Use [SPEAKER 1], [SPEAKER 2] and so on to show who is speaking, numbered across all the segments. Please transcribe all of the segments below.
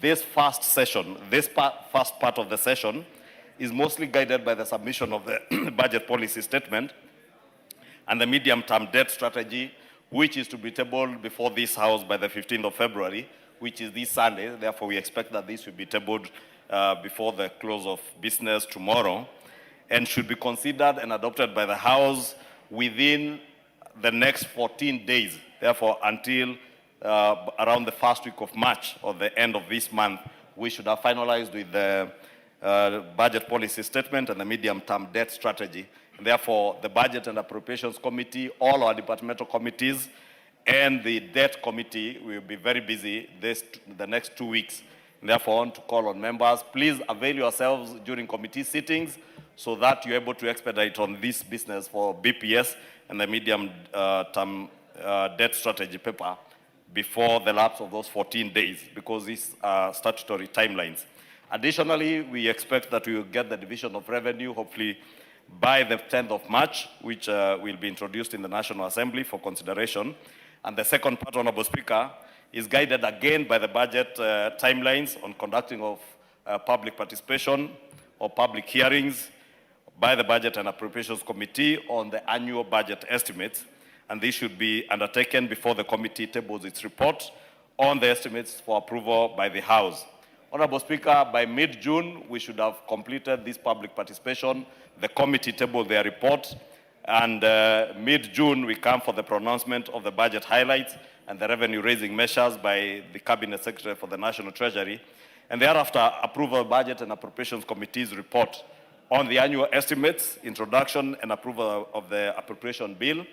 [SPEAKER 1] This first session, first part of the session is mostly guided by the submission of the budget policy statement and the medium-term debt strategy, which is to be tabled before this House by the 15th of February, which is this Sunday. Therefore, we expect that this will be tabled before the close of business tomorrow, and should be considered and adopted by the House within the next 14 days. Therefore, until around the first week of March or the end of this month, we should have finalized with the budget policy statement and the medium-term debt strategy. And therefore, the Budget and Appropriations Committee, all our departmental committees, and the Debt Committee will be very busy the next 2 weeks. And therefore, I want to call on members, please avail yourselves during committee sittings so that you're able to expedite on this business for BPS and the medium-term debt strategy paper before the lapse of those 14 days, because these are statutory timelines. Additionally, we expect that we will get the division of revenue, hopefully by the 10th of March, which will be introduced in the National Assembly for consideration. And the second part, Honorable Speaker, is guided again by the budget timelines on conducting of public participation or public hearings by the Budget and Appropriations Committee on the annual budget estimates. And this should be undertaken before the committee tables its report on the estimates for approval by the House. Honorable Speaker, by mid-June, we should have completed this public participation. The committee tabled their report, and mid-June, we come for the pronouncement of the budget highlights and the revenue-raising measures by the Cabinet Secretary for the National Treasury, and thereafter approval of Budget and Appropriations Committee's report on the annual estimates, introduction and approval of the appropriation bill.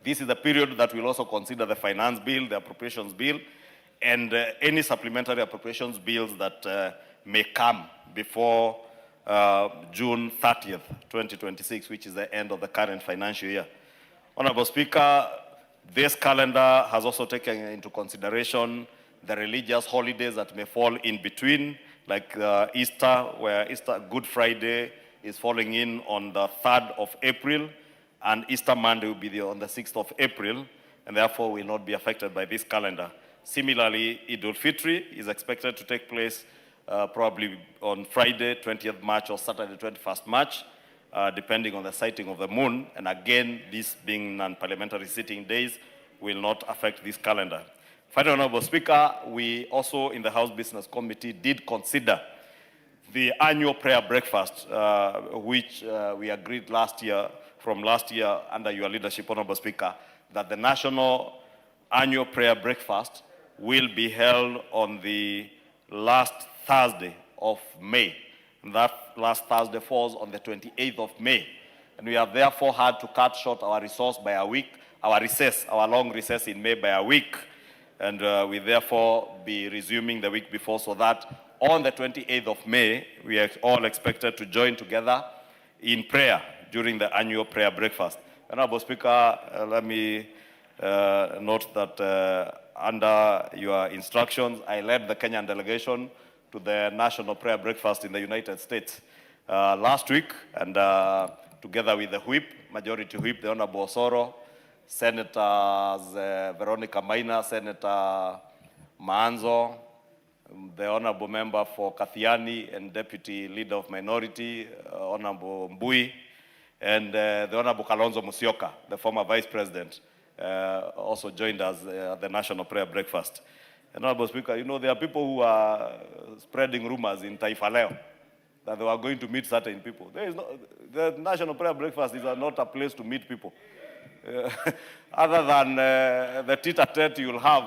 [SPEAKER 1] This is the period that we'll also consider the finance bill, the appropriations bill, and any supplementary appropriations bills that may come before June 30th, 2026, which is the end of the current financial year. Honorable Speaker, this calendar has also taken into consideration the religious holidays that may fall in between, like Easter, where Good Friday is falling in on the 3rd of April, and Easter Monday will be on the 6th of April, and therefore will not be affected by this calendar. Similarly, Eid al-Fitr is expected to take place probably on Friday, 20th March, or Saturday, 21st March, depending on the sighting of the moon. And again, this being non-parliamentary sitting days will not affect this calendar. Finally, Honorable Speaker, we also in the House Business Committee did consider the annual prayer breakfast, which we agreed from last year under your leadership, Honorable Speaker, that the national annual prayer breakfast will be held on the last Thursday of May. And that last Thursday falls on the 28th of May. And we have therefore had to cut short our resource by a week, our long recess in May by a week. And we therefore be resuming the week before, so that on the 28th of May, we are all expected to join together in prayer during the annual prayer breakfast. Honorable Speaker, let me note that under your instructions, I led the Kenyan delegation to the National Prayer Breakfast in the United States last week, and together with the whip, Majority Whip, the Honorable Osoro, Senators Veronica Maina, Senator Maanzo, the Honorable Member for Kathiani and Deputy Leader of Minority, Honorable Mbui, and the Honorable Kalonzo Musyoka, the former Vice President, also joined us at the National Prayer Breakfast. And Honorable Speaker, you know, there are people who are spreading rumors in Taifa Leo that they are going to meet certain people. The National Prayer Breakfast is not a place to meet people. Other than the tete-a-tete you'll have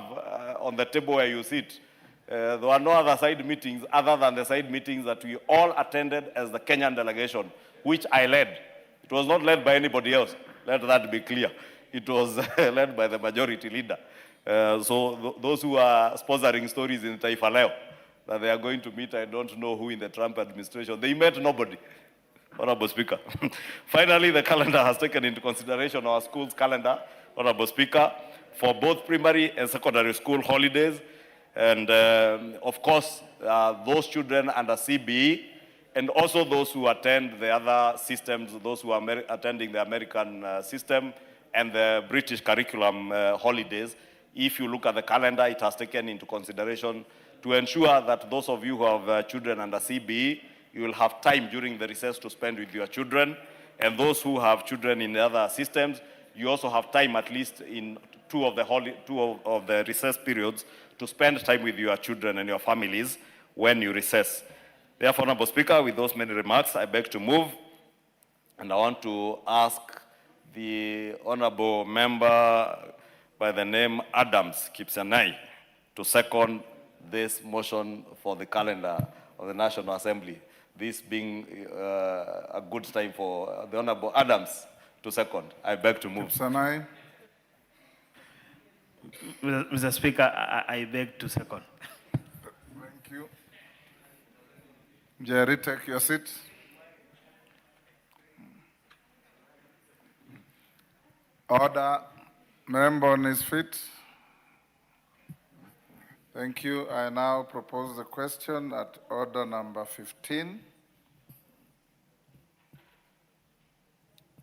[SPEAKER 1] on the table where you sit. There were no other side meetings other than the side meetings that we all attended as the Kenyan delegation, which I led. It was not led by anybody else. Let that be clear. It was led by the majority leader. So those who are sponsoring stories in Taifa Leo that they are going to meet, I don't know who in the Trump administration, they met nobody. Honorable Speaker. Finally, the calendar has taken into consideration our school's calendar, Honorable Speaker, for both primary and secondary school holidays. And of course, those children under CBE, and also those who attend the other systems, those who are attending the American system and the British curriculum holidays. If you look at the calendar, it has taken into consideration to ensure that those of you who have children under CBE, you will have time during the recess to spend with your children. And those who have children in the other systems, you also have time at least in two of the recess periods to spend time with your children and your families when you recess. Therefore, Honorable Speaker, with those many remarks, I beg to move, and I want to ask the Honorable Member by the name Adams Kipsanai to second this motion for the calendar of the National Assembly. This being a good time for the Honorable Adams to second. I beg to move.
[SPEAKER 2] Kipsanai.
[SPEAKER 3] Mr. Speaker, I beg to second.
[SPEAKER 2] Thank you. Jerry, take your seat. Order. Member on his feet. Thank you. I now propose the question at order number 15,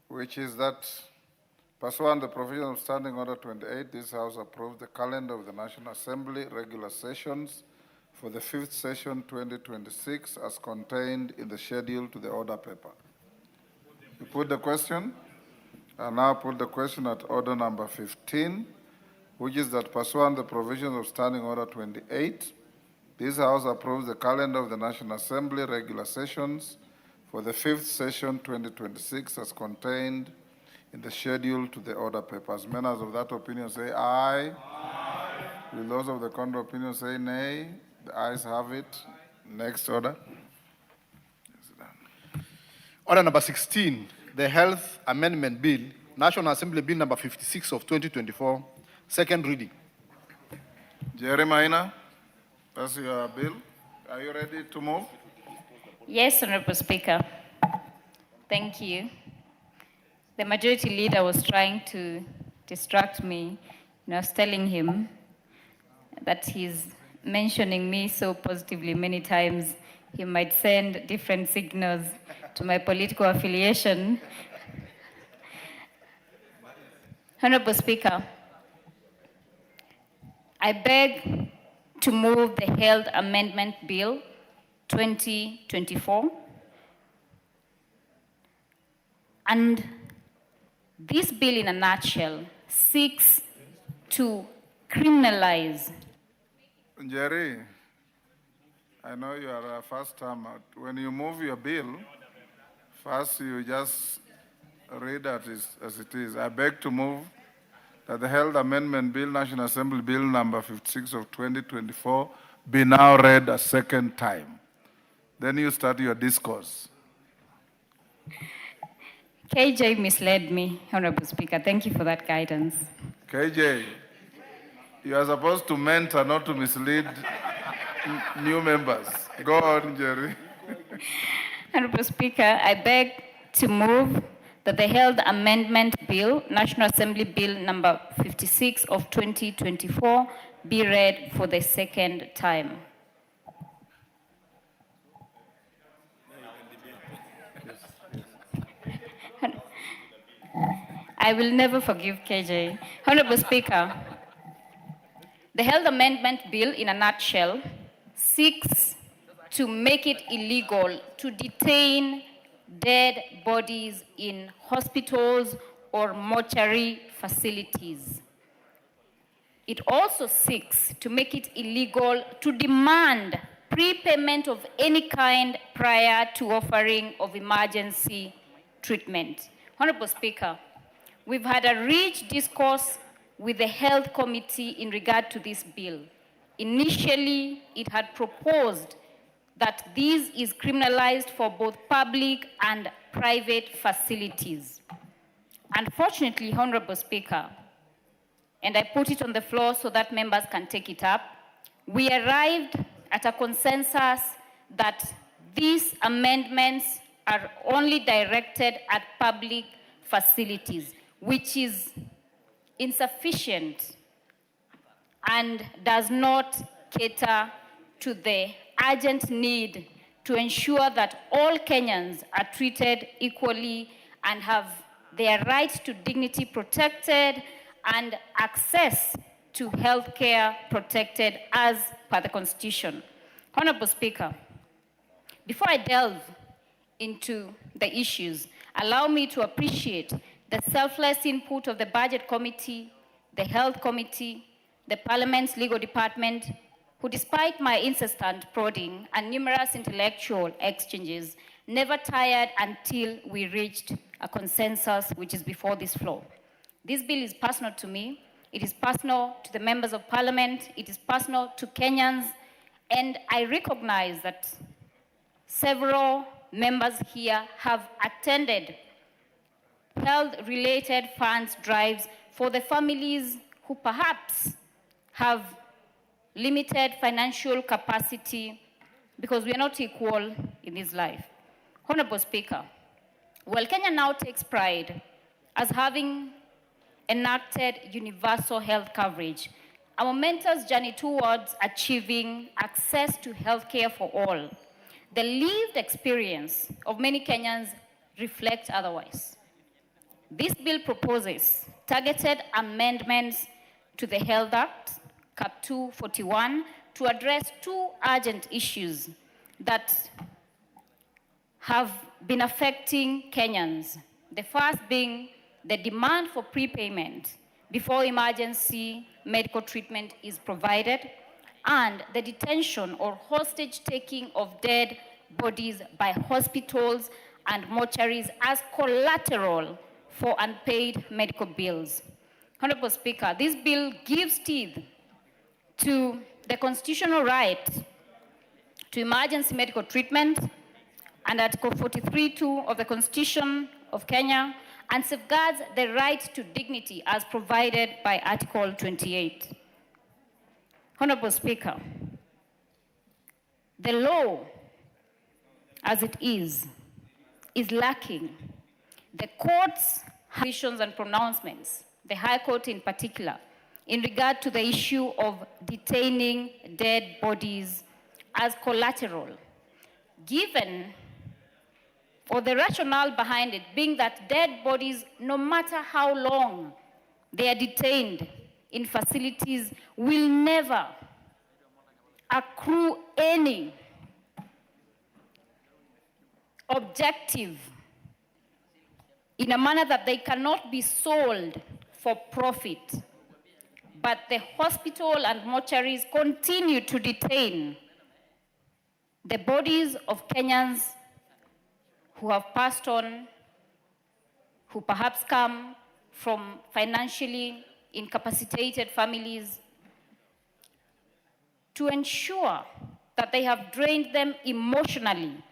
[SPEAKER 2] which is that pursuant to the provision of Standing Order 28, this House approved the calendar of the National Assembly regular sessions for the 5th session 2026 as contained in the schedule to the order paper. You put the question? I now put the question at order number 15, which is that pursuant to the provisions of Standing Order 28, this House approves the calendar of the National Assembly regular sessions for the 5th session 2026 as contained in the schedule to the order papers. Members of that opinion say aye. Aye. Will those of the contrary opinion say nay? The ayes have it. Next order.
[SPEAKER 4] Order number 16, the Health Amendment Bill, National Assembly Bill number 56 of 2024, second reading.
[SPEAKER 2] Jerry Maina, that's your bill. Are you ready to move?
[SPEAKER 5] Yes, Honorable Speaker. Thank you. The majority leader was trying to distract me. I was telling him that he's mentioning me so positively many times, he might send different signals to my political affiliation. Honorable Speaker, I beg to move the Health Amendment Bill 2024. And this bill, in a nutshell, seeks to criminalize.
[SPEAKER 2] Jerry, I know you are a first time out. When you move your bill, first you just read it as it is. I beg to move that the Health Amendment Bill, National Assembly Bill number 56 of 2024, be now read a second time. Then you start your discourse.
[SPEAKER 5] KJ misled me, Honorable Speaker. Thank you for that guidance.
[SPEAKER 2] KJ, you are supposed to mentor, not to mislead new members. Go on, Jerry.
[SPEAKER 5] Honorable Speaker, I beg to move that the Health Amendment Bill, National Assembly Bill number 56 of 2024, be read for the second time. I will never forgive KJ. Honorable Speaker, the Health Amendment Bill, in a nutshell, seeks to make it illegal to detain dead bodies in hospitals or mortuary facilities. It also seeks to make it illegal to demand prepayment of any kind prior to offering of emergency treatment. Honorable Speaker, we've had a rich discourse with the Health Committee in regard to this bill. Initially, it had proposed that this is criminalized for both public and private facilities. Unfortunately, Honorable Speaker, and I put it on the floor so that members can take it up, we arrived at a consensus that these amendments are only directed at public facilities, which is insufficient and does not cater to the urgent need to ensure that all Kenyans are treated equally and have their right to dignity protected and access to health care protected as per the Constitution. Honorable Speaker, before I delve into the issues, allow me to appreciate the selfless input of the Budget Committee, the Health Committee, the Parliament's Legal Department, who despite my incessant prodding and numerous intellectual exchanges, never tired until we reached a consensus which is before this floor. This bill is personal to me. It is personal to the members of Parliament. It is personal to Kenyans. And I recognize that several members here have attended health-related funds drives for the families who perhaps have limited financial capacity because we are not equal in this life. Honorable Speaker, while Kenya now takes pride as having enacted universal health coverage, a momentous journey towards achieving access to health care for all, the lived experience of many Kenyans reflects otherwise. This bill proposes targeted amendments to the Health Act, Cap 241, to address two urgent issues that have been affecting Kenyans. The first being the demand for prepayment before emergency medical treatment is provided, and the detention or hostage taking of dead bodies by hospitals and mortuaries as collateral for unpaid medical bills. Honorable Speaker, this bill gives teeth to the constitutional right to emergency medical treatment and Article 43(2) of the Constitution of Kenya, and safeguards the right to dignity as provided by Article 28. Honorable Speaker, the law as it is lacking. The court's decisions and pronouncements, the High Court in particular, in regard to the issue of detaining dead bodies as collateral, given, or the rationale behind it being that dead bodies, no matter how long they are detained in facilities, will never accrue any objective in a manner that they cannot be sold for profit. But the hospital and mortuaries continue to detain the bodies of Kenyans who have passed on, who perhaps come from financially incapacitated families, to ensure that they have drained them emotionally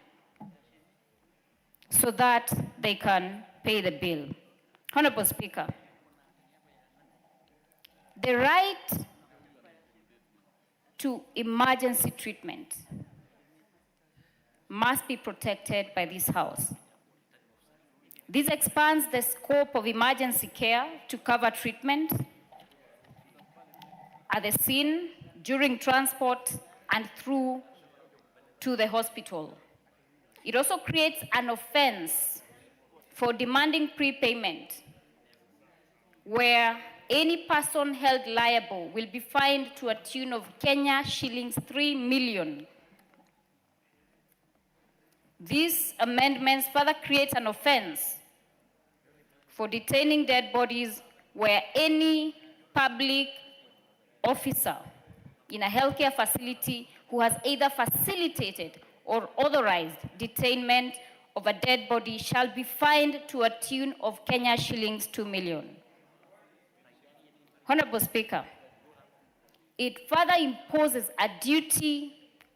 [SPEAKER 5] so that they can pay the bill. Honorable Speaker, the right to emergency treatment must be protected by this House. This expands the scope of emergency care to cover treatment at the scene, during transport, and through to the hospital. It also creates an offense for demanding prepayment, where any person held liable will be fined to a tune of Kenya shillings 3 million. These amendments further create an offense for detaining dead bodies where any public officer in a healthcare facility who has either facilitated or authorized detainment of a dead body shall be fined to a tune of Kenya shillings 2 million. Honorable Speaker, it further imposes a duty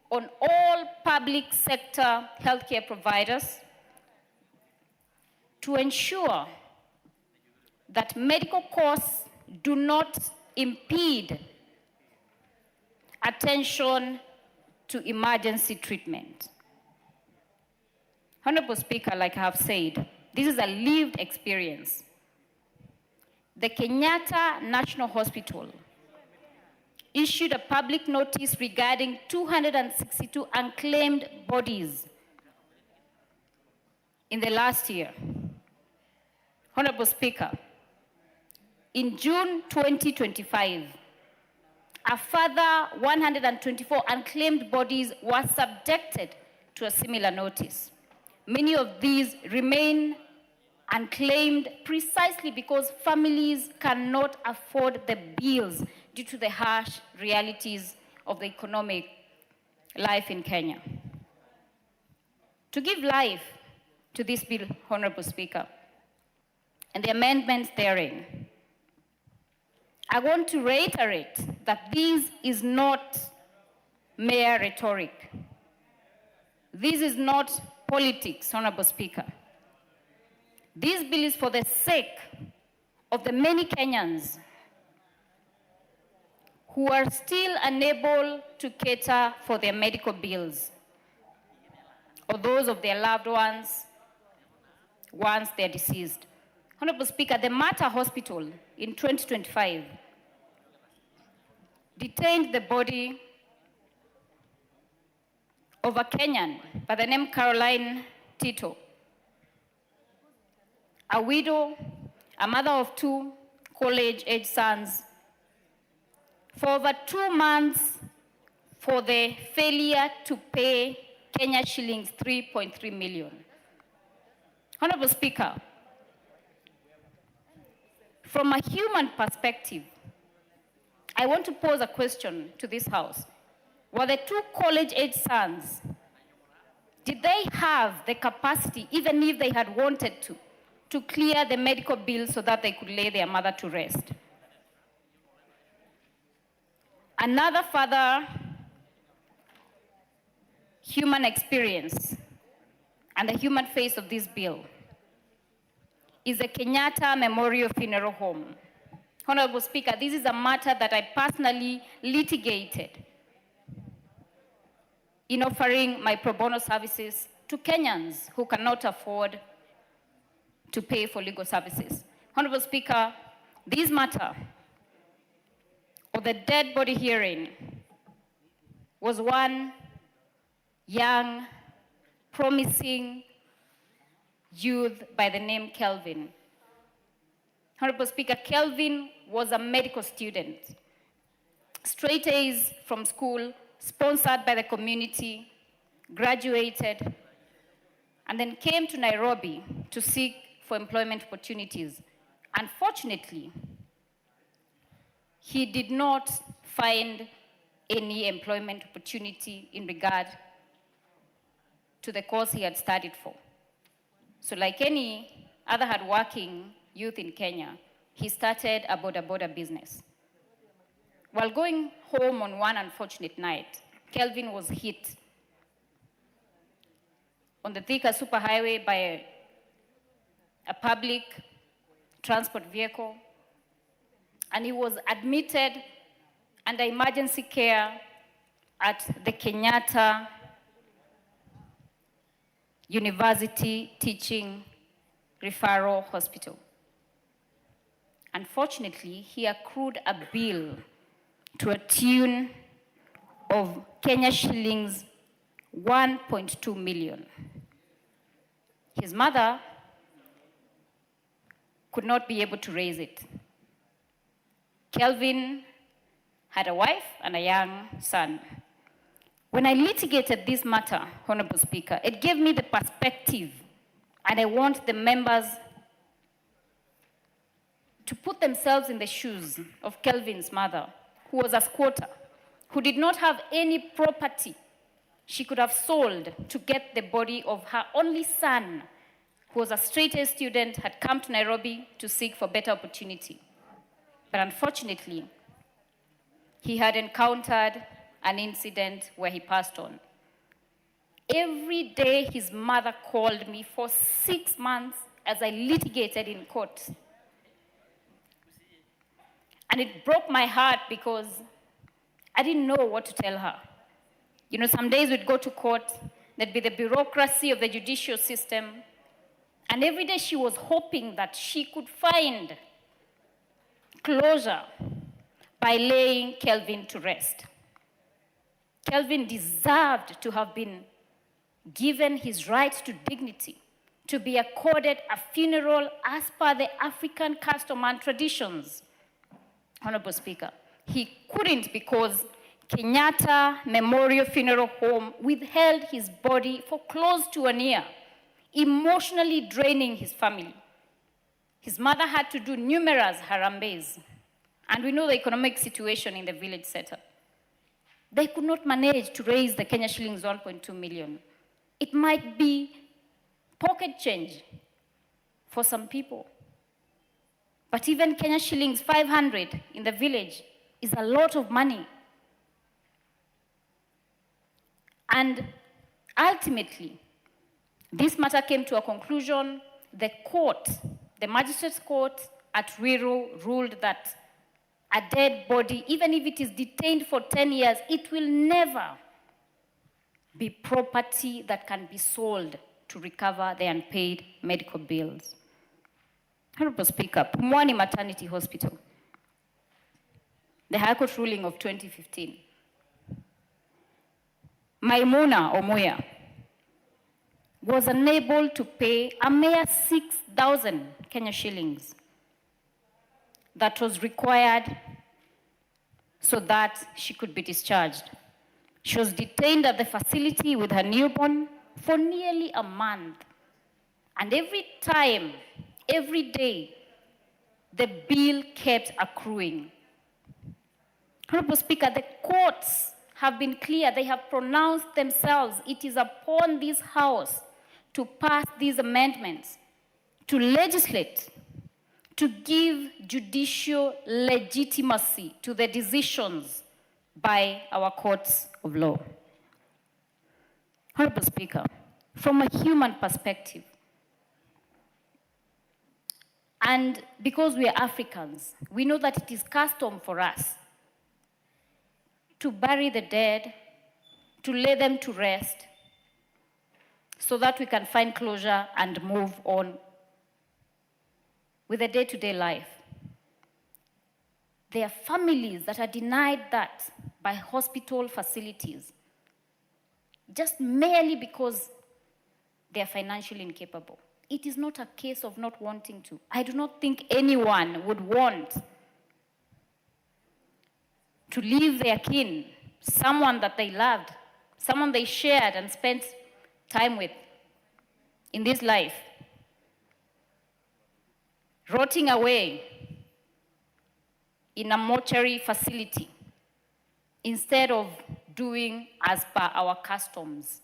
[SPEAKER 5] on all public sector healthcare providers to ensure that medical costs do not impede attention to emergency treatment. Honorable Speaker, like I have said, this is a lived experience. The Kenyatta National Hospital issued a public notice regarding 262 unclaimed bodies in the last year. Honorable Speaker, in June 2025, A further 124 unclaimed bodies were subjected to a similar notice. Many of these remain unclaimed precisely because families cannot afford the bills due to the harsh realities of the economic life in Kenya. To give life to this bill, Honorable Speaker, and the amendments therein, I want to reiterate that this is not mere rhetoric. This is not politics, Honorable Speaker. This bill is for the sake of the many Kenyans who are still unable to cater for their medical bills, or those of their loved ones once they're deceased. Honorable Speaker, the Mater Hospital in 2025 detained the body of a Kenyan by the name Caroline Tito, a widow, a mother of 2 college-age sons, for over 2 months for the failure to pay Kenya shillings 3.3 million. Honorable Speaker, from a human perspective, I want to pose a question to this House. Were the 2 college-age sons, did they have the capacity, even if they had wanted to clear the medical bills so that they could lay their mother to rest? Another further human experience and the human face of this bill is the Kenyatta Memorial Funeral Home. Honorable Speaker, this is a matter that I personally litigated in offering my pro bono services to Kenyans who cannot afford to pay for legal services. Honorable Speaker, this matter of the dead body hearing was one young, promising youth by the name Kelvin. Honorable Speaker, Kelvin was a medical student, straight A's from school, sponsored by the community, graduated, and then came to Nairobi to seek for employment opportunities. Unfortunately, he did not find any employment opportunity in regard to the course he had studied for. So like any other hardworking youth in Kenya, he started a border business. While going home on one unfortunate night, Kelvin was hit on the Thika superhighway by a public transport vehicle, and he was admitted under emergency care at the Kenyatta University Teaching Referral Hospital. Unfortunately, he accrued a bill to a tune of Kenya shillings 1.2 million. His mother could not be able to raise it. Kelvin had a wife and a young son. When I litigated this matter, Honorable Speaker, it gave me the perspective, and I want the members to put themselves in the shoes of Kelvin's mother, who was a squatter, who did not have any property she could have sold to get the body of her only son, who was a straight-A student, had come to Nairobi to seek for better opportunity. But unfortunately, he had encountered an incident where he passed on. Every day, his mother called me for 6 months as I litigated in court. And it broke my heart because I didn't know what to tell her. You know, some days we'd go to court, there'd be the bureaucracy of the judicial system, and every day she was hoping that she could find closure by laying Kelvin to rest. Kelvin deserved to have been given his right to dignity, to be accorded a funeral as per the African custom and traditions. Honorable Speaker, he couldn't because Kenyatta Memorial Funeral Home withheld his body for close to a year, emotionally draining his family. His mother had to do numerous harambees, and we know the economic situation in the village setup. They could not manage to raise the Kenya shillings 1.2 million. It might be pocket change for some people. But even Kenya shillings 500 in the village is a lot of money. And ultimately, this matter came to a conclusion. The court, the magistrate's court at Ruiru ruled that a dead body, even if it is detained for 10 years, it will never be property that can be sold to recover the unpaid medical bills. Honorable Speaker, Pumwani Maternity Hospital, the High Court ruling of 2015. Maimuna Omoya was unable to pay a mere 6,000 Kenya shillings that was required so that she could be discharged. She was detained at the facility with her newborn for nearly a month. And every time, every day, the bill kept accruing. Honorable Speaker, the courts have been clear. They have pronounced themselves. It is upon this House to pass these amendments, to legislate, to give judicial legitimacy to the decisions by our courts of law. Honorable Speaker, from a human perspective, and because we are Africans, we know that it is custom for us to bury the dead, to lay them to rest, so that we can find closure and move on with the day-to-day life. There are families that are denied that by hospital facilities, just merely because they are financially incapable. It is not a case of not wanting to. I do not think anyone would want to leave their kin, someone that they loved, someone they shared and spent time with in this life, rotting away in a mortuary facility instead of doing as per our customs.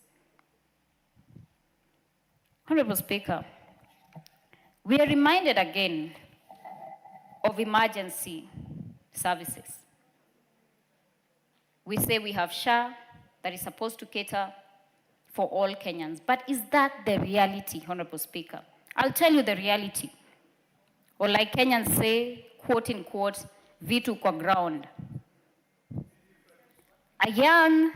[SPEAKER 5] Honorable Speaker, we are reminded again of emergency services. We say we have SHA that is supposed to cater for all Kenyans, but is that the reality, Honorable Speaker? I'll tell you the reality. Or like Kenyans say, quote unquote, vitu kwa ground. A young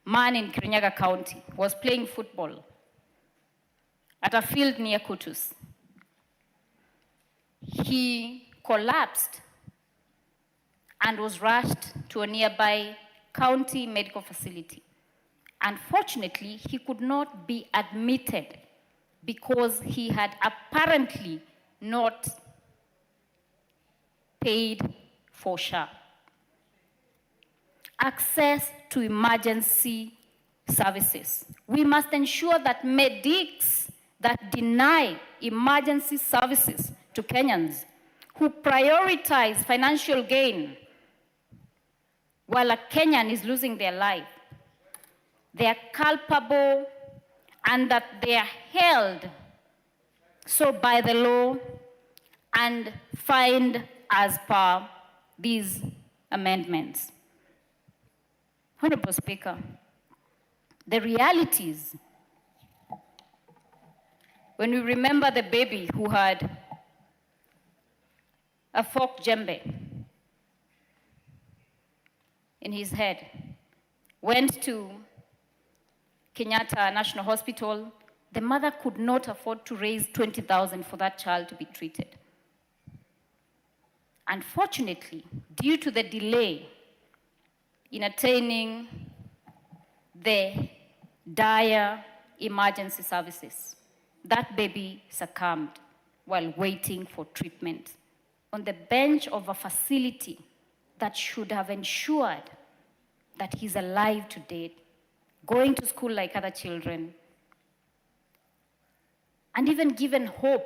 [SPEAKER 5] man in Kirinyaga County was playing football at a field near Kutus. He collapsed and was rushed to a nearby county medical facility. Unfortunately, he could not be admitted because he had apparently not paid for SHA. Access to emergency services. We must ensure that medics that deny emergency services to Kenyans who prioritize financial gain while a Kenyan is losing their life, they are culpable and that they are held so by the law and fined as per these amendments. Honorable Speaker, the realities, when we remember the baby who had a fork djembe in his head, went to Kenyatta National Hospital, the mother could not afford to raise 20,000 for that child to be treated. Unfortunately, due to the delay in attaining the dire emergency services, that baby succumbed while waiting for treatment on the bench of a facility that should have ensured that he's alive today, going to school like other children, and even given hope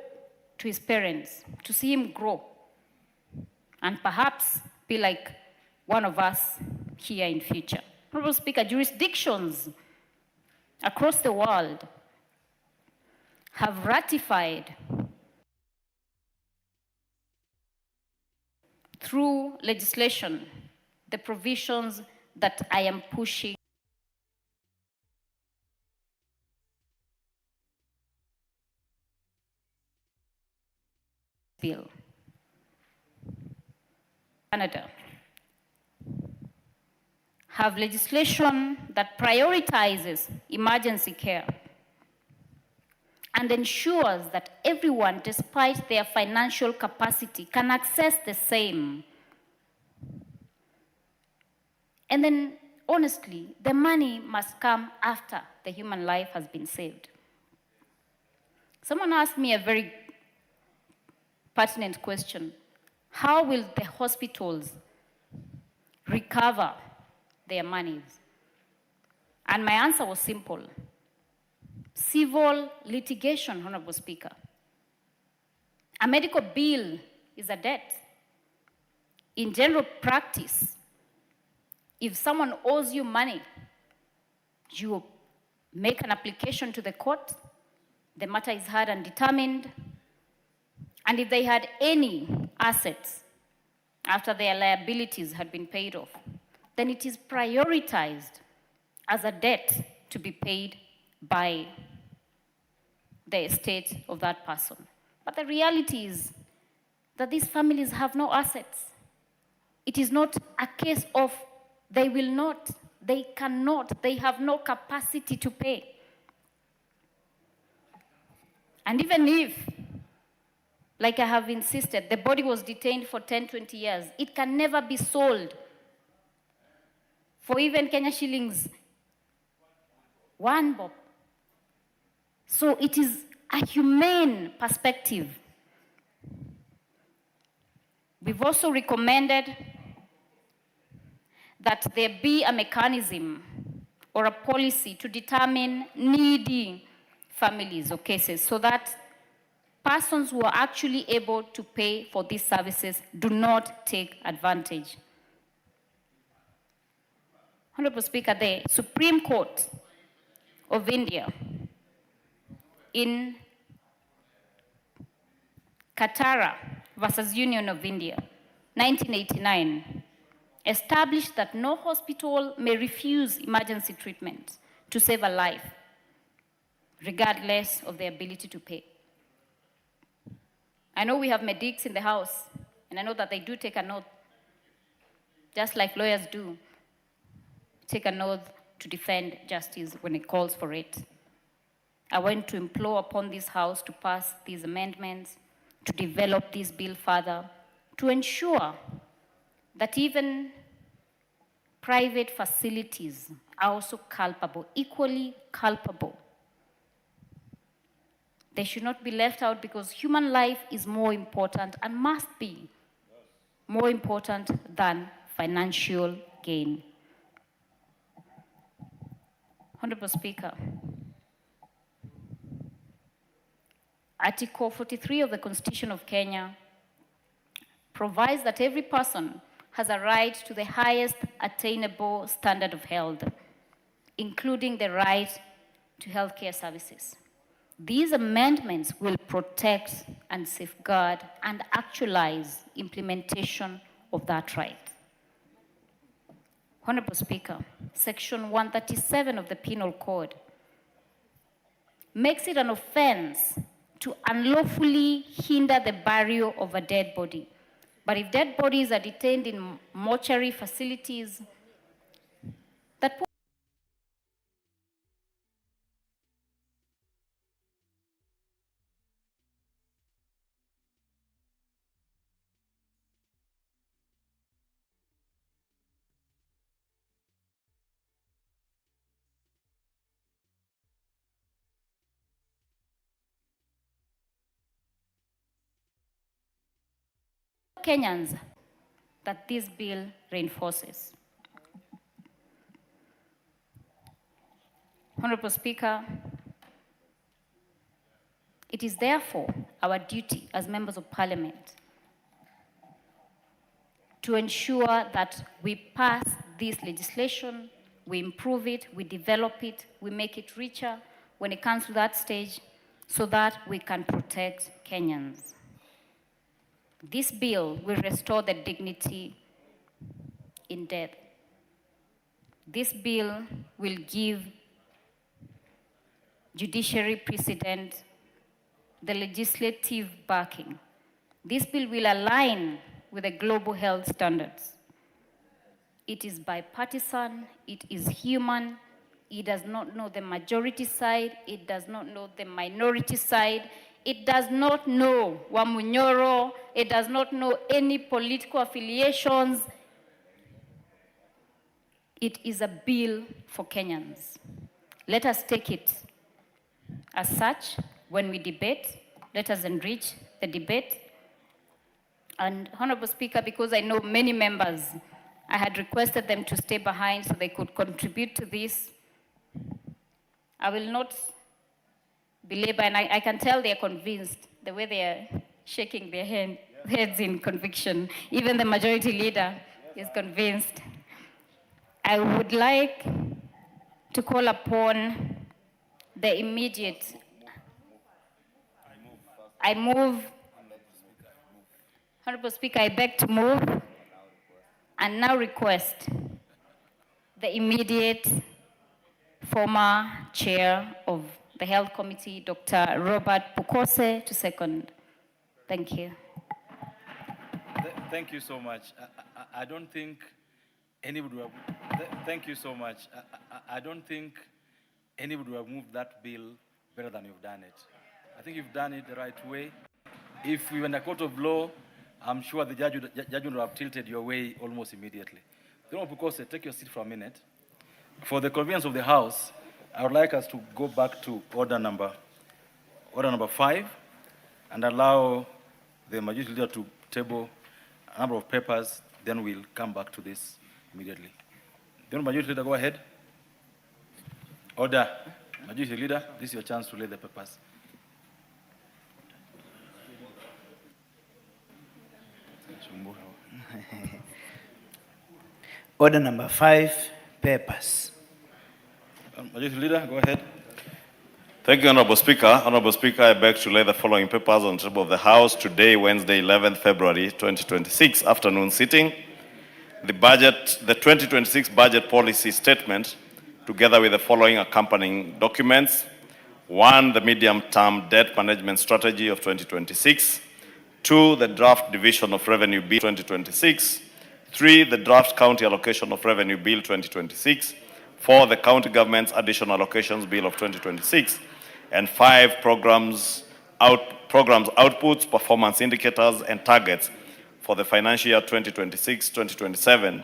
[SPEAKER 5] to his parents to see him grow and perhaps be like one of us here in future. Honorable Speaker, jurisdictions across the world have ratified through legislation the provisions that I am pushing bill. Canada have legislation that prioritizes emergency care and ensures that everyone, despite their financial capacity, can access the same. And then, honestly, the money must come after the human life has been saved. Someone asked me a very pertinent question. How will the hospitals recover their monies? And my answer was simple. Civil litigation, Honorable Speaker. A medical bill is a debt. In general practice, if someone owes you money, you make an application to the court, the matter is heard and determined, and if they had any assets after their liabilities had been paid off, then it is prioritized as a debt to be paid by the estate of that person. But the reality is that these families have no assets. It is not a case of they will not, they cannot, they have no capacity to pay. And even if, like I have insisted, the body was detained for 10, 20 years, it can never be sold for even Kenya shillings 1 bob. So it is a humane perspective. We've also recommended that there be a mechanism or a policy to determine needy families or cases so that persons who are actually able to pay for these services do not take advantage. Honorable Speaker, the Supreme Court of India in Katara versus Union of India, 1989, established that no hospital may refuse emergency treatment to save a life, regardless of their ability to pay. I know we have medics in the House, and I know that they do take an oath, just like lawyers do, take an oath to defend justice when it calls for it. I want to implore upon this House to pass these amendments, to develop this bill further, to ensure that even private facilities are also culpable, equally culpable. They should not be left out because human life is more important and must be more important than financial gain. Honorable Speaker, Article 43 of the Constitution of Kenya provides that every person has a right to the highest attainable standard of health, including the right to healthcare services. These amendments will protect and safeguard and actualize implementation of that right. Honorable Speaker, Section 137 of the Penal Code makes it an offense to unlawfully hinder the burial of a dead body. But if dead bodies are detained in mortuary facilities, that Kenyans that this bill reinforces. Honorable Speaker, it is therefore our duty as members of Parliament to ensure that we pass this legislation, we improve it, we develop it, we make it richer when it comes to that stage so that we can protect Kenyans. This bill will restore the dignity in death. This bill will give judiciary precedent, the legislative backing. This bill will align with the global health standards. It is bipartisan, it is human, it does not know the majority side, it does not know the minority side, it does not know Wamunyoro, it does not know any political affiliations. It is a bill for Kenyans. Let us take it as such. When we debate, let us enrich the debate. And Honorable Speaker, because I know many members, I had requested them to stay behind so they could contribute to this. I will not belabor, and I can tell they are convinced the way they are shaking their heads in conviction. Even the majority leader is convinced. I would like to call upon the immediate. I move. Honorable Speaker, I beg to move and now request the immediate former chair of the Health Committee, Dr. Robert Pukose, to second. Thank you.
[SPEAKER 6] Thank you so much. I don't think anybody would have, thank you so much. I don't think anybody would have moved that bill better than you've done it. I think you've done it the right way. If we were in a court of law, I'm sure the judge would have tilted your way almost immediately. Honorable Pukose, take your seat for a minute. For the convenience of the House, I would like us to go back to order number 5 and allow the majority leader to table a number of papers, then we'll come back to this immediately. The majority leader, go ahead. Order. Majority leader, this is your chance to lay the papers.
[SPEAKER 7] Order number 5, papers.
[SPEAKER 6] Majority leader, go ahead.
[SPEAKER 1] Thank you, Honorable Speaker. Honorable Speaker, I beg to lay the following papers on the table of the House today, Wednesday, 11th February 2026, afternoon sitting. The 2026 budget policy statement, together with the following accompanying documents. 1, the medium-term debt management strategy of 2026. 2, the draft division of revenue bill 2026. 3, the draft county allocation of revenue bill 2026. 4, the county government's additional allocations bill of 2026. And 5, programs outputs, performance indicators, and targets for the financial year 2026-2027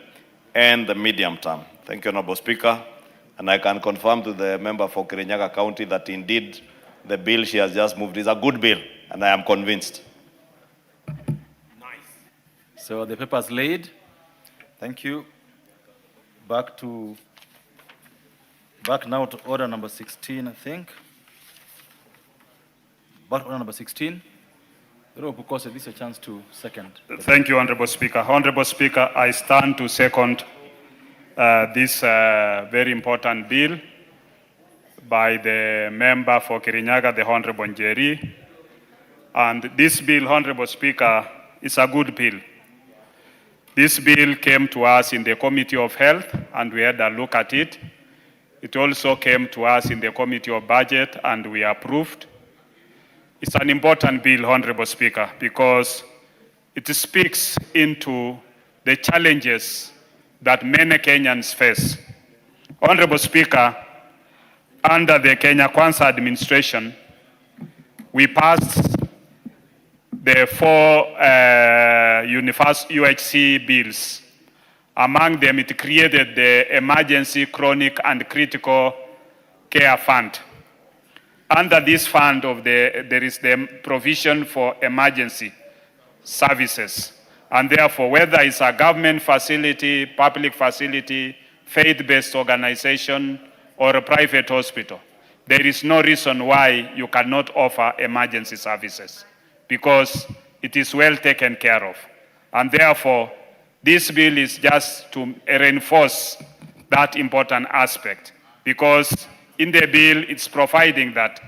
[SPEAKER 1] and the medium term. Thank you, Honorable Speaker. And I can confirm to the member for Kirinyaga County that indeed the bill she has just moved is a good bill, and I am convinced.
[SPEAKER 6] Nice. So the papers laid. Thank you. Back now to order number 16, I think. Back to order number 16. Honorable Pukose, this is a chance to second.
[SPEAKER 8] Thank you, Honorable Speaker. Honorable Speaker, I stand to second this very important bill by the member for Kirinyaga, the Honorable Njeri. And this bill, Honorable Speaker, is a good bill. This bill came to us in the Committee of Health, and we had a look at it. It also came to us in the Committee of Budget, and we approved. It's an important bill, Honorable Speaker, because it speaks into the challenges that many Kenyans face. Honorable Speaker, under the Kenya Kwanza administration, we passed the 4 UHC bills. Among them, it created the Emergency, Chronic, and Critical Care Fund. Under this fund, there is the provision for emergency services. And therefore, whether it's a government facility, public facility, faith-based organization, or a private hospital, there is no reason why you cannot offer emergency services because it is well taken care of. And therefore, this bill is just to reinforce that important aspect because in the bill, it's providing that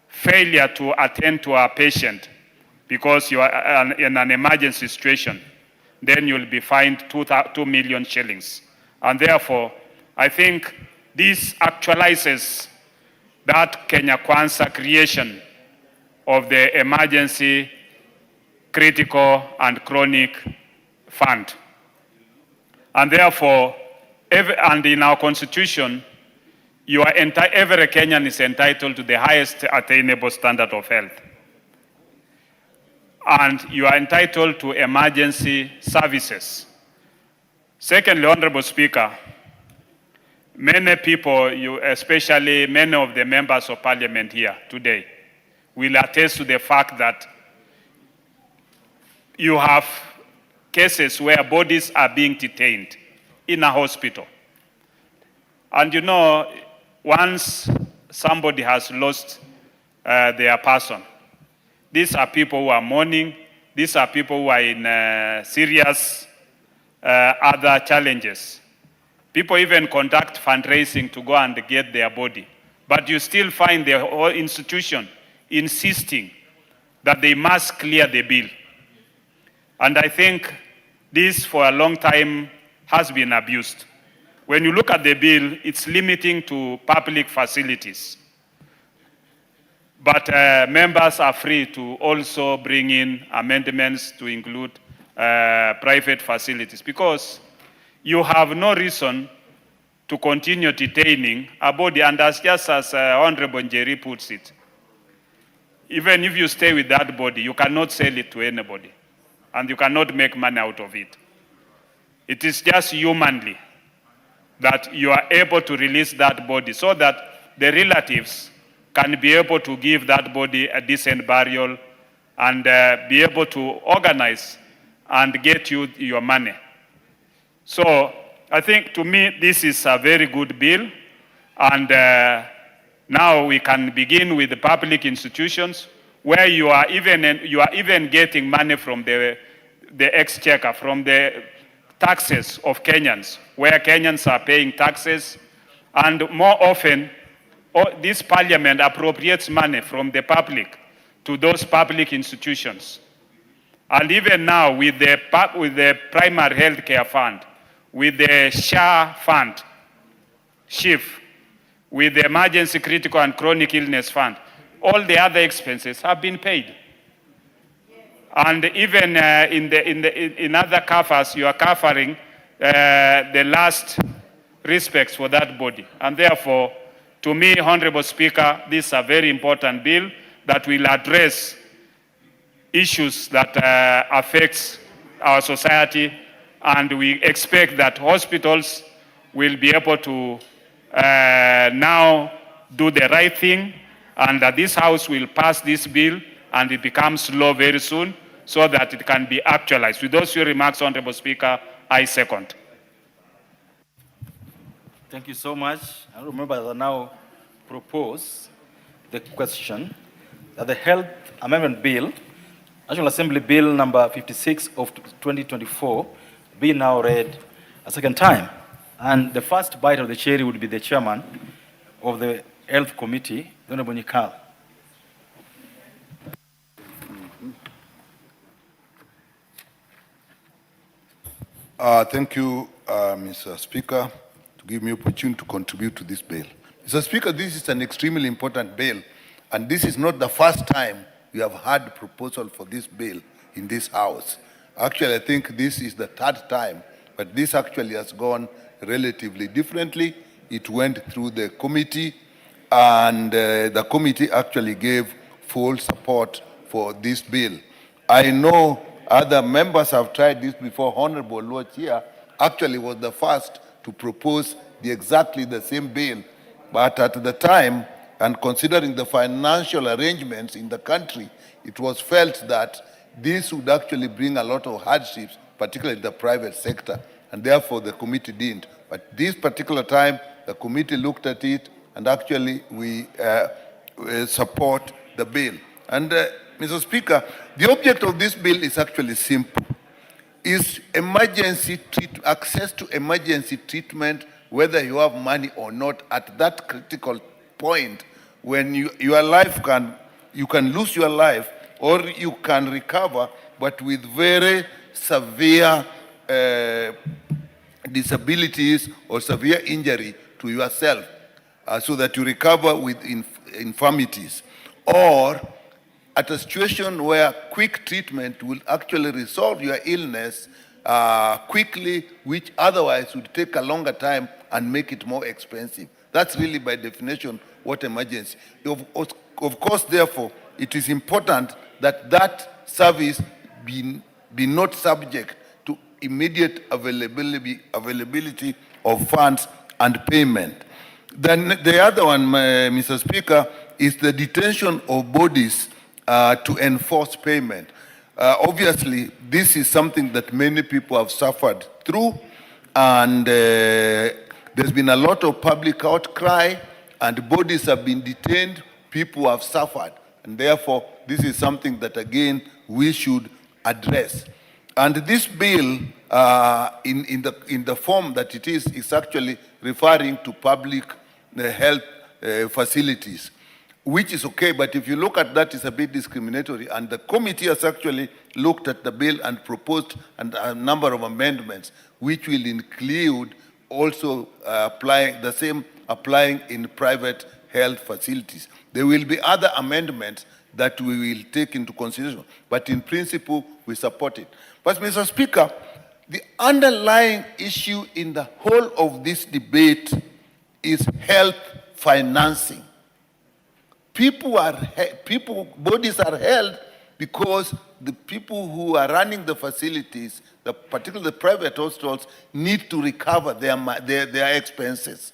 [SPEAKER 8] failure to attend to a patient because you are in an emergency situation, then you'll be fined 2 million shillings. And therefore, I think this actualizes that Kenya Kwanza creation of the emergency, critical, and chronic fund. And therefore, and in our constitution, every Kenyan is entitled to the highest attainable standard of health. And you are entitled to emergency services. Secondly, Honorable Speaker, many people, especially many of the members of parliament here today, will attest to the fact that you have cases where bodies are being detained in a hospital. And you know, once somebody has lost their person, these are people who are mourning, these are people who are in serious other challenges. People even conduct fundraising to go and get their body. But you still find the whole institution insisting that they must clear the bill. And I think this for a long time has been abused. When you look at the bill, it's limiting to public facilities. But members are free to also bring in amendments to include private facilities because you have no reason to continue detaining a body. And as just as Honorable Njeri puts it, even if you stay with that body, you cannot sell it to anybody. And you cannot make money out of it. It is just humanly that you are able to release that body so that the relatives can be able to give that body a decent burial and be able to organize and get you your money. So I think to me this is a very good bill, and now we can begin with the public institutions where you are even getting money from the exchequer, from the taxes of Kenyans, where Kenyans are paying taxes, and more often this parliament appropriates money from the public to those public institutions. And even now with the primary health care fund, with the SHA fund, SHIF, with the emergency critical and chronic illness fund, all the other expenses have been paid. And even in other covers, you are covering the last respects for that body. And therefore, to me, Honorable Speaker, this is a very important bill that will address issues that affects our society, and we expect that hospitals will be able to now do the right thing, and that this House will pass this bill and it becomes law very soon so that it can be actualized. With those few remarks, Honorable Speaker, I second.
[SPEAKER 6] Thank you so much. I remember that I now propose the question that the Health Amendment Bill, National Assembly Bill number 56 of 2024, be now read a second time. And the first bite of the cherry would be the chairman of the Health Committee, Honorable Nyikal.
[SPEAKER 9] Thank you, Mr. Speaker, to give me opportunity to contribute to this bill. Mr. Speaker, this is an extremely important bill, and this is not the first time we have had proposal for this bill in this House. Actually, I think this is the third time, but this actually has gone relatively differently. It went through the committee, and the committee actually gave full support for this bill. I know other members have tried this before. Honorable Lord here actually was the first to propose exactly the same bill, but at the time, and considering the financial arrangements in the country, it was felt that this would actually bring a lot of hardships particularly in the private sector, and therefore the committee didn't. But this particular time, the committee looked at it, and actually we support the bill. And Mr. Speaker, the object of this bill is actually simple. Is access to emergency treatment, whether you have money or not, at that critical point when you can lose your life or you can recover, but with very severe disabilities or severe injury to yourself, so that you recover with infirmities, or at a situation where quick treatment will actually resolve your illness quickly, which otherwise would take a longer time and make it more expensive. That's really by definition what emergency. Of course, therefore, it is important that that service be not subject to immediate availability of funds and payment. Then the other one, Mr. Speaker, is the detention of bodies to enforce payment. Obviously, this is something that many people have suffered through, and there's been a lot of public outcry, and bodies have been detained, people have suffered, and therefore, this is something that, again, we should address. And this bill, in the form that it is actually referring to public health facilities, which is okay, but if you look at that, it's a bit discriminatory. And the committee has actually looked at the bill and proposed a number of amendments, which will include also applying in private health facilities. There will be other amendments that we will take into consideration, but in principle, we support it. But Mr. Speaker, the underlying issue in the whole of this debate is health financing. Bodies are held because the people who are running the facilities, particularly the private hospitals, need to recover their expenses.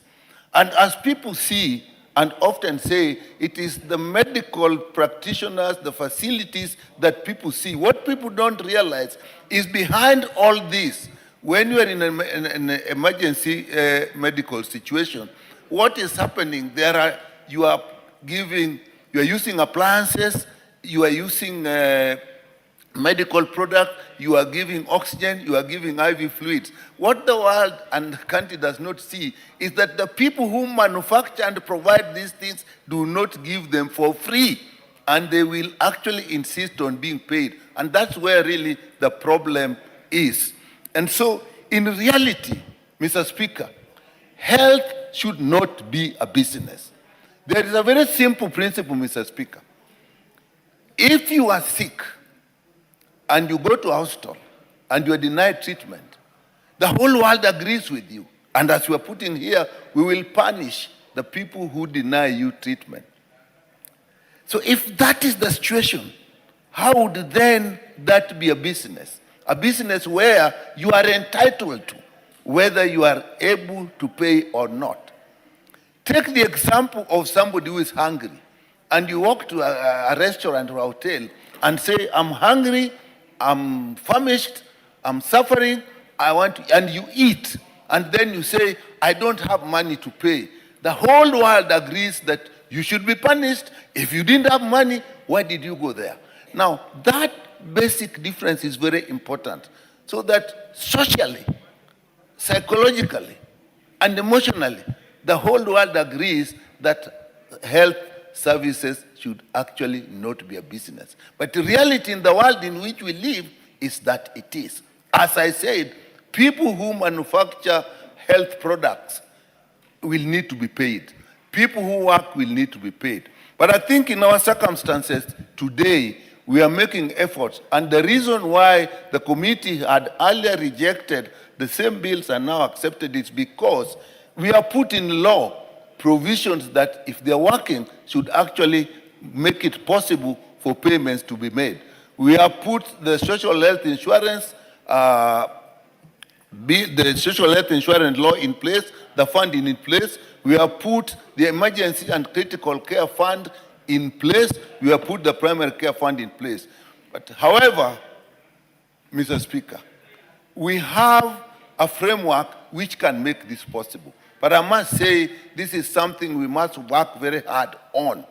[SPEAKER 9] And as people see and often say, it is the medical practitioners, the facilities that people see. What people don't realize is behind all this, when you are in an emergency medical situation, what is happening? You are using appliances, you are using medical product, you are giving oxygen, you are giving IV fluids. What the world and the country does not see is that the people who manufacture and provide these things do not give them for free, and they will actually insist on being paid. And that's where really the problem is. And so, in reality, Mr. Speaker, health should not be a business. There is a very simple principle, Mr. Speaker. If you are sick and you go to a hospital and you are denied treatment, the whole world agrees with you. And as we are putting here, we will punish the people who deny you treatment. So if that is the situation, how would then that be a business? A business where you are entitled to, whether you are able to pay or not. Take the example of somebody who is hungry, and you walk to a restaurant or a hotel and say, I'm hungry, I'm famished, I'm suffering, and you eat. And then you say, I don't have money to pay. The whole world agrees that you should be punished. If you didn't have money, why did you go there? Now, that basic difference is very important, so that socially, psychologically, and emotionally, the whole world agrees that health services should actually not be a business. But the reality in the world in which we live is that it is. As I said, people who manufacture health products will need to be paid. People who work will need to be paid. But I think in our circumstances today, we are making efforts. And the reason why the committee had earlier rejected the same bills and now accepted it is because we have put in law provisions that if they're working should actually make it possible for payments to be made. We have put the social health insurance, the social health insurance law in place, the funding in place. We have put the emergency and critical care fund in place. We have put the primary care fund in place. But however, Mr. Speaker, we have a framework which can make this possible. But I must say, this is something we must work very hard on.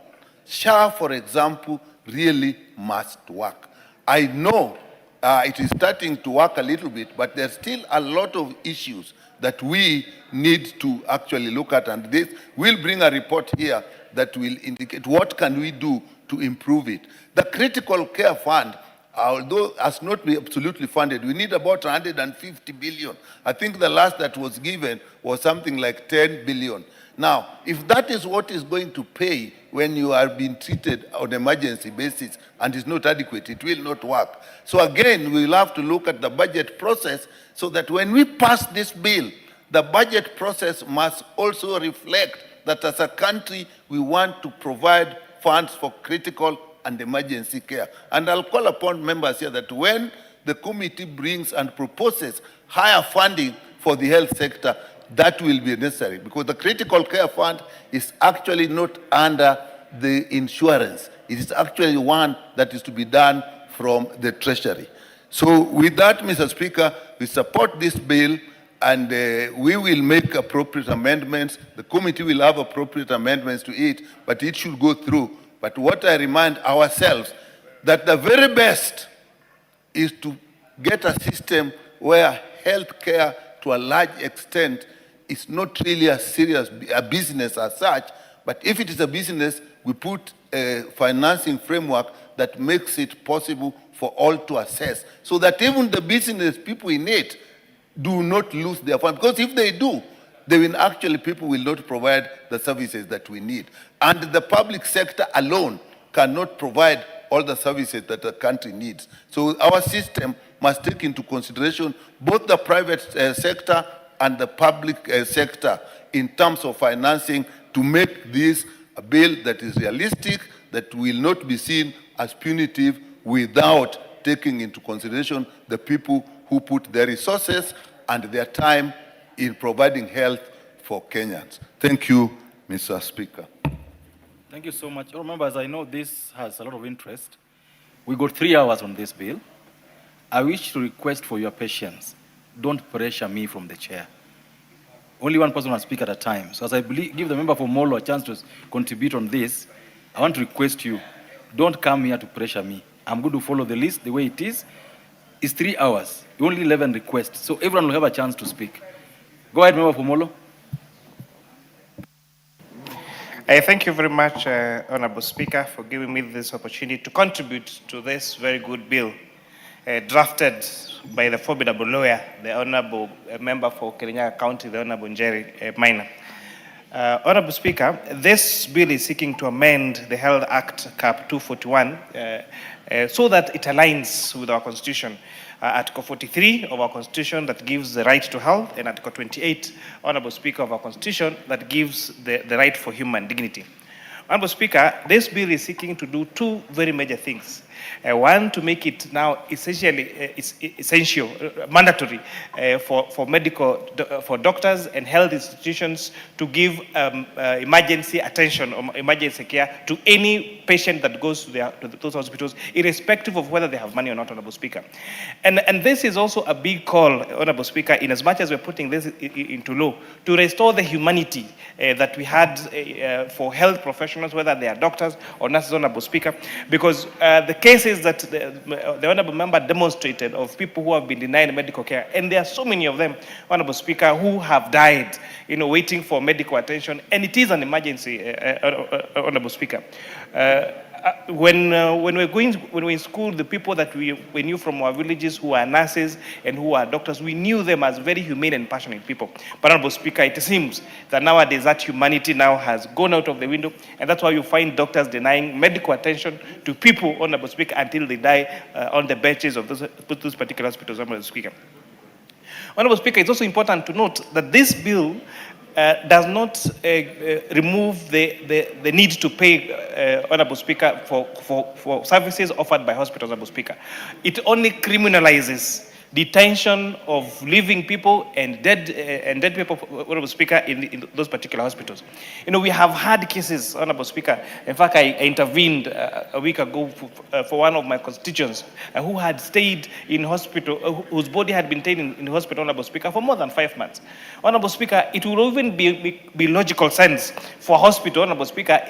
[SPEAKER 9] SHA, for example, really must work. I know it is starting to work a little bit, but there's still a lot of issues that we need to actually look at, and this will bring a report here that will indicate what can we do to improve it. The critical care fund, although has not been absolutely funded, we need about 150 billion. I think the last that was given was something like 10 billion. Now, if that is what is going to pay when you are being treated on an emergency basis and is not adequate, it will not work. So again, we will have to look at the budget process so that when we pass this bill, the budget process must also reflect that as a country, we want to provide funds for critical and emergency care. And I'll call upon members here that when the committee brings and proposes higher funding for the health sector, that will be necessary, because the critical care fund is actually not under the insurance. It is actually one that is to be done from the treasury. So with that, Mr. Speaker, we support this bill, and we will make appropriate amendments. The committee will have appropriate amendments to it, but it should go through. But what I remind ourselves, that the very best is to get a system where health care to a large extent is not really a serious business as such, but if it is a business, we put a financing framework that makes it possible for all to assess, so that even the business people in it do not lose their funds. Because if they do, they will actually, people will not provide the services that we need. And the public sector alone cannot provide all the services that the country needs. So our system must take into consideration both the private sector and the public sector in terms of financing to make this a bill that is realistic, that will not be seen as punitive without taking into consideration the people who put their resources and their time in providing health for Kenyans. Thank you, Mr. Speaker.
[SPEAKER 6] Thank you so much. Remember, as I know this has a lot of interest, we got 3 hours on this bill. I wish to request for your patience. Don't pressure me from the chair. Only one person will speak at a time. So as I give the member for Molo a chance to contribute on this, I want to request you, don't come here to pressure me. I'm going to follow the list the way it is. It's 3 hours, only 11 requests. So everyone will have a chance to speak. Go ahead, member for Molo.
[SPEAKER 10] Thank you very much, Honorable Speaker, for giving me this opportunity to contribute to this very good bill drafted by the formidable lawyer, the Honorable Member for Kirinyaga County, the Honorable Njeri Maina. Honorable Speaker, this bill is seeking to amend the Health Act Cap 241 so that it aligns with our Constitution. Article 43 of our Constitution that gives the right to health, and Article 28, Honorable Speaker, of our Constitution that gives the right for human dignity. Honorable Speaker, this bill is seeking to do two very major things. One, to make it now essential, mandatory for doctors and health institutions to give emergency attention or emergency care to any patient that goes to those hospitals, irrespective of whether they have money or not, Honorable Speaker. And this is also a big call, Honorable Speaker, in as much as we're putting this into law, to restore the humanity that we had for health professionals, whether they are doctors or nurses, Honorable Speaker, because the cases that the Honorable Member demonstrated of people who have been denied medical care, and there are so many of them, Honorable Speaker, who have died, waiting for medical attention, and it is an emergency, Honorable Speaker. When we're in school, the people that we knew from our villages who are nurses and who are doctors, we knew them as very humane and passionate people. But, Honorable Speaker, it seems that nowadays that humanity now has gone out of the window, and that's why you find doctors denying medical attention to people, Honorable Speaker, until they die on the benches of those particular hospitals, Honorable Speaker. Honorable Speaker, it's also important to note that this bill does not remove the need to pay, Honorable Speaker, for services offered by hospitals, Honorable Speaker. It only criminalizes detention of living people and dead people, Honorable Speaker, in those particular hospitals. You know, we have had cases, Honorable Speaker. In fact, I intervened a week ago for one of my constituents who had stayed in hospital, whose body had been taken in hospital, Honorable Speaker, for more than 5 months. Honorable Speaker, it will even be logical sense for hospital, Honorable Speaker,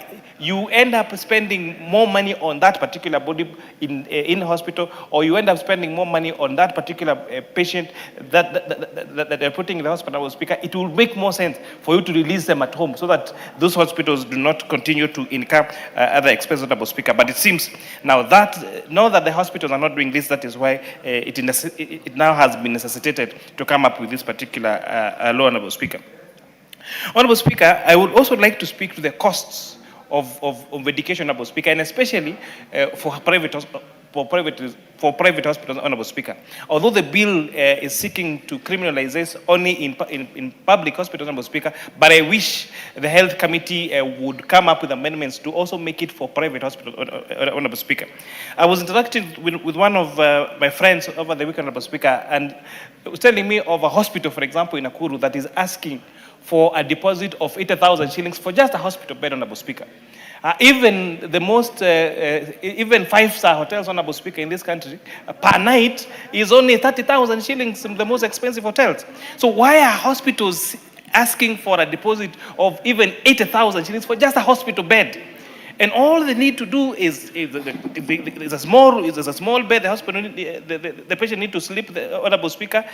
[SPEAKER 10] you end up spending more money on that particular body in hospital, or you end up spending more money on that particular patient that they're putting in the hospital, Honorable Speaker. It will make more sense for you to release them at home so that those hospitals do not continue to incur other expenses, Honorable Speaker. But it seems now that the hospitals are not doing this, that is why it now has been necessitated to come up with this particular law, Honorable Speaker. Honorable Speaker, I would also like to speak to the costs of medication, Honorable Speaker, and especially for private hospitals, Honorable Speaker. Although the bill is seeking to criminalize this only in public hospitals, Honorable Speaker, but I wish the Health Committee would come up with amendments to also make it for private hospitals, Honorable Speaker. I was interacting with one of my friends over the weekend, Honorable Speaker, and was telling me of a hospital, for example, in Nakuru, that is asking for a deposit of 80,000 shillings for just a hospital bed, Honorable Speaker. Even the most, even five-star hotels, Honorable Speaker, in this country, per night is only 30,000 shillings in the most expensive hotels. So why are hospitals asking for a deposit of even 80,000 shillings for just a hospital bed? And all they need to do is a small bed. The hospital, the patient need to sleep. Honorable Speaker,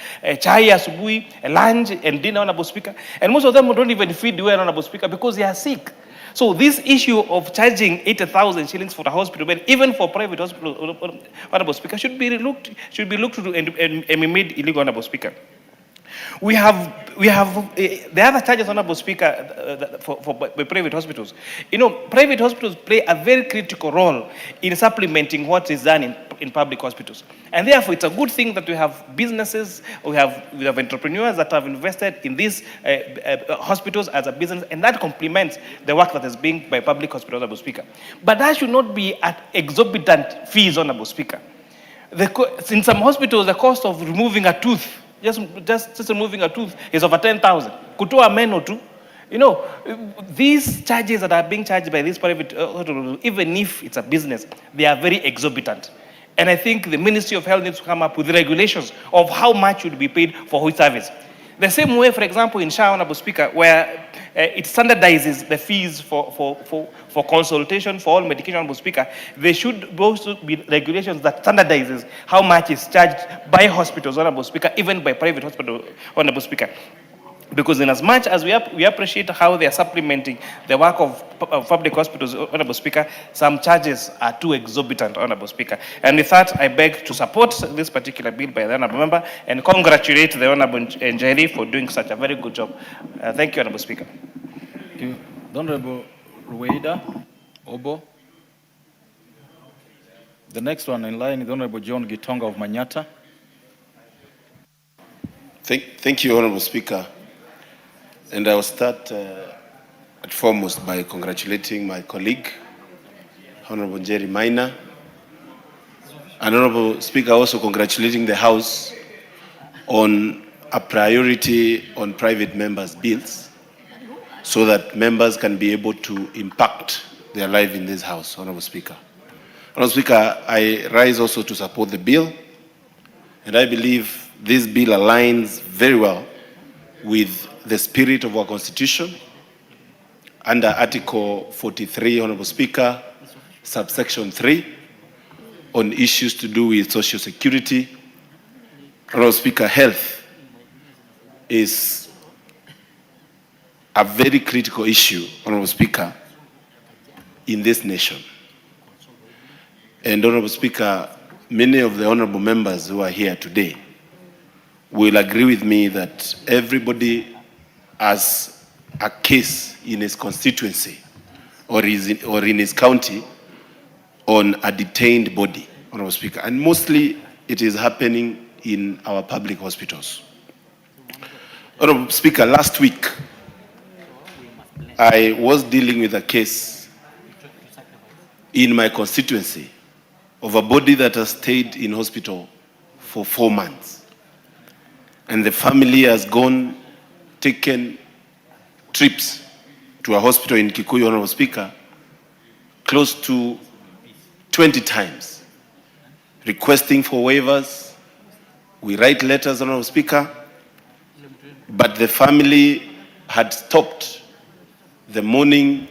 [SPEAKER 10] chai asubuhi, lunch and dinner, Honorable Speaker. And most of them don't even feed well, Honorable Speaker, because they are sick. So this issue of charging 80,000 shillings for the hospital bed, even for private hospital, Honorable Speaker, should be looked to and be made illegal, Honorable Speaker. We have the other charges, Honorable Speaker, for private hospitals. You know, private hospitals play a very critical role in supplementing what is done in public hospitals. And therefore, it's a good thing that we have businesses, we have entrepreneurs that have invested in these hospitals as a business, and that complements the work that is being by public hospitals, Honorable Speaker. But that should not be at exorbitant fees, Honorable Speaker. In some hospitals, the cost of removing a tooth, just removing a tooth, is over 10,000. Kutoa meno tu. You know, these charges that are being charged by these private hospitals, even if it's a business, they are very exorbitant. And I think the Ministry of Health needs to come up with regulations of how much should be paid for which service. The same way, for example, in SHA, Honorable Speaker, where it standardizes the fees for consultation for all medication, Honorable Speaker, there should also be regulations that standardizes how much is charged by hospitals, Honorable Speaker, even by private hospitals, Honorable Speaker. Because in as much as we appreciate how they are supplementing the work of public hospitals, Honorable Speaker, some charges are too exorbitant, Honorable Speaker. And with that, I beg to support this particular bill by the Honorable Member and congratulate the Honorable Njeri for doing such a very good job. Thank you, Honorable Speaker.
[SPEAKER 6] Thank you. The Honorable Rueda Obo. The next one in line is the Honorable John Gitonga of Manyata.
[SPEAKER 11] Thank you, Honorable Speaker. And I will start at foremost by congratulating my colleague, Honorable Njeri Maina. And Honorable Speaker, also congratulating the House on a priority on private members' bills so that members can be able to impact their life in this House, Honorable Speaker. Honorable Speaker, I rise also to support the bill, and I believe this bill aligns very well with the spirit of our Constitution under Article 43, Honorable Speaker, subsection 3, on issues to do with social security. Honorable Speaker, health is a very critical issue, Honorable Speaker, in this nation. And Honorable Speaker, many of the honorable members who are here today will agree with me that everybody has a case in his constituency or in his county on a detained body, Honorable Speaker. And mostly it is happening in our public hospitals. Honorable Speaker, last week I was dealing with a case in my constituency of a body that has stayed in hospital for 4 months. and the family has taken trips to a hospital in Kikuyu, Honorable Speaker, close to 20 times, requesting for waivers. We write letters, Honorable Speaker, but the family had stopped the mourning.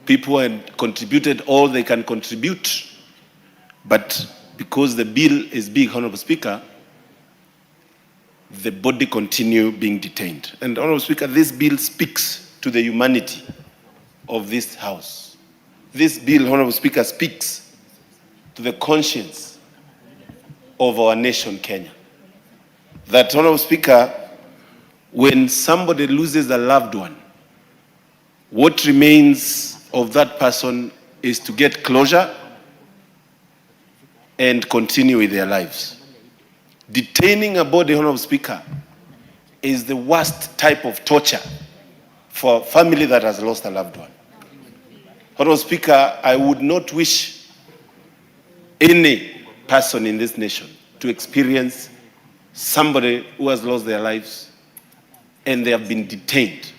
[SPEAKER 11] People had contributed all they can contribute, but because the bill is big, Honorable Speaker, the body continue being detained. And Honorable Speaker, this bill speaks to the humanity of this House. This bill, Honorable Speaker, speaks to the conscience of our nation, Kenya. That, Honorable Speaker, when somebody loses a loved one, what remains of that person is to get closure and continue with their lives. Detaining a body, Honorable Speaker, is the worst type of torture for a family that has lost a loved one. Honorable Speaker, I would not wish any person in this nation to experience somebody who has lost their lives and they have been detained.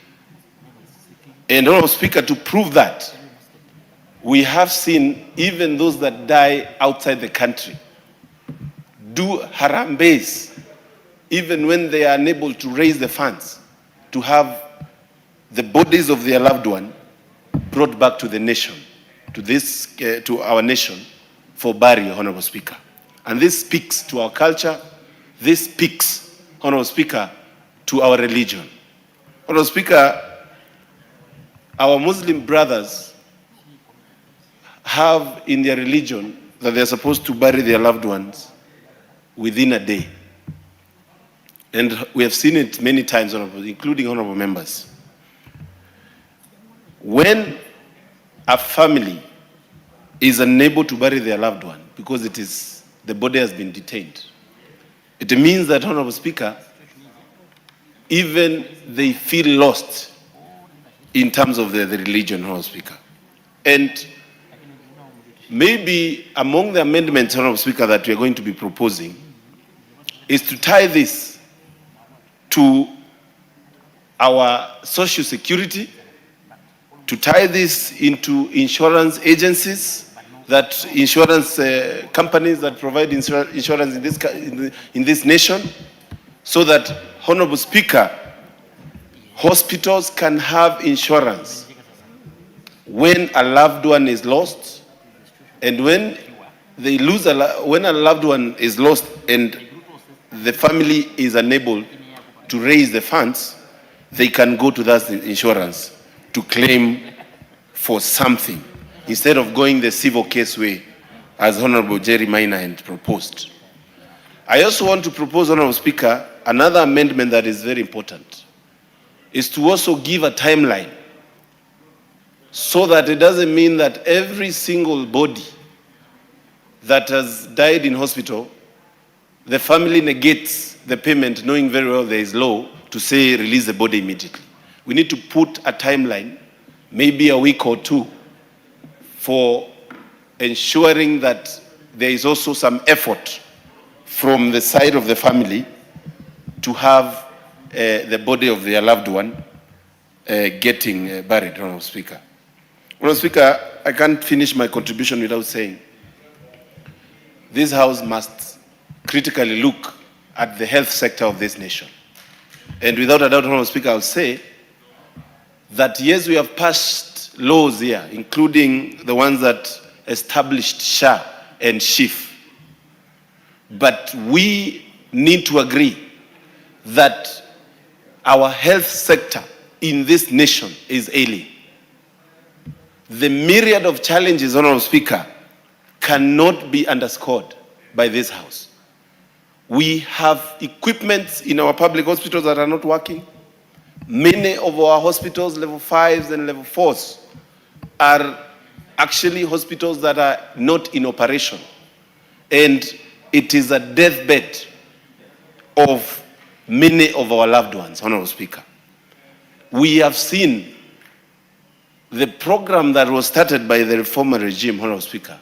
[SPEAKER 11] And Honorable Speaker, to prove that, we have seen even those that die outside the country do harambes, even when they are unable to raise the funds to have the bodies of their loved one brought back to the nation, to our nation for burial, Honorable Speaker. And this speaks to our culture. This speaks, Honorable Speaker, to our religion. Honorable Speaker, our Muslim brothers have in their religion that they're supposed to bury their loved ones within a day. And we have seen it many times, including honorable members. When a family is unable to bury their loved one because the body has been detained, it means that, Honorable Speaker, even they feel lost in terms of the religion, Honorable Speaker. And maybe among the amendments, Honorable Speaker, that we are going to be proposing is to tie this to our social security, to tie this into insurance agencies, that insurance companies that provide insurance in this nation, so that, Honorable Speaker, hospitals can have insurance when a loved one is lost, and when when a loved one is lost and the family is unable to raise the funds, they can go to that insurance to claim for something instead of going the civil case way, as Honorable Jerry Minor had proposed. I also want to propose, Honorable Speaker, another amendment that is very important, is to also give a timeline so that it doesn't mean that every single body that has died in hospital, the family negates the payment knowing very well there is law to say release the body immediately. We need to put a timeline, maybe a week or two, for ensuring that there is also some effort from the side of the family to have the body of their loved one getting buried, Honorable Speaker. Honorable Speaker, I can't finish my contribution without saying this House must critically look at the health sector of this nation. And without a doubt, Honorable Speaker, I'll say that yes, we have passed laws here, including the ones that established SHA and SHIF. But we need to agree that our health sector in this nation is ailing. The myriad of challenges, Honorable Speaker, cannot be underscored by this House. We have equipment in our public hospitals that are not working. Many of our hospitals, level 5s and level 4s, are actually hospitals that are not in operation. And it is a deathbed of many of our loved ones, Honorable Speaker. We have seen the program that was started by the former regime, Honorable Speaker,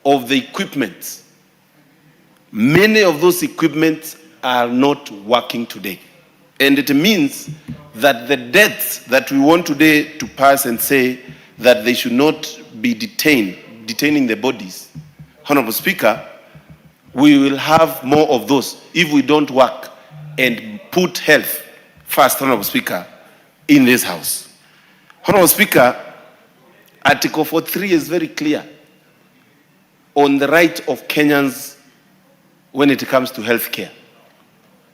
[SPEAKER 11] of the equipment. Many of those equipment are not working today. And it means that the deaths that we want today to pass and say that they should not be detaining the bodies, Honorable Speaker, we will have more of those if we don't work and put health first, Honorable Speaker, in this House. Honorable Speaker, Article 43 is very clear on the right of Kenyans when it comes to health care.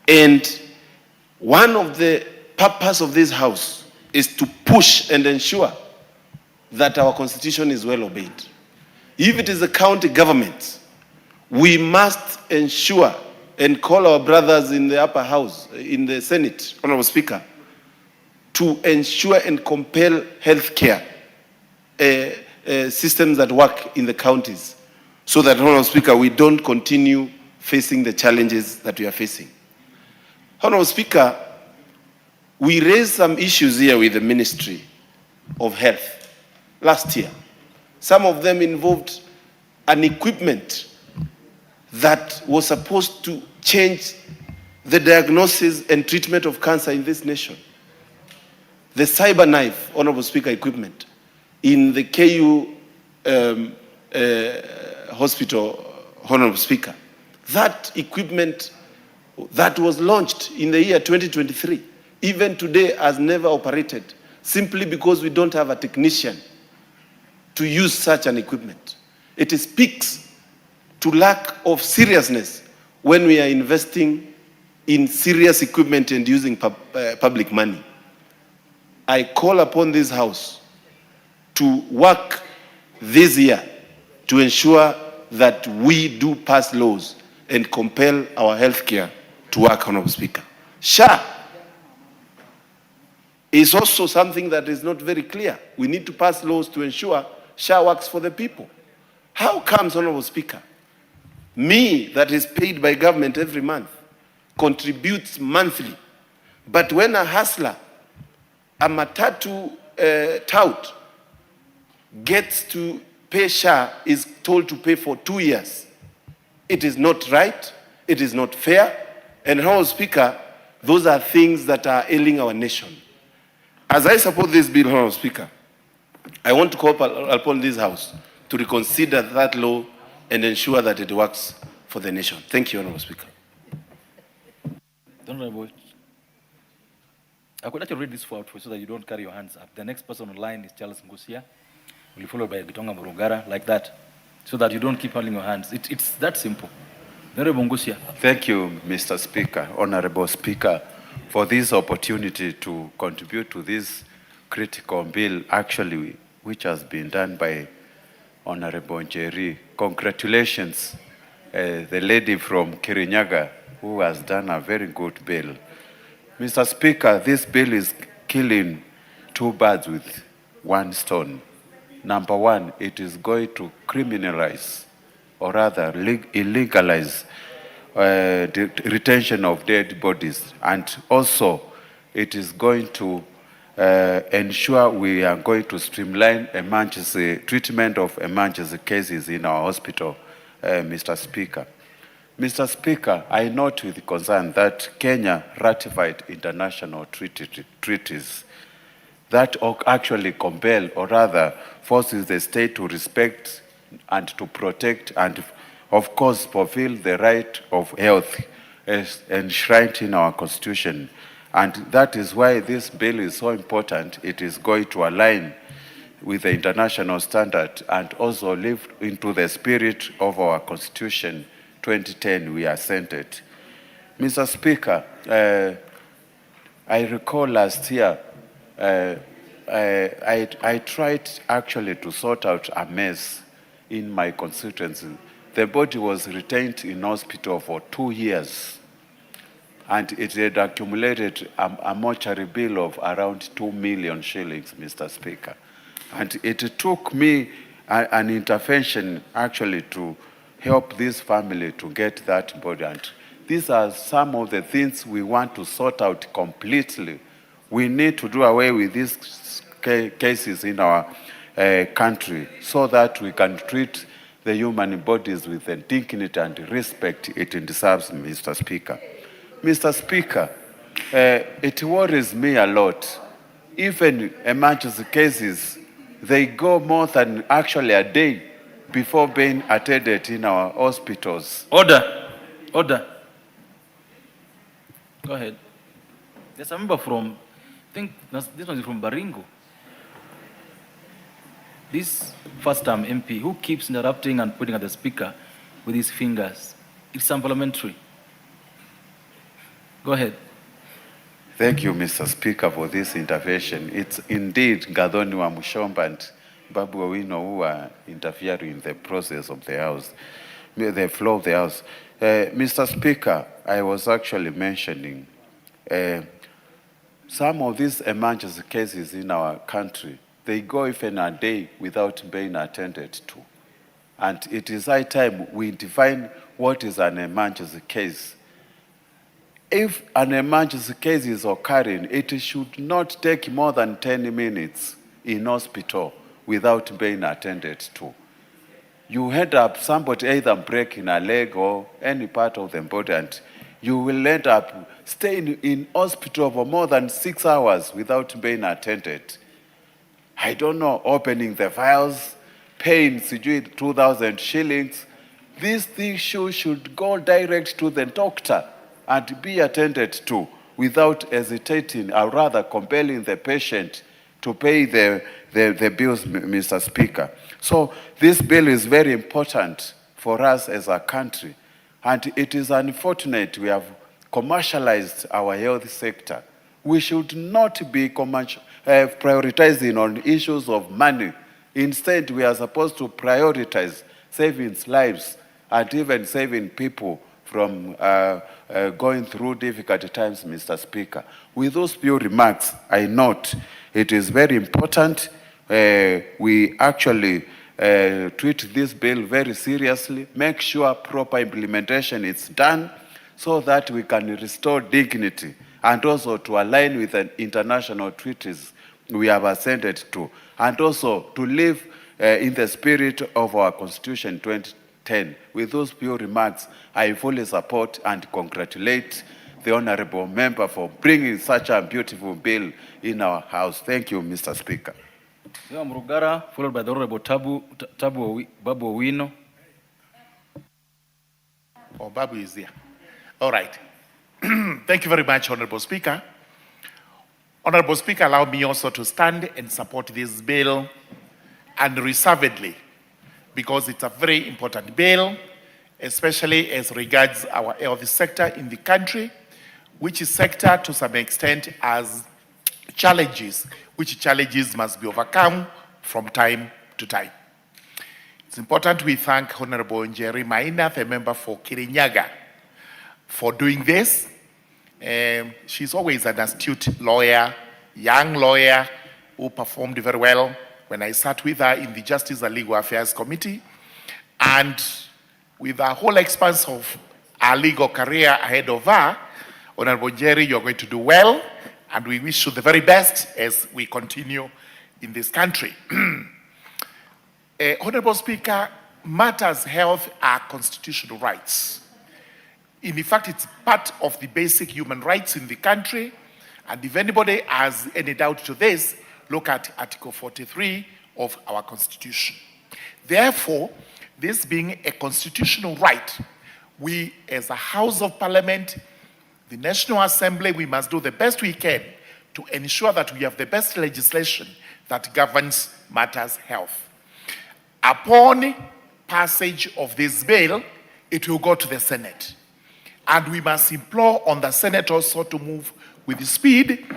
[SPEAKER 11] And one of the purpose of this House is to push and ensure that our Constitution is well obeyed. If it is a county government, we must ensure and call our brothers in the upper house, in the Senate, Honorable Speaker, to ensure and compel healthcare systems that work in the counties, so that, Honorable Speaker, we don't continue facing the challenges that we are facing. Honorable Speaker, we raised some issues here with the Ministry of Health last year. Some of them involved an equipment that was supposed to change the diagnosis and treatment of cancer in this nation. The cyber knife, Honorable Speaker, equipment in the KU hospital, Honorable Speaker. That equipment that was launched in the year 2023, even today has never operated, simply because we don't have a technician to use such an equipment. It speaks to lack of seriousness when we are investing in serious equipment and using public money. I call upon this House to work this year to ensure that we do pass laws and compel our healthcare to work, Honorable Speaker. SHA is also something that is not very clear. We need to pass laws to ensure SHA works for the people. How comes, Honorable Speaker, me that is paid by government every month, contributes monthly, but when a hustler, a matatu tout, gets to pay SHA, is told to pay for 2 years? It is not right, it is not fair, and Honorable Speaker, those are things that are ailing our nation. As I support this bill, Honorable Speaker, I want to call upon this House to reconsider that law and ensure that it works for the nation. Thank you, Honorable Speaker.
[SPEAKER 6] Honorable, I could actually read this for you so that you don't carry your hands up. The next person online is Charles Ngusia. Will be followed by Gitonga Murugara, like that, so that you don't keep holding your hands. It's that simple. Honorable Ngusia.
[SPEAKER 12] Thank you, Mr. Speaker, Honorable Speaker, for this opportunity to contribute to this critical bill, actually, which has been done by Honorable Njeri. Congratulations, the lady from Kirinyaga, who has done a very good bill. Mr. Speaker, this bill is killing two birds with one stone. Number one, it is going to criminalize, or rather illegalize, the retention of dead bodies. And also, it is going to ensure we are going to streamline emergency treatment of emergency cases in our hospital, Mr. Speaker. Mr. Speaker, I note with concern that Kenya ratified international treaties that actually compel, or rather forces the state to respect and to protect and, of course, fulfill the right of health as enshrined in our Constitution. And that is why this bill is so important. It is going to align with the international standard and also live into the spirit of our Constitution 2010 we assented. Mr. Speaker, I recall last year, I tried actually to sort out a mess in my constituency. The body was retained in hospital for 2 years, and it had accumulated a mortuary bill of around 2 million shillings, Mr. Speaker. And it took me an intervention actually to help this family to get that body. And these are some of the things we want to sort out completely. We need to do away with these cases in our country so that we can treat the human bodies with the dignity and respect it deserves, Mr. Speaker. Mr. Speaker, it worries me a lot. Even emergency cases, they go more than actually a day before being attended in our hospitals.
[SPEAKER 6] Order. Order. Go ahead. There's a member from, I think this one is from Baringo. This first-time MP who keeps interrupting and pointing at the speaker with his fingers. It's unparliamentary. Go ahead.
[SPEAKER 12] Thank you, Mr. Speaker, for this intervention. It's indeed Gadoni Wamushomba and Babu Owino who are interfering in the process of the House, the flow of the House. Mr. Speaker, I was actually mentioning some of these emergency cases in our country, they go even a day without being attended to. And it is high time we define what is an emergency case. If an emergency case is occurring, it should not take more than 10 minutes in hospital without being attended to. You end up somebody either breaking a leg or any part of the body, and you will end up staying in hospital for more than 6 hours without being attended. I don't know, opening the files, paying 2,000 shillings. These things should go direct to the doctor and be attended to without hesitating, or rather compelling the patient to pay the bills, Mr. Speaker. So this bill is very important for us as a country. And it is unfortunate we have commercialized our health sector. We should not be prioritizing on issues of money. Instead, we are supposed to prioritize saving lives and even saving people from going through difficult times, Mr. Speaker. With those few remarks, I note it is very important we actually treat this bill very seriously, make sure proper implementation is done so that we can restore dignity and also to align with the international treaties we have assented to, and also to live in the spirit of our Constitution 2010. With those few remarks, I fully support and congratulate the Honorable Member for bringing such a beautiful bill in our House. Thank you, Mr. Speaker.
[SPEAKER 6] Mrugara, followed by the Honorable Babu Owino.
[SPEAKER 13] Oh, Babu is there. All right. Thank you very much, Honorable Speaker. Honorable Speaker, allow me also to stand and support this bill unreservedly, because it's a very important bill, especially as regards our health sector in the country, which is sector to some extent has challenges, which challenges must be overcome from time to time. It's important we thank Honorable Njeri Maina, the member for Kirinyaga, for doing this. She's always an astute lawyer, young lawyer, who performed very well when I sat with her in the Justice and Legal Affairs Committee. And with the whole expanse of our legal career ahead of her, Honorable Njeri, you're going to do well, and we wish you the very best as we continue in this country. Honorable Speaker, matters health are constitutional rights. In fact, it's part of the basic human rights in the country. And if anybody has any doubt to this, look at Article 43 of our Constitution. Therefore, this being a constitutional right, we as a House of Parliament, the National Assembly, we must do the best we can to ensure that we have the best legislation that governs matters health. Upon passage of this bill, it will go to the Senate. And we must implore on the Senate also to move with speed,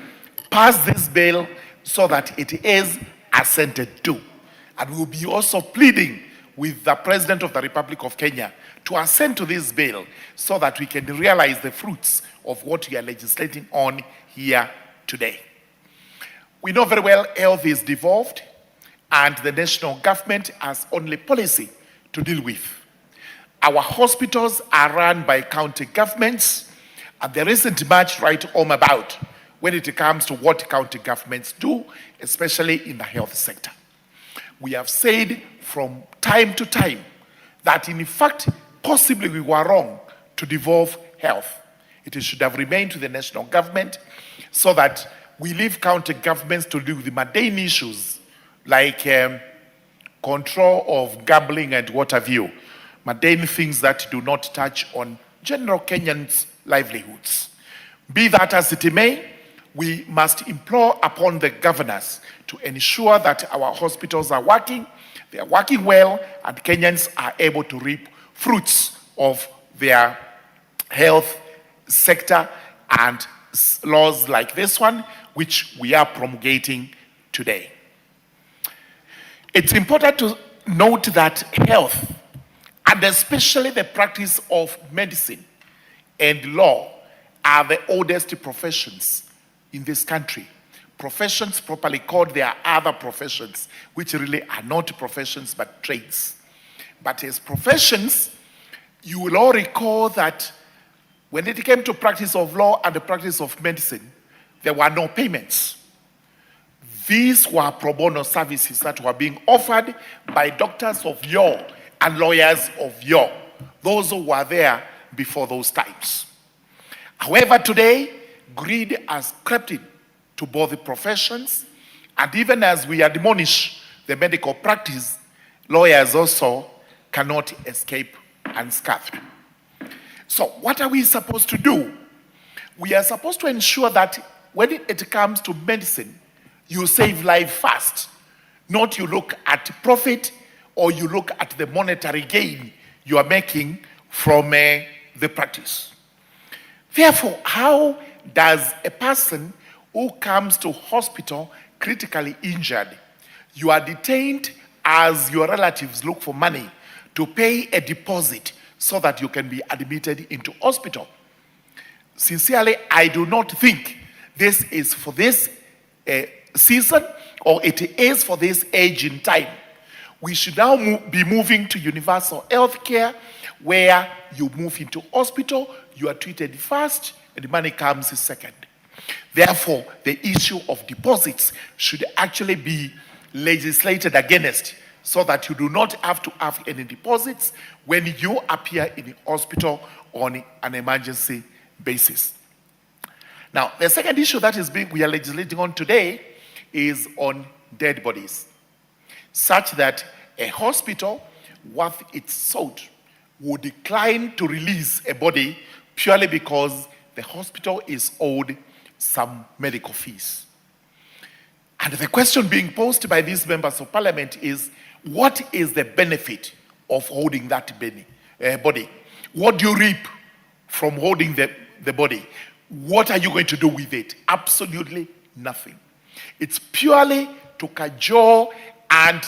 [SPEAKER 13] pass this bill so that it is assented to. And we'll be also pleading with the President of the Republic of Kenya to assent to this bill so that we can realize the fruits of what we are legislating on here today. We know very well health is devolved and the national government has only policy to deal with. Our hospitals are run by county governments, and there isn't much right home about when it comes to what county governments do, especially in the health sector. We have said from time to time that in fact, possibly we were wrong to devolve health. It should have remained to the national government so that we leave county governments to deal with the mundane issues like control of gambling and what have you, mundane things that do not touch on general Kenyans' livelihoods. Be that as it may, we must implore upon the governors to ensure that our hospitals are working, they are working well, and Kenyans are able to reap fruits of their health sector and laws like this one, which we are promulgating today. It's important to note that health, and especially the practice of medicine and law, are the oldest professions in this country. Professions properly called, there are other professions which really are not professions but trades. But as professions, you will all recall that when it came to practice of law and the practice of medicine, there were no payments. These were pro bono services that were being offered by doctors of yore and lawyers of yore, those who were there before those times. However, today, greed has crept in to both the professions, and even as we admonish the medical practice, lawyers also cannot escape unscathed. So what are we supposed to do? We are supposed to ensure that when it comes to medicine, you save life first, not you look at profit or you look at the monetary gain you are making from the practice. Therefore, how does a person who comes to hospital critically injured, you are detained as your relatives look for money to pay a deposit so that you can be admitted into hospital? Sincerely, I do not think this is for this season, or it is for this age in time. We should now be moving to universal health care, where you move into hospital, you are treated first, and the money comes second. Therefore, the issue of deposits should actually be legislated against, so that you do not have to have any deposits when you appear in the hospital on an emergency basis. Now, the second issue that we are legislating on today is on dead bodies, such that a hospital worth its salt would decline to release a body purely because the hospital is owed some medical fees. And the question being posed by these members of parliament is, what is the benefit of holding that body? What do you reap from holding the body? What are you going to do with it? Absolutely nothing. It's purely to cajole and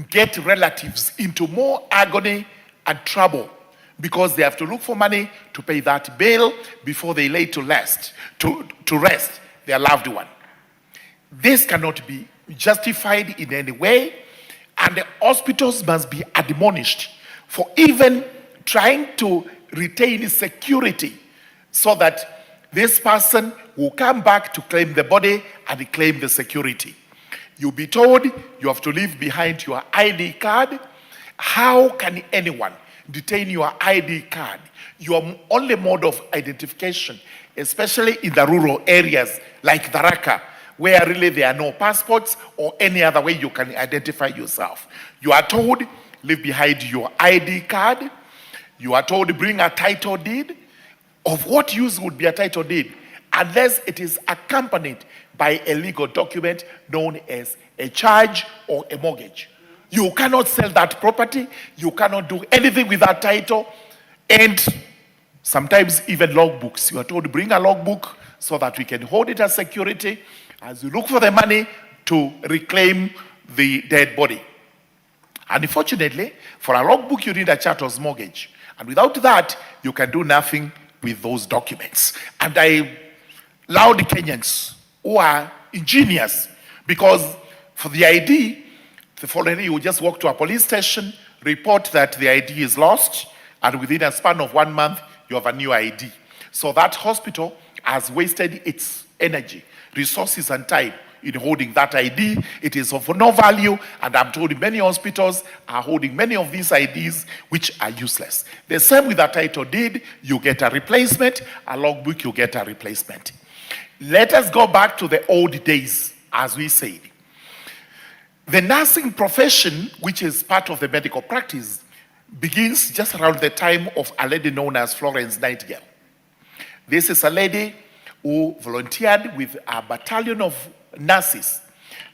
[SPEAKER 13] get relatives into more agony and trouble, because they have to look for money to pay that bill before they lay to rest their loved one. This cannot be justified in any way, and the hospitals must be admonished for even trying to retain security so that this person will come back to claim the body and claim the security. You'll be told you have to leave behind your ID card. How can anyone detain your ID card, your only mode of identification, especially in the rural areas like Tharaka, where really there are no passports or any other way you can identify yourself? You are told, leave behind your ID card. You are told, bring a title deed. Of what use would be a title deed unless it is accompanied by a legal document known as a charge or a mortgage? You cannot sell that property. You cannot do anything with that title. And sometimes even logbooks. You are told to bring a logbook so that we can hold it as security as you look for the money to reclaim the dead body. And unfortunately, for a logbook, you need a charter's mortgage. And without that, you can do nothing with those documents. And I laud Kenyans who are ingenious, because for the ID, the following, you just walk to a police station, report that the ID is lost, and within a span of 1 month, you have a new ID. So that hospital has wasted its energy, resources, and time in holding that ID. It is of no value, and I'm told many hospitals are holding many of these IDs which are useless. The same with a title deed, you get a replacement, a logbook, you get a replacement. Let us go back to the old days, as we said. The nursing profession, which is part of the medical practice, begins just around the time of a lady known as Florence Nightingale. This is a lady who volunteered with a battalion of nurses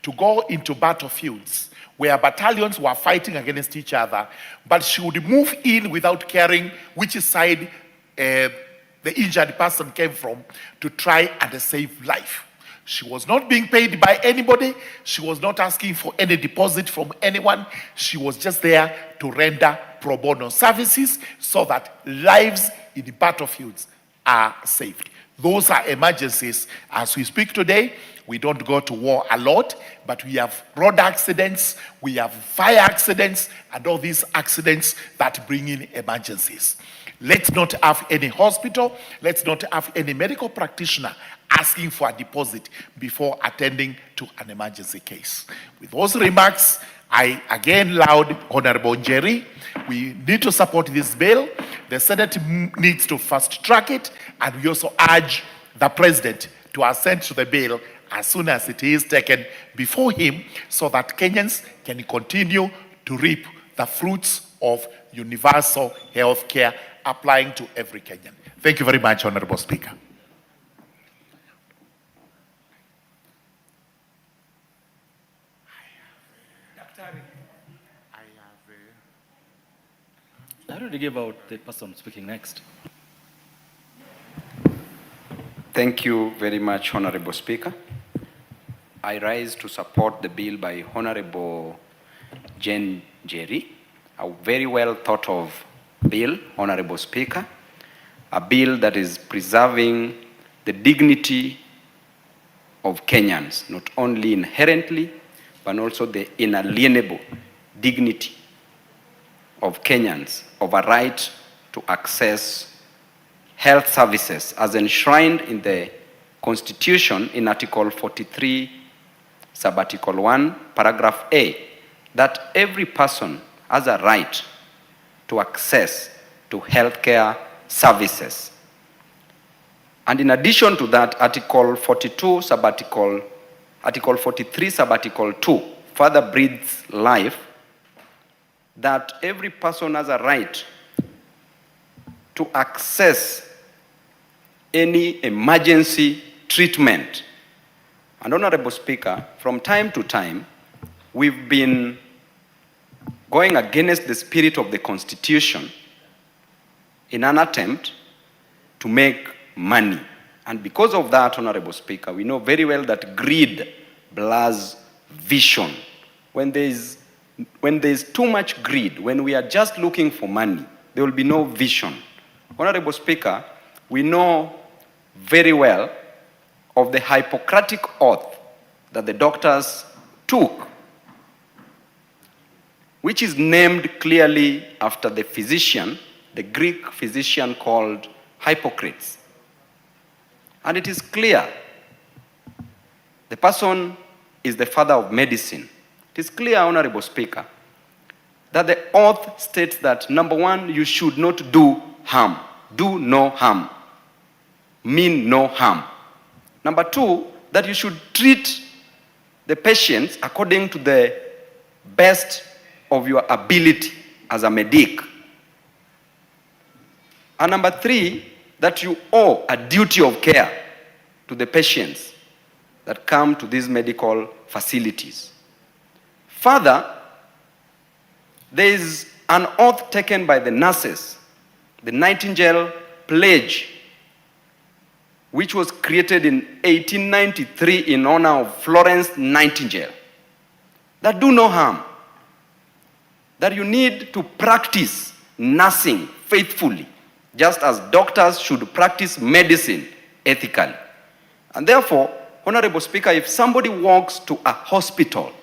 [SPEAKER 13] to go into battlefields where battalions were fighting against each other, but she would move in without caring which side the injured person came from to try and save life. She was not being paid by anybody. She was not asking for any deposit from anyone. She was just there to render pro bono services so that lives in the battlefields are saved. Those are emergencies. As we speak today, we don't go to war a lot, but we have road accidents, we have fire accidents, and all these accidents that bring in emergencies. Let's not have any hospital, let's not have any medical practitioner asking for a deposit before attending to an emergency case. With those remarks, I again laud Honorable Njeri. We need to support this bill. The Senate needs to fast track it, and we also urge the President to assent to the bill as soon as it is taken before him so that Kenyans can continue to reap the fruits of universal health care applying to every Kenyan. Thank you very much, Honorable Speaker.
[SPEAKER 6] I already gave out the person speaking next.
[SPEAKER 14] Thank you very much, Honorable Speaker. I rise to support the bill by Honorable Jane Njeri, a very well thought of bill, Honorable Speaker, a bill that is preserving the dignity of Kenyans, not only inherently, but also the inalienable dignity of Kenyans, of a right to access health services as enshrined in the Constitution in Article 43, Subarticle 1, Paragraph A, that every person has a right to access to healthcare services. And in addition to that, Article 42, Article 43, Subarticle 2 further breathes life that every person has a right to access any emergency treatment. And Honorable Speaker, from time to time, we've been going against the spirit of the Constitution in an attempt to make money. And because of that, Honorable Speaker, we know very well that greed blurs vision. When there's too much greed, when we are just looking for money, there will be no vision. Honorable Speaker, we know very well of the Hippocratic oath that the doctors took, which is named clearly after the physician, the Greek physician called Hippocrates. And it is clear the person is the father of medicine. It is clear, Honorable Speaker, that the oath states that, number one, you should not do harm. Do no harm. Mean no harm. Number two, that you should treat the patients according to the best of your ability as a medic. And number three, that you owe a duty of care to the patients that come to these medical facilities. Further, there is an oath taken by the nurses, the Nightingale Pledge, which was created in 1893 in honor of Florence Nightingale, that do no harm, that you need to practice nursing faithfully, just as doctors should practice medicine ethically. And therefore, Honorable Speaker, if somebody walks to a hospital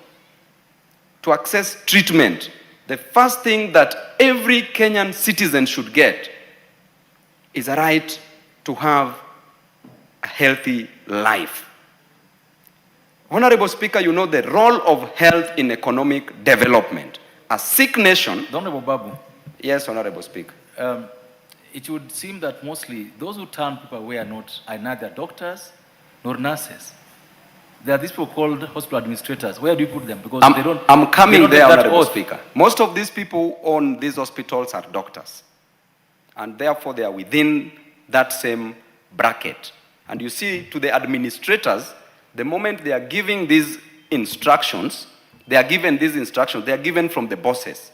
[SPEAKER 14] to access treatment, the first thing that every Kenyan citizen should get is a right to have a healthy life. Honorable Speaker, you know the role of health in economic development. A sick nation...
[SPEAKER 6] Honorable Babu.
[SPEAKER 14] Yes, Honorable Speaker.
[SPEAKER 6] It would seem that mostly those who turn people away are neither doctors nor nurses. There are these people called hospital administrators. Where do you put them? Because
[SPEAKER 14] I'm coming there, Honorable Speaker. Most of these people who own these hospitals are doctors. And therefore, they are within that same bracket. And you see, to the administrators, the moment they are giving these instructions, they are given from the bosses.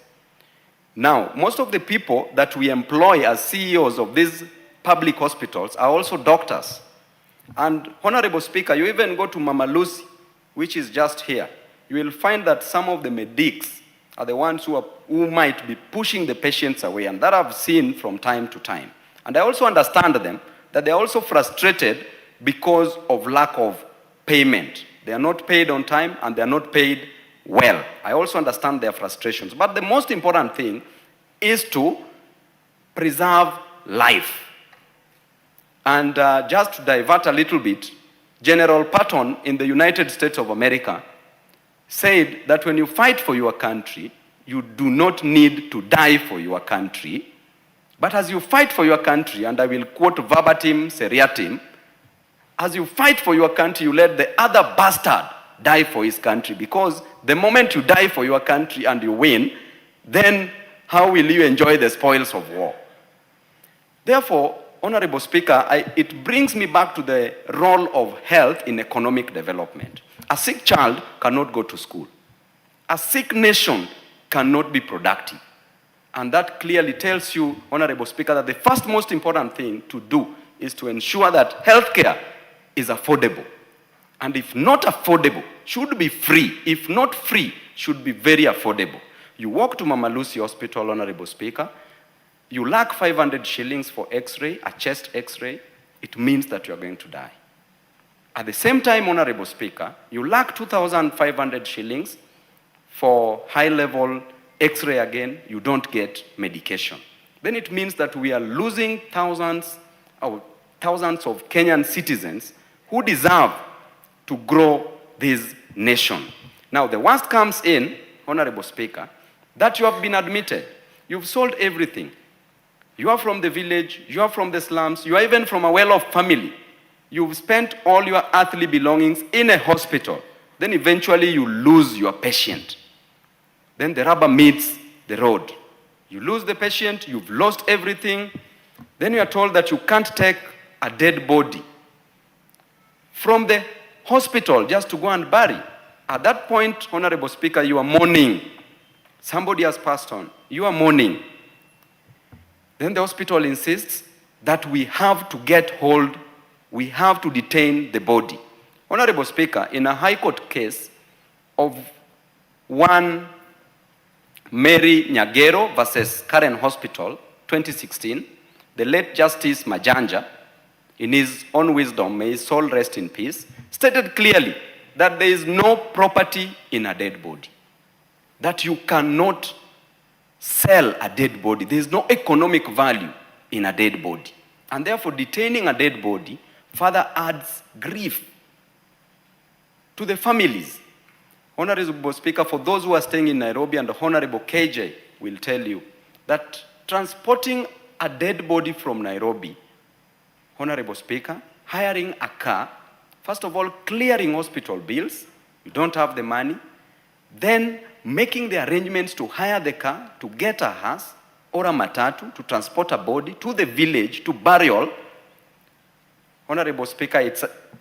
[SPEAKER 14] Now, most of the people that we employ as CEOs of these public hospitals are also doctors. And Honorable Speaker, you even go to Mama Lucy, which is just here, you will find that some of the medics are the ones who might be pushing the patients away, and that I've seen from time to time. And I also understand them, that they are also frustrated because of lack of payment. They are not paid on time, and they are not paid well. I also understand their frustrations. But the most important thing is to preserve life. And just to divert a little bit, General Patton in the United States of America said that when you fight for your country, you do not need to die for your country. But as you fight for your country, and I will quote verbatim, seriatim, as you fight for your country, you let the other bastard die for his country, because the moment you die for your country and you win, then how will you enjoy the spoils of war? Therefore, Honorable Speaker, it brings me back to the role of health in economic development. A sick child cannot go to school. A sick nation cannot be productive. And that clearly tells you, Honorable Speaker, that the first most important thing to do is to ensure that healthcare is affordable. And if not affordable, should be free. If not free, should be very affordable. You walk to Mama Lucy Hospital, Honorable Speaker, you lack 500 shillings for x-ray, a chest x-ray, it means that you are going to die. At the same time, Honorable Speaker, you lack 2,500 shillings for high-level x-ray again, you don't get medication. Then it means that we are losing thousands of Kenyan citizens who deserve to grow this nation. Now, the worst comes in, Honorable Speaker, that you have been admitted. You've sold everything. You are from the village, you are from the slums, you are even from a well-off family. You've spent all your earthly belongings in a hospital. Then eventually you lose your patient. Then the rubber meets the road. You lose the patient, you've lost everything. Then you are told that you can't take a dead body from the hospital just to go and bury. At that point, Honorable Speaker, you are mourning. Somebody has passed on. You are mourning. Then the hospital insists that we have to get hold, we have to detain the body. Honorable Speaker, in a High Court case of one Mary Nyagero versus Karen Hospital, 2016, the late Justice Majanja, in his own wisdom, may his soul rest in peace, stated clearly that there is no property in a dead body, that you cannot sell a dead body. There is no economic value in a dead body. And therefore, detaining a dead body further adds grief to the families. Honorable Speaker, for those who are staying in Nairobi, and the Honorable KJ will tell you that transporting a dead body from Nairobi, Honorable Speaker, hiring a car, first of all, clearing hospital bills, you don't have the money, then making the arrangements to hire the car, to get a hearse or a matatu, to transport a body to the village, to burial. Honorable Speaker,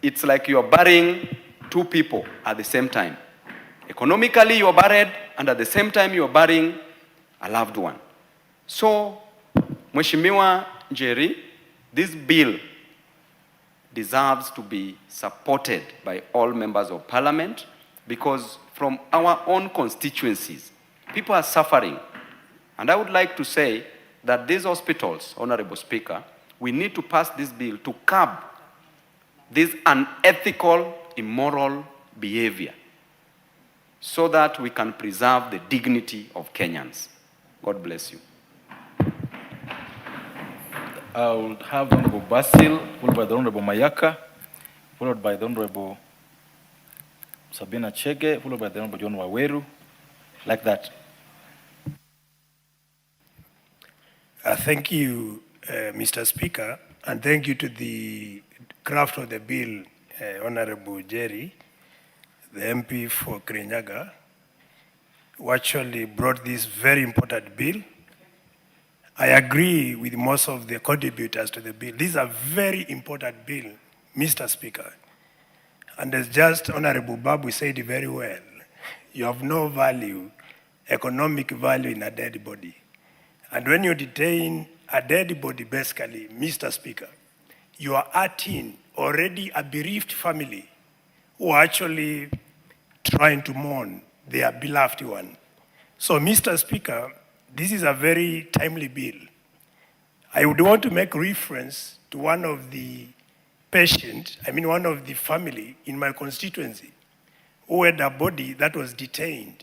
[SPEAKER 14] it's like you are burying two people at the same time. Economically, you are buried, and at the same time, you are burying a loved one. So, Mheshimiwa Njeri, this bill deserves to be supported by all members of parliament, because from our own constituencies, people are suffering. And I would like to say that these hospitals, Honorable Speaker, we need to pass this bill to curb this unethical, immoral behavior, so that we can preserve the dignity of Kenyans. God bless you.
[SPEAKER 6] I will have the Honorable Basil, followed by the Honorable Mayaka, followed by the Honorable Sabina Chege, followed by the Honorable John Waweru, like that.
[SPEAKER 15] Thank you, Mr. Speaker, and thank you to the craft of the bill, Honorable Jerry, the MP for Kirinyaga, who actually brought this very important bill. I agree with most of the contributors to the bill. This is a very important bill, Mr. Speaker. And as just Honorable Babu said very well, you have no value, economic value in a dead body. And when you detain a dead body, basically, Mr. Speaker, you are hurting already a bereaved family who are actually trying to mourn their beloved one. So, Mr. Speaker, this is a very timely bill. I would want to make reference to one of the one of the family in my constituency who had a body that was detained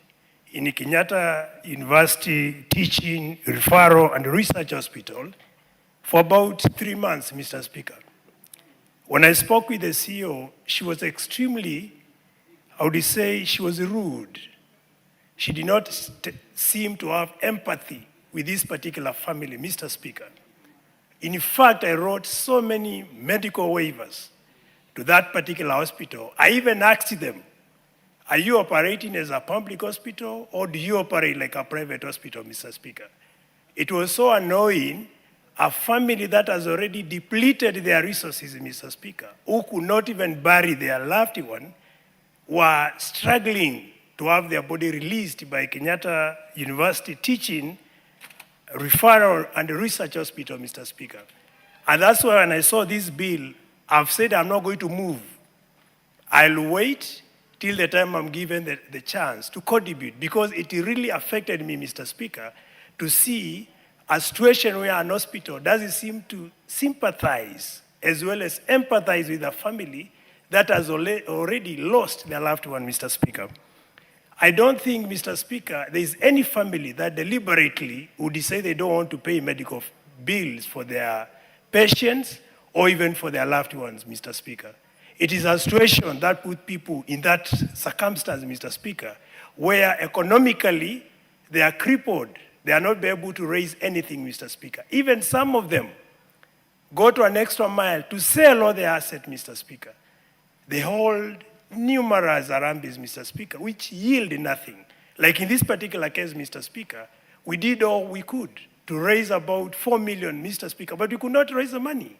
[SPEAKER 15] in Kenyatta University Teaching, Referral and Research Hospital for about 3 months, Mr. Speaker. When I spoke with the CEO, she was extremely, I would say, she was rude. She did not seem to have empathy with this particular family, Mr. Speaker. In fact, I wrote so many medical waivers to that particular hospital. I even asked them, are you operating as a public hospital or do you operate like a private hospital, Mr. Speaker? It was so annoying, a family that has already depleted their resources, Mr. Speaker, who could not even bury their loved one, were struggling to have their body released by Kenyatta University Teaching, Referral and Research Hospital, Mr. Speaker. And that's why when I saw this bill, I've said I'm not going to move. I'll wait till the time I'm given the chance to contribute, because it really affected me, Mr. Speaker, to see a situation where an hospital doesn't seem to sympathize as well as empathize with a family that has already lost their loved one, Mr. Speaker. I don't think, Mr. Speaker, there is any family that deliberately would decide they don't want to pay medical bills for their patients or even for their loved ones, Mr. Speaker. It is a situation that puts people in that circumstance, Mr. Speaker, where economically they are crippled. They are not able to raise anything, Mr. Speaker. Even some of them go to an extra mile to sell all their assets, Mr. Speaker. They hold numerous arambis, Mr. Speaker, which yield nothing. Like in this particular case, Mr. Speaker, we did all we could to raise about 4 million, Mr. Speaker, but we could not raise the money.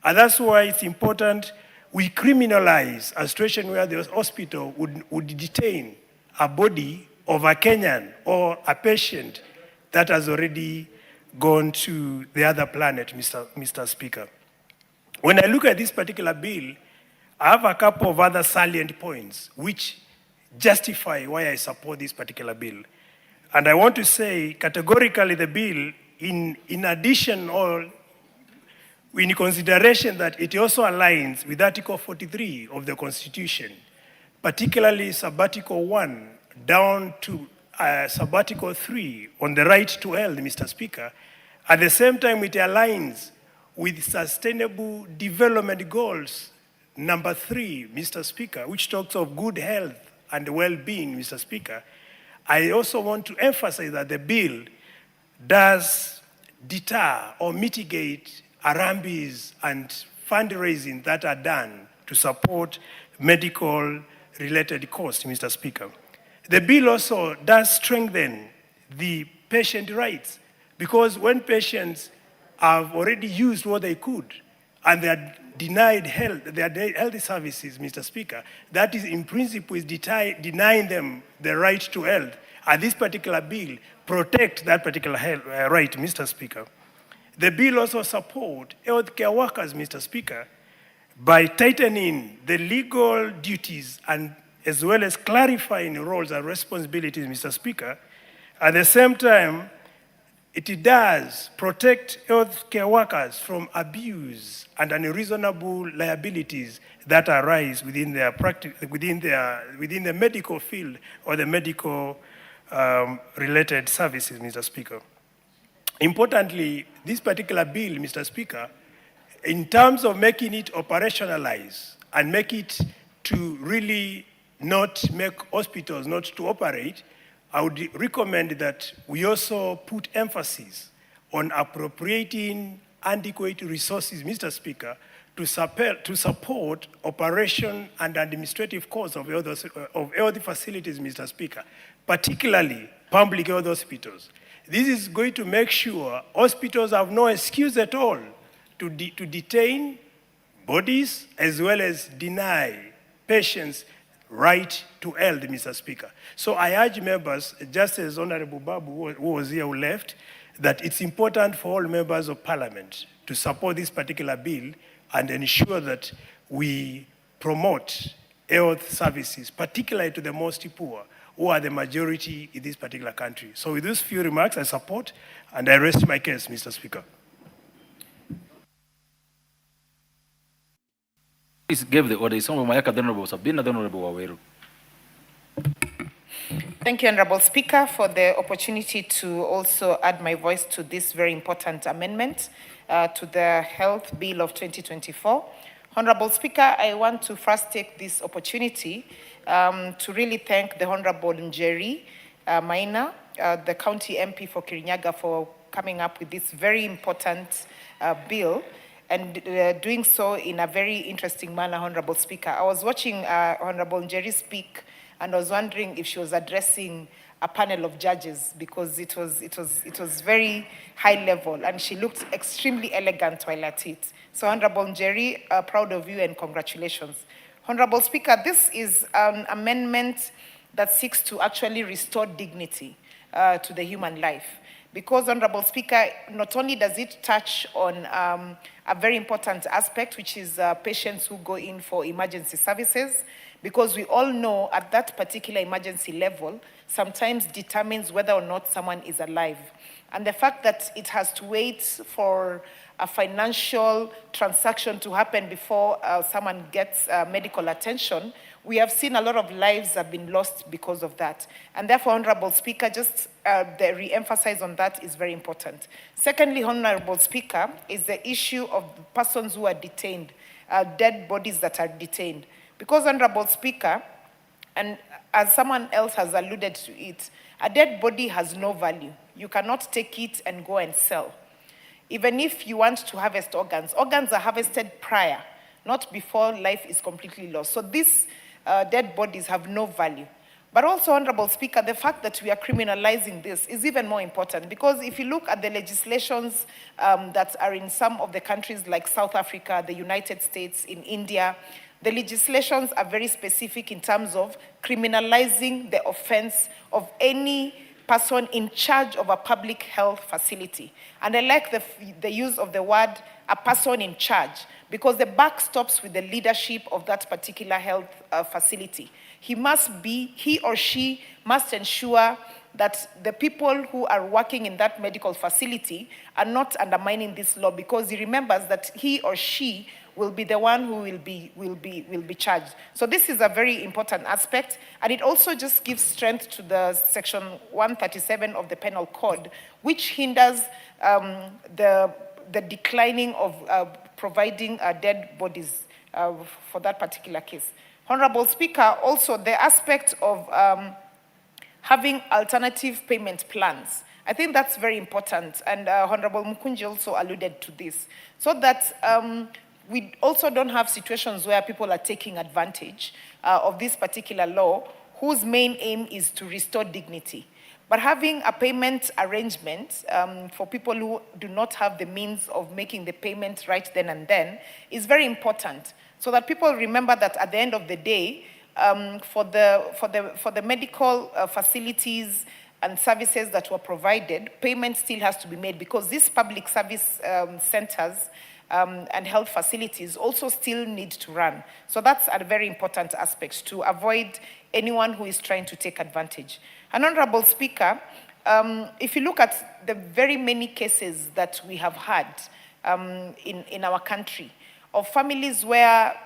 [SPEAKER 15] And that's why it's important we criminalize a situation where the hospital would detain a body of a Kenyan or a patient that has already gone to the other planet, Mr. Speaker. When I look at this particular bill, I have a couple of other salient points which justify why I support this particular bill. And I want to say categorically the bill, in addition or in consideration that it also aligns with Article 43 of the Constitution, particularly Subarticle 1 down to Subarticle 3 on the right to health, Mr. Speaker. At the same time, it aligns with Sustainable Development Goals number 3, Mr. Speaker, which talks of good health and well-being, Mr. Speaker. I also want to emphasize that the bill does deter or mitigate arambis and fundraising that are done to support medical-related costs, Mr. Speaker. The bill also does strengthen the patient rights, because when patients have already used what they could and they are denied their health services, Mr. Speaker, that is in principle is denying them the right to health. And this particular bill protects that particular right, Mr. Speaker. The bill also supports healthcare workers, Mr. Speaker, by tightening the legal duties and as well as clarifying the roles and responsibilities, Mr. Speaker. At the same time, it does protect healthcare workers from abuse and unreasonable liabilities that arise within their practice, within the medical field or the medical related services, Mr. Speaker. Importantly, this particular bill, Mr. Speaker, in terms of making it operationalize and make it to really not make hospitals not to operate, I would recommend that we also put emphasis on appropriating adequate resources, Mr. Speaker, to support operation and administrative costs of health facilities, Mr. Speaker, particularly public health hospitals. This is going to make sure hospitals have no excuse at all to detain bodies as well as deny patients right to health, Mr. Speaker. So I urge members, just as Honorable Babu who was here who left, that it's important for all members of parliament to support this particular bill and ensure that we promote health services, particularly to the most poor, who are the majority in this particular country. So with those few remarks, I support and I rest my case, Mr. Speaker.
[SPEAKER 6] Please give the order. Some of my Honorable Sabina, the Honorable Waweru.
[SPEAKER 16] Thank you, Honorable Speaker, for the opportunity to also add my voice to this very important amendment to the Health Bill of 2024. Honorable Speaker, I want to first take this opportunity to really thank the Honorable Njeri Maina, the County MP for Kirinyaga, for coming up with this very important bill and doing so in a very interesting manner, Honorable Speaker. I was watching Honorable Njeri speak and I was wondering if she was addressing a panel of judges because it was very high level and she looked extremely elegant while at it. So Honorable Njeri, proud of you and congratulations. Honorable Speaker, this is an amendment that seeks to actually restore dignity to the human life. Because, Honorable Speaker, not only does it touch on a very important aspect, which is patients who go in for emergency services, because we all know at that particular emergency level, sometimes determines whether or not someone is alive. And the fact that it has to wait for a financial transaction to happen before someone gets medical attention, we have seen a lot of lives have been lost because of that. And therefore, Honorable Speaker, just the re-emphasize on that is very important. Secondly, Honorable Speaker, is the issue of persons who are detained, dead bodies that are detained. Because, Honorable Speaker, and as someone else has alluded to it, a dead body has no value. You cannot take it and go and sell. Even if you want to harvest organs, organs are harvested prior, not before life is completely lost. So these dead bodies have no value. But also, Honorable Speaker, the fact that we are criminalizing this is even more important because if you look at the legislations that are in some of the countries like South Africa, the United States, in India, the legislations are very specific in terms of criminalizing the offense of any person in charge of a public health facility. And I like the use of the word a person in charge because the buck stops with the leadership of that particular health facility. He or she must ensure that the people who are working in that medical facility are not undermining this law because he remembers that he or she will be the one who will be charged. So this is a very important aspect, and it also just gives strength to the section 137 of the Penal Code, which hinders the declining of providing dead bodies for that particular case. Honorable Speaker, also the aspect of having alternative payment plans. I think that's very important, and Honorable Mukunji also alluded to this, so that we also don't have situations where people are taking advantage of this particular law, whose main aim is to restore dignity. But having a payment arrangement for people who do not have the means of making the payment right then and then is very important, so that people remember that at the end of the day, for the medical facilities and services that were provided, payment still has to be made because these public service centers and health facilities also still need to run. So that's a very important aspect to avoid anyone who is trying to take advantage. And Honorable Speaker, if you look at the very many cases that we have had in our country of families where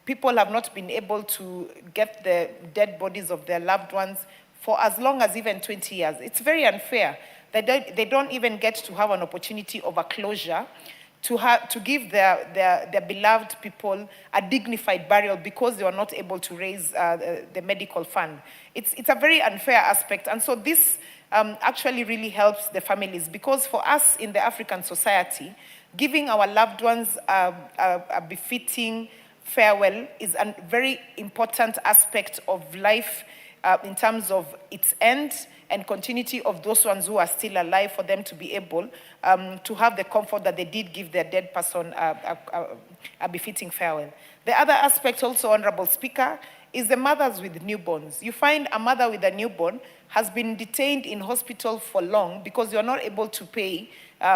[SPEAKER 16] people have not been able to get the dead bodies of their loved ones for as long as even 20 years, it's very unfair. They don't even get to have an opportunity of a closure to give their beloved people a dignified burial because they were not able to raise the medical fund. It's a very unfair aspect. And so this actually really helps the families, because for us in the African society, giving our loved ones a befitting farewell is a very important aspect of life in terms of its end and continuity of those ones who are still alive, for them to be able to have the comfort that they did give their dead person a befitting farewell. The other aspect also, Honorable Speaker, is the mothers with newborns. You find a mother with a newborn has been detained in hospital for long because you're not able to pay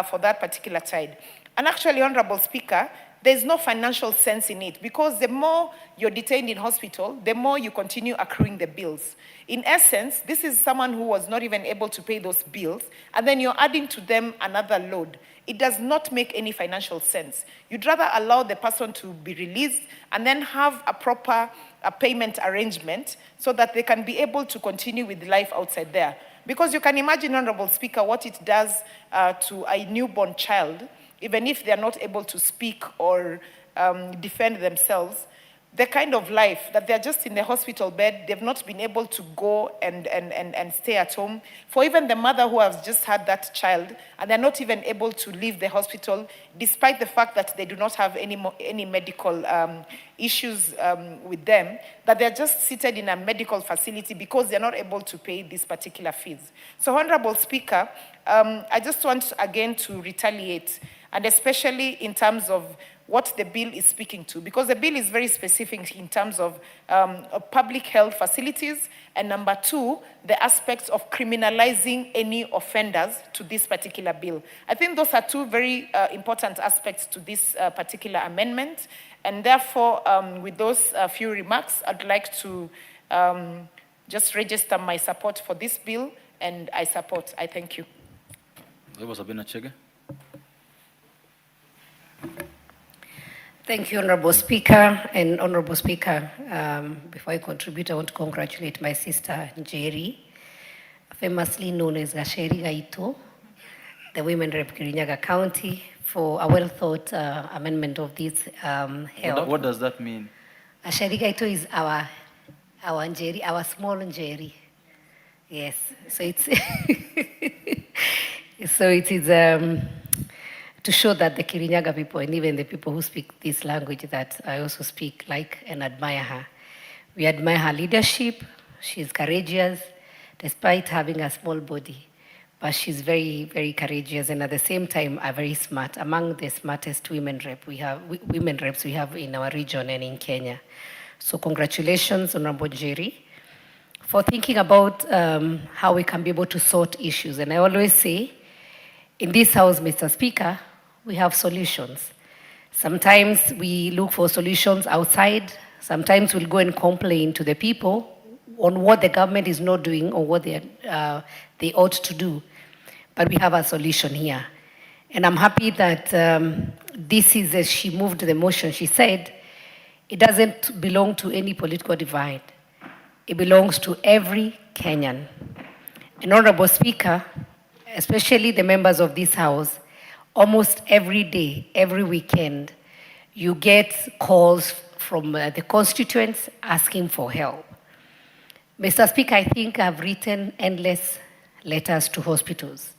[SPEAKER 16] for that particular child. And actually, Honorable Speaker, there's no financial sense in it, because the more you're detained in hospital, the more you continue accruing the bills. In essence, this is someone who was not even able to pay those bills, and then you're adding to them another load. It does not make any financial sense. You'd rather allow the person to be released and then have a proper payment arrangement so that they can be able to continue with life outside there. Because you can imagine, Honorable Speaker, what it does to a newborn child, even if they're not able to speak or defend themselves, the kind of life that they're just in the hospital bed, they've not been able to go and stay at home. For even the mother who has just had that child, and they're not even able to leave the hospital, despite the fact that they do not have any medical issues with them, that they're just seated in a medical facility because they're not able to pay these particular fees. So, Honorable Speaker, I just want again to retaliate, and especially in terms of what the bill is speaking to, because the bill is very specific in terms of public health facilities, and number two, the aspects of criminalizing any offenders to this particular bill. I think those are two very important aspects to this particular amendment, and therefore, with those few remarks, I'd like to just register my support for this bill, and I thank you.
[SPEAKER 17] Thank you, Honorable Speaker. And Honorable Speaker, before I contribute, I want to congratulate my sister, Jerry, famously known as Gacheri Gaito, the Women Rep Kirinyaga County, for a well-thought amendment of this health.
[SPEAKER 6] What does that mean?
[SPEAKER 17] Gacheri Gaito is our Jerry, our small Jerry. Yes, so it's so it is to show that the Kirinyaga people, and even the people who speak this language that I also speak, like and admire her. We admire her leadership. She's courageous, despite having a small body. But she's very, very courageous, and at the same time, are very smart. Among the smartest women reps we have in our region and in Kenya. So congratulations, Honorable Jerry, for thinking about how we can be able to sort issues. And I always say, in this house, Mr. Speaker, we have solutions. Sometimes we look for solutions outside. Sometimes we'll go and complain to the people on what the government is not doing or what they ought to do. But we have a solution here. And I'm happy that this is, as she moved the motion, she said, it doesn't belong to any political divide. It belongs to every Kenyan. And Honorable Speaker, especially the members of this house, almost every day, every weekend, you get calls from the constituents asking for help. Mr. Speaker, I think I've written endless letters to hospitals,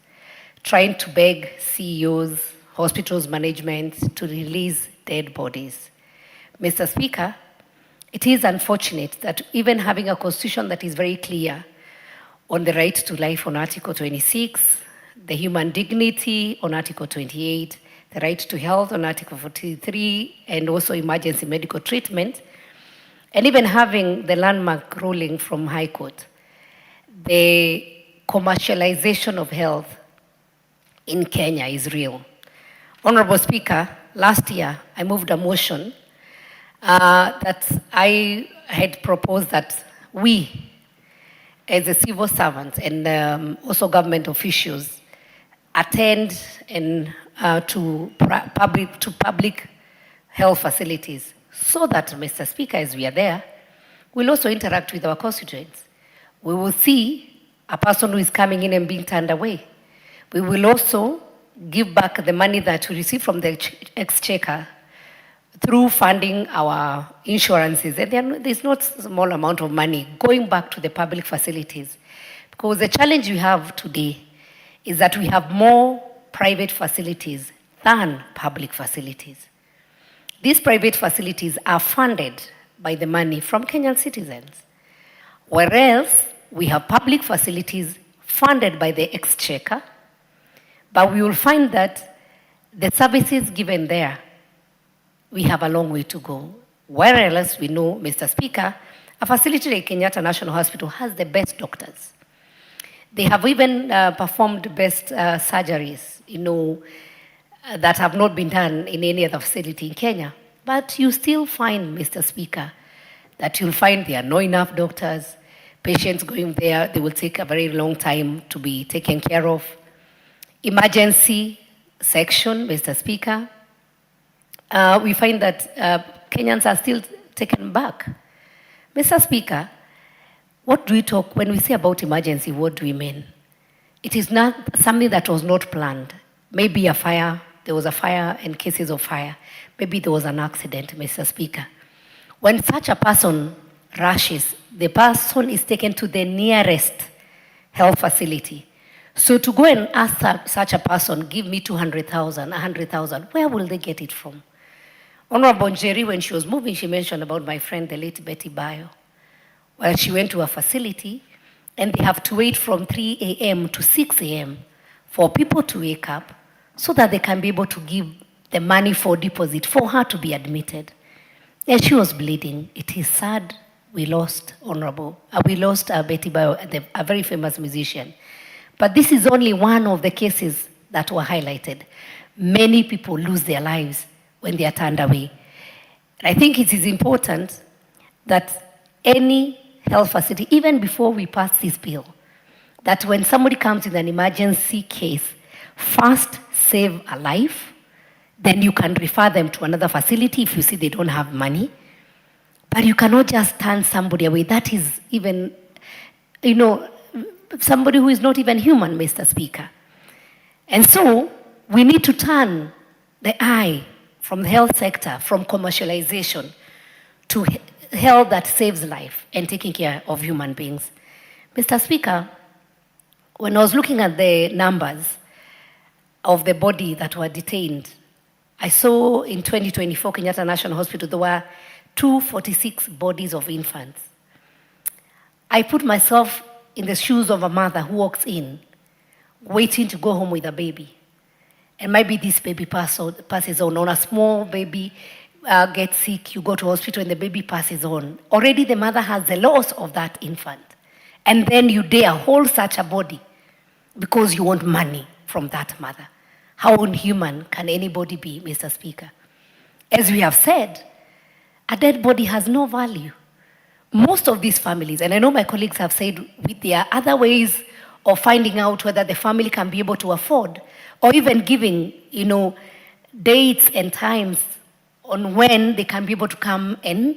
[SPEAKER 17] trying to beg CEOs, hospitals management to release dead bodies. Mr. Speaker, it is unfortunate that even having a constitution that is very clear on the right to life on Article 26, the human dignity on Article 28, the right to health on Article 43, and also emergency medical treatment, and even having the landmark ruling from High Court, the commercialization of health in Kenya is real. Honorable Speaker, last year I moved a motion that I had proposed that we, as the civil servants and also government officials, attend to public health facilities, so that, Mr. Speaker, as we are there, we'll also interact with our constituents. We will see a person who is coming in and being turned away. We will also give back the money that we receive from the exchequer through funding our insurances. And there's not a small amount of money going back to the public facilities. Because the challenge we have today is that we have more private facilities than public facilities. These private facilities are funded by the money from Kenyan citizens, whereas we have public facilities funded by the exchequer, but we will find that the services given there, we have a long way to go. Whereas we know, Mr. Speaker, a facility like Kenyatta National Hospital has the best doctors. They have even performed best surgeries, that have not been done in any other facility in Kenya. But you still find, Mr. Speaker, that you'll find there are not enough doctors. Patients going there, they will take a very long time to be taken care of. Emergency section, Mr. Speaker, we find that Kenyans are still taken back. Mr. Speaker, what do we talk, when we say about emergency, what do we mean? It is not something that was not planned. Maybe a fire, there was a fire and cases of fire. Maybe there was an accident, Mr. Speaker. When such a person rushes, the person is taken to the nearest health facility. So to go and ask such a person, give me 200,000, 100,000, where will they get it from? Honorable Njeri, when she was moving, she mentioned about my friend, the late Betty Bayo. Well, she went to a facility and they have to wait from 3 a.m. to 6 a.m. for people to wake up so that they can be able to give the money for deposit for her to be admitted. And she was bleeding. It is sad we lost Betty Bayo, a very famous musician. But this is only one of the cases that were highlighted. Many people lose their lives when they are turned away. I think it is important that any health facility, even before we pass this bill, that when somebody comes in an emergency case, first save a life, then you can refer them to another facility if you see they don't have money. But you cannot just turn somebody away. That is even, somebody who is not even human, Mr. Speaker. And so we need to turn the eye from the health sector, from commercialization, to health that saves life and taking care of human beings. Mr. Speaker, when I was looking at the numbers of the body that were detained, I saw in 2024 Kenyatta National Hospital, there were 246 bodies of infants. I put myself in the shoes of a mother who walks in, waiting to go home with a baby. And maybe this baby passes on. On a small baby gets sick, you go to hospital and the baby passes on. Already the mother has the loss of that infant. And then you dare hold such a body because you want money from that mother. How inhuman can anybody be, Mr. Speaker? As we have said, a dead body has no value. Most of these families, and I know my colleagues have said there are other ways of finding out whether the family can be able to afford, or even giving, dates and times on when they can be able to come and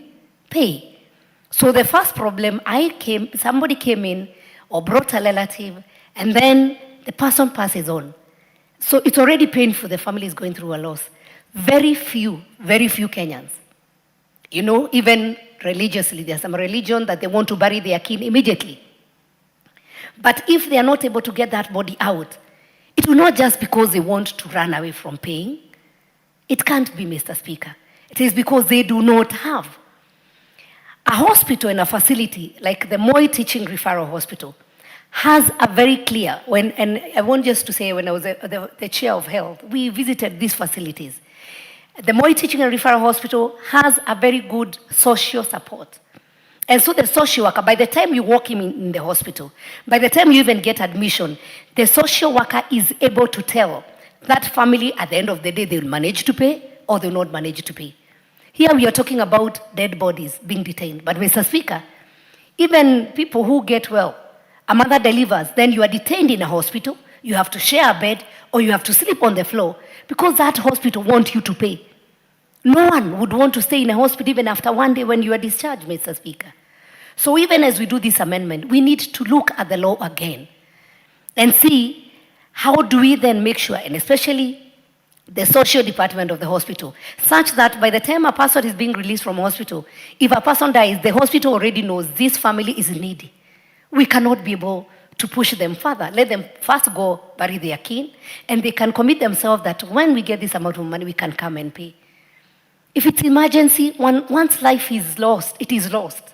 [SPEAKER 17] pay. So the first problem, somebody came in or brought a relative, and then the person passes on. So it's already painful, the family is going through a loss. Very few Kenyans, even religiously, there's some religion that they want to bury their kin immediately. But if they are not able to get that body out, it will not just because they want to run away from paying. It can't be, Mr. Speaker. It is because they do not have. A hospital and a facility like the Moi Teaching Referral Hospital has a very clear, and I want just to say when I was the chair of health, we visited these facilities. The Moi Teaching and Referral Hospital has a very good social support. And so the social worker, by the time you walk in the hospital, by the time you even get admission, the social worker is able to tell that family at the end of the day they will manage to pay or they will not manage to pay. Here we are talking about dead bodies being detained. But Mr. Speaker, even people who get well, a mother delivers, then you are detained in a hospital, you have to share a bed, or you have to sleep on the floor because that hospital wants you to pay. No one would want to stay in a hospital even after one day when you are discharged, Mr. Speaker. So even as we do this amendment, we need to look at the law again and see How do we then make sure, and especially the social department of the hospital, such that by the time a person is being released from hospital, if a person dies, the hospital already knows this family is needy. We cannot be able to push them further. Let them first go bury their kin, and they can commit themselves that when we get this amount of money, we can come and pay. If it's emergency, once life is lost, it is lost.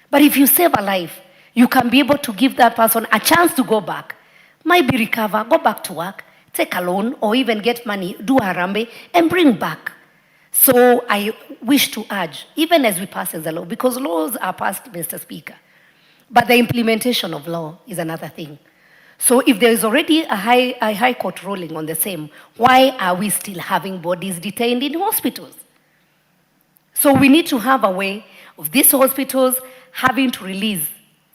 [SPEAKER 17] But if you save a life, you can be able to give that person a chance to go back, maybe recover, go back to work, take a loan, or even get money, do harambe, and bring back. So I wish to urge, even as we pass the law, because laws are passed, Mr. Speaker, but the implementation of law is another thing. So if there is already a high court ruling on the same, why are we still having bodies detained in hospitals? So we need to have a way of these hospitals having to release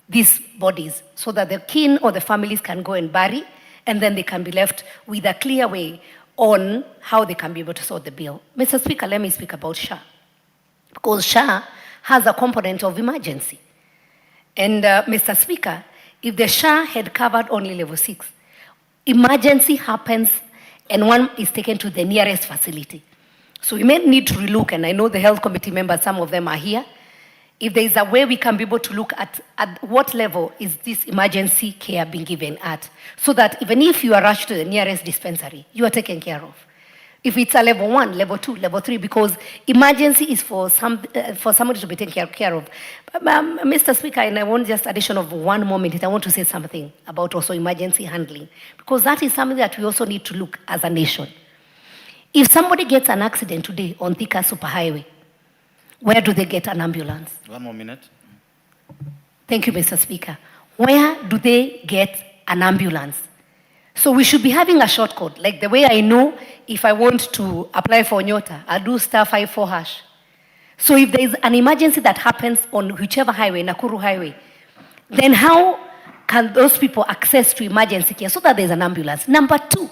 [SPEAKER 17] these bodies so that the kin or the families can go and bury, and then they can be left with a clear way on how they can be able to sort the bill. Mr. Speaker, let me speak about SHA. Because SHA has a component of emergency. And Mr. Speaker, if the SHA had covered only level 6, emergency happens and one is taken to the nearest facility. So we may need to relook, and I know the health committee members, some of them are here, if there is a way we can be able to look at what level is this emergency care being given at, so that even if you are rushed to the nearest dispensary, you are taken care of. If it's a level 1, level 2, level 3, because emergency is for somebody to be taken care of. Mr. Speaker, and I want just addition of 1 more minute, I want to say something about also emergency handling, because that is something that we also need to look as a nation. If somebody gets an accident today on Thika Superhighway, where do they get an ambulance?
[SPEAKER 6] 1 more minute.
[SPEAKER 17] Thank you, Mr. Speaker. Where do they get an ambulance? So we should be having a shortcut, like the way I know if I want to apply for Nyota, I'll do *54#. So if there is an emergency that happens on whichever highway, Nakuru Highway, then how can those people access to emergency care so that there's an ambulance? Number 2,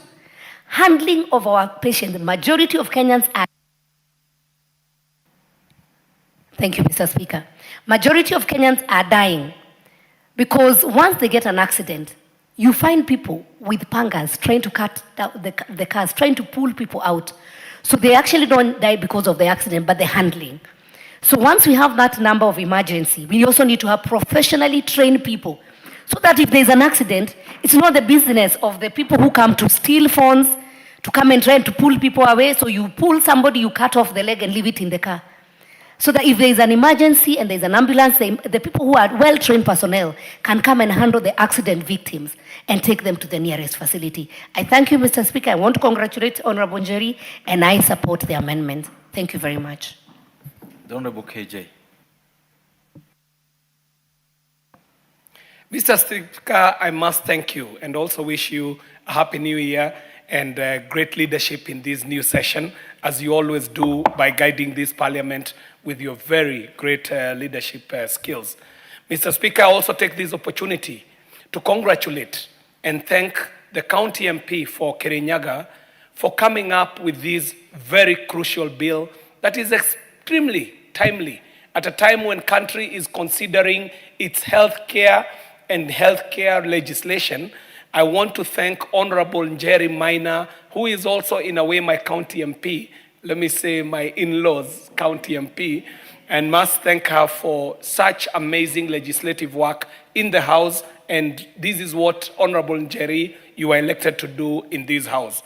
[SPEAKER 17] handling of our patients. The majority of Kenyans are... Thank you, Mr. Speaker. Majority of Kenyans are dying because once they get an accident, you find people with pangas trying to cut down the cars, trying to pull people out. So they actually don't die because of the accident, but the handling. So once we have that number of emergency, we also need to have professionally trained people so that if there's an accident, it's not the business of the people who come to steal phones, to come and try to pull people away. So you pull somebody, you cut off the leg and leave it in the car. So that if there is an emergency and there's an ambulance, the people who are well-trained personnel can come and handle the accident victims and take them to the nearest facility. I thank you, Mr. Speaker. I want to congratulate Honorable Njeri, and I support the amendment. Thank you very much.
[SPEAKER 6] The Honorable KJ.
[SPEAKER 18] Mr. Speaker, I must thank you and also wish you a happy new year and great leadership in this new session, as you always do by guiding this parliament with your very great leadership skills. Mr. Speaker, I also take this opportunity to congratulate and thank the county MP for Kirinyaga for coming up with this very crucial bill that is extremely timely at a time when country is considering its healthcare and healthcare legislation. I want to thank Honorable Njeri Maina, who is also in a way my county MP, let me say my in-laws county MP, and must thank her for such amazing legislative work in the House. And this is what, Honorable Njeri, you are elected to do in this House.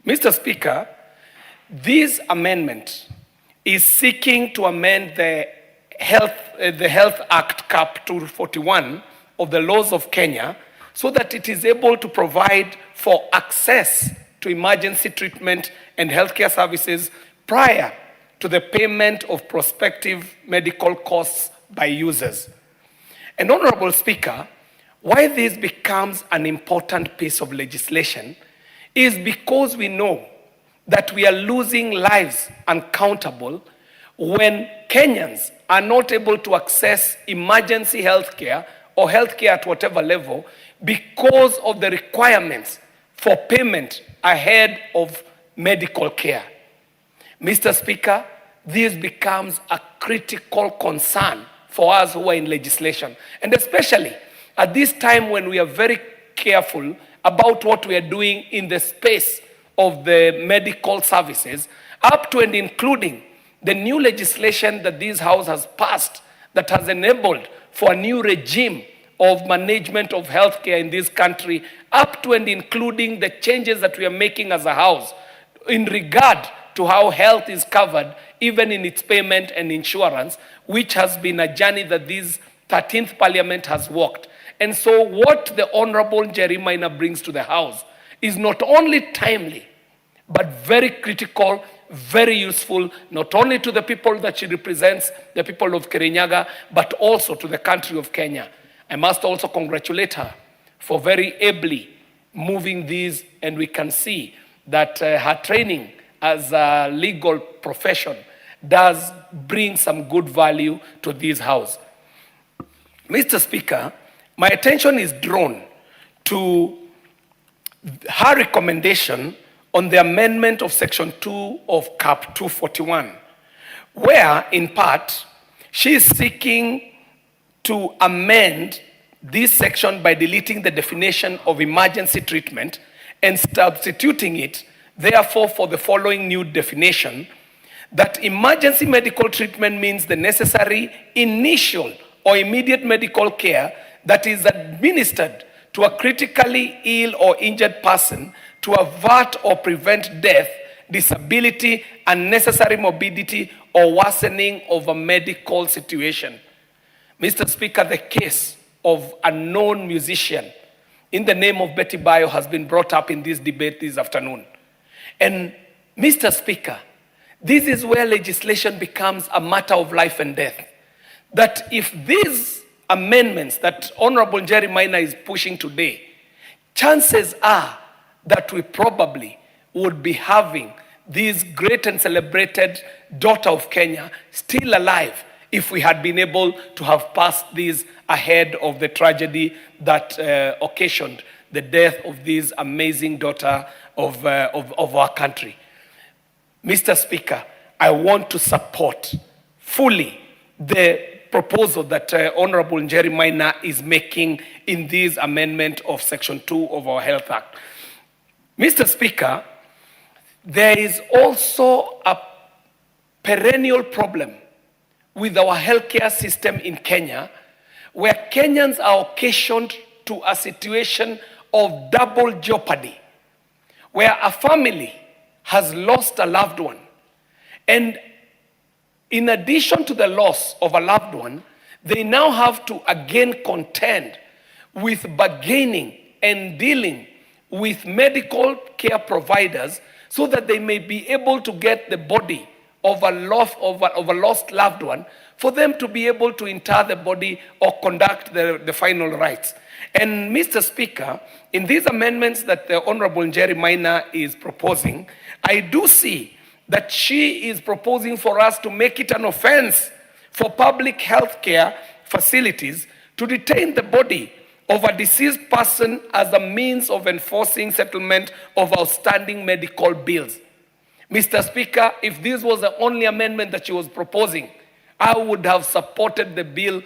[SPEAKER 18] Mr. Speaker, this amendment is seeking to amend the Health Act Cap 241 of the laws of Kenya so that it is able to provide for access to emergency treatment and healthcare services prior to the payment of prospective medical costs by users. And Honorable Speaker, why this becomes an important piece of legislation is because we know that we are losing lives uncountable when Kenyans are not able to access emergency healthcare or healthcare at whatever level because of the requirements for payment ahead of medical care. Mr. Speaker, this becomes a critical concern for us who are in legislation, and especially at this time when we are very careful about what we are doing in the space of the medical services, up to and including the new legislation that this House has passed that has enabled for a new regime of management of healthcare in this country, up to and including the changes that we are making as a House in regard to how health is covered, even in its payment and insurance, which has been a journey that this 13th Parliament has walked. And so what the Honorable Jerry Maina brings to the House is not only timely, but very critical, very useful, not only to the people that she represents, the people of Kirinyaga, but also to the country of Kenya. I must also congratulate her for very ably moving these, and we can see that her training as a legal profession does bring some good value to this House. Mr. Speaker, my attention is drawn to her recommendation on the amendment of Section 2 of CAP 241, where, in part, she is seeking to amend this section by deleting the definition of emergency treatment and substituting it, therefore, for the following new definition, that emergency medical treatment means the necessary initial or immediate medical care that is administered to a critically ill or injured person to avert or prevent death, disability, unnecessary morbidity, or worsening of a medical situation. Mr. Speaker, the case of a known musician in the name of Betty Bayo has been brought up in this debate this afternoon. And Mr. Speaker, this is where legislation becomes a matter of life and death. That if these amendments that Honorable Jerry Maina is pushing today, chances are that we probably would be having this great and celebrated daughter of Kenya still alive if we had been able to have passed these ahead of the tragedy that occasioned the death of this amazing daughter of our country. Mr. Speaker, I want to support fully the proposal that Honorable Jerry Maina is making in this amendment of Section 2 of our Health Act. Mr. Speaker, there is also a perennial problem with our healthcare system in Kenya, where Kenyans are occasioned to a situation of double jeopardy, where a family has lost a loved one, and in addition to the loss of a loved one, they now have to again contend with bargaining and dealing with medical care providers so that they may be able to get the body of a lost loved one, for them to be able to inter the body or conduct the final rites. And Mr. Speaker, in these amendments that the Honorable Jerry Maina is proposing, I do see that she is proposing for us to make it an offense for public health care facilities to detain the body of a deceased person as a means of enforcing settlement of outstanding medical bills. Mr. Speaker, if this was the only amendment that she was proposing, I would have supported the bill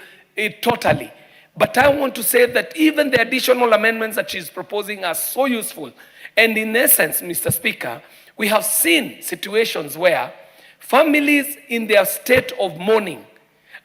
[SPEAKER 18] totally. But I want to say that even the additional amendments that she's proposing are so useful. And in essence, Mr. Speaker, we have seen situations where families in their state of mourning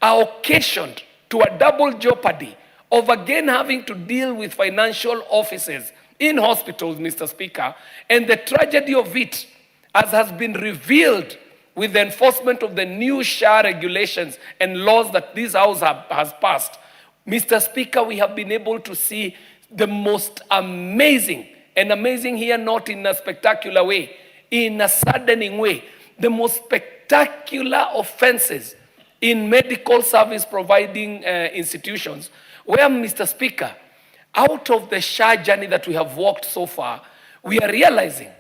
[SPEAKER 18] are occasioned to a double jeopardy of again having to deal with financial offices in hospitals, Mr. Speaker, and the tragedy of it, as has been revealed with the enforcement of the new SHA regulations and laws that this House has passed. Mr. Speaker, we have been able to see the most amazing, and amazing here not in a spectacular way, in a saddening way, the most spectacular offenses in medical service providing institutions, where, Mr. Speaker, out of the SHA journey that we have walked so far, we are realizing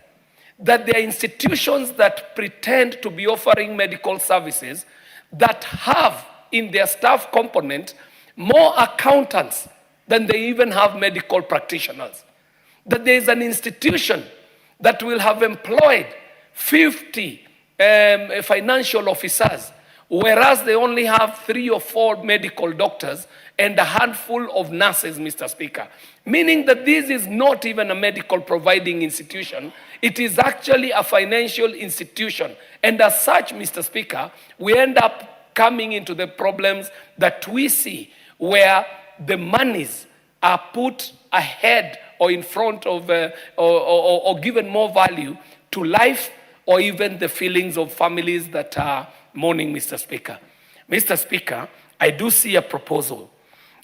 [SPEAKER 18] that there are institutions that pretend to be offering medical services that have in their staff component more accountants than they even have medical practitioners. That there is an institution that will have employed 50 financial officers whereas they only have 3 or 4 medical doctors and a handful of nurses, Mr. Speaker. Meaning that this is not even a medical providing institution. It is actually a financial institution. And as such, Mr. Speaker, we end up coming into the problems that we see where the monies are put ahead or in front of, or given more value to life or even the feelings of families that are mourning, Mr. Speaker. Mr. Speaker, I do see a proposal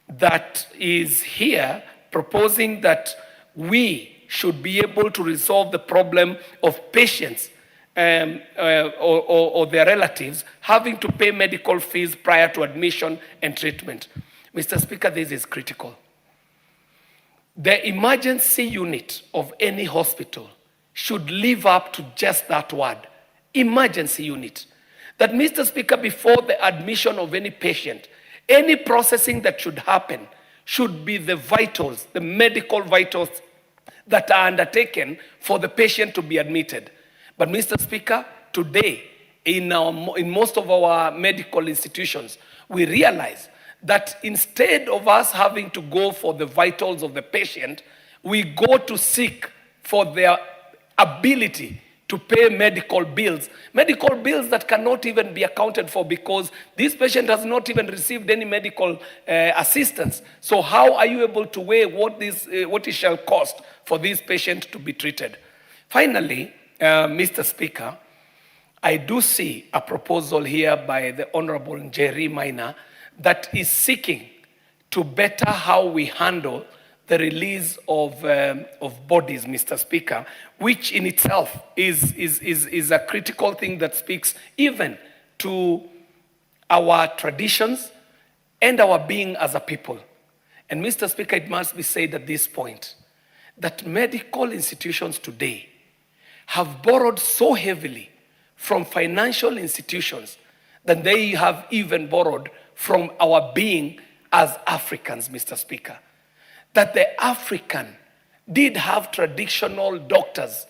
[SPEAKER 18] that is here proposing that we should be able to resolve the problem of patients or their relatives having to pay medical fees prior to admission and treatment. Mr. Speaker, this is critical. The emergency unit of any hospital should live up to just that word, emergency unit. That, Mr. Speaker, before the admission of any patient, any processing that should happen should be the vitals, the medical vitals that are undertaken for the patient to be admitted. But, Mr. Speaker, today, in most of our medical institutions, we realize that instead of us having to go for the vitals of the patient, we go to seek for their ability to pay medical bills that cannot even be accounted for because this patient has not even received any medical assistance. So how are you able to weigh what it shall cost for this patient to be treated? Finally, Mr. Speaker, I do see a proposal here by the Honorable Njeri Maina that is seeking to better how we handle the release of bodies, Mr. Speaker, which in itself is a critical thing that speaks even to our traditions and our being as a people. And Mr. Speaker, it must be said at this point that medical institutions today have borrowed so heavily from financial institutions that they have even borrowed from our being as Africans, Mr. Speaker. That the African did have traditional doctors.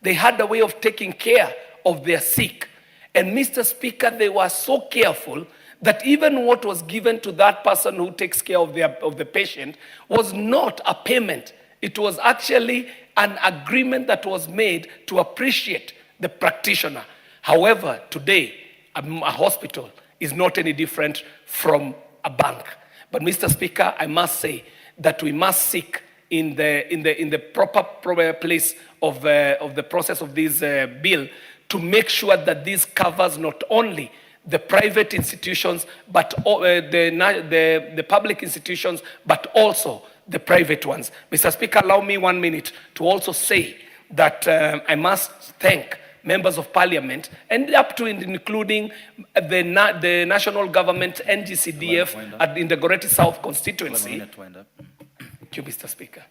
[SPEAKER 18] They had a way of taking care of their sick. And Mr. Speaker, they were so careful that even what was given to that person who takes care of the patient was not a payment. It was actually an agreement that was made to appreciate the practitioner. However, today, a hospital is not any different from a bank. But Mr. Speaker, I must say that we must seek in the proper place of the process of this bill to make sure that this covers not only the private institutions, but the public institutions, but also the private ones. Mr. Speaker, allow me 1 minute to also say that I must thank members of parliament and up to and including the national government NGCDF in the Goreti South constituency. Thank you, Mr. Speaker.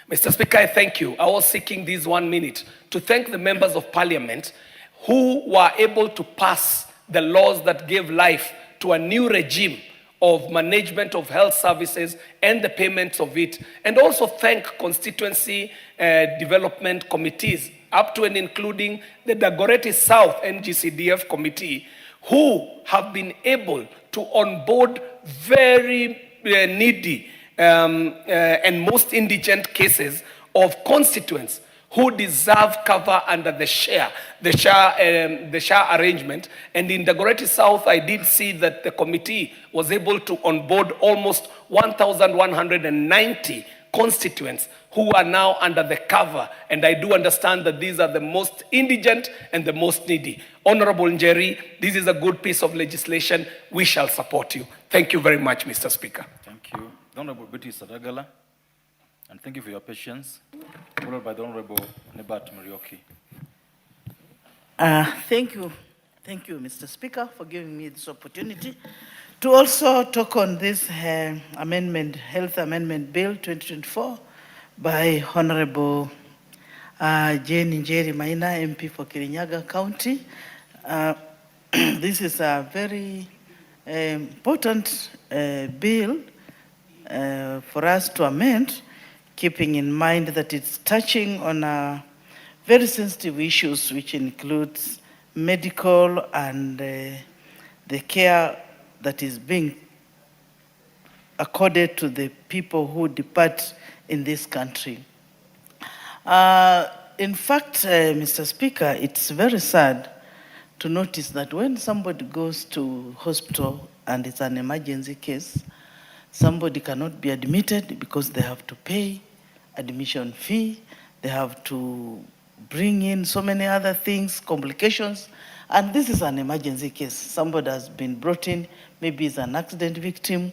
[SPEAKER 18] Mr. Speaker, I thank you. I was seeking this 1 minute to thank the members of parliament who were able to pass the laws that gave life to a new regime of management of health services and the payments of it, and also thank constituency development committees, up to and including the Dagoretti South NGCDF committee, who have been able to onboard very needy and most indigent cases of constituents who deserve cover under the share arrangement. And in Dagoretti South, I did see that the committee was able to onboard almost 1,190 constituents who are now under the cover. And I do understand that these are the most indigent and the most needy. Honorable Njeri, this is a good piece of legislation. We shall support you. Thank you very much, Mr. Speaker.
[SPEAKER 6] Thank you. The Honorable Betty Sadagala, and thank you for your patience. Followed by the Honorable Nebat Murioki.
[SPEAKER 19] Thank you, Mr. Speaker, for giving me this opportunity to also talk on this Health Amendment Bill 2024 by Honorable Jane Njeri Maina, MP for Kirinyaga County. This is a very important bill for us to amend, keeping in mind that it's touching on very sensitive issues, which includes medical and the care that is being accorded to the people who depart in this country. In fact, Mr. Speaker, it's very sad to notice that when somebody goes to hospital and it's an emergency case, somebody cannot be admitted because they have to pay admission fee, they have to bring in so many other things, complications, and this is an emergency case. Somebody has been brought in, maybe he's an accident victim,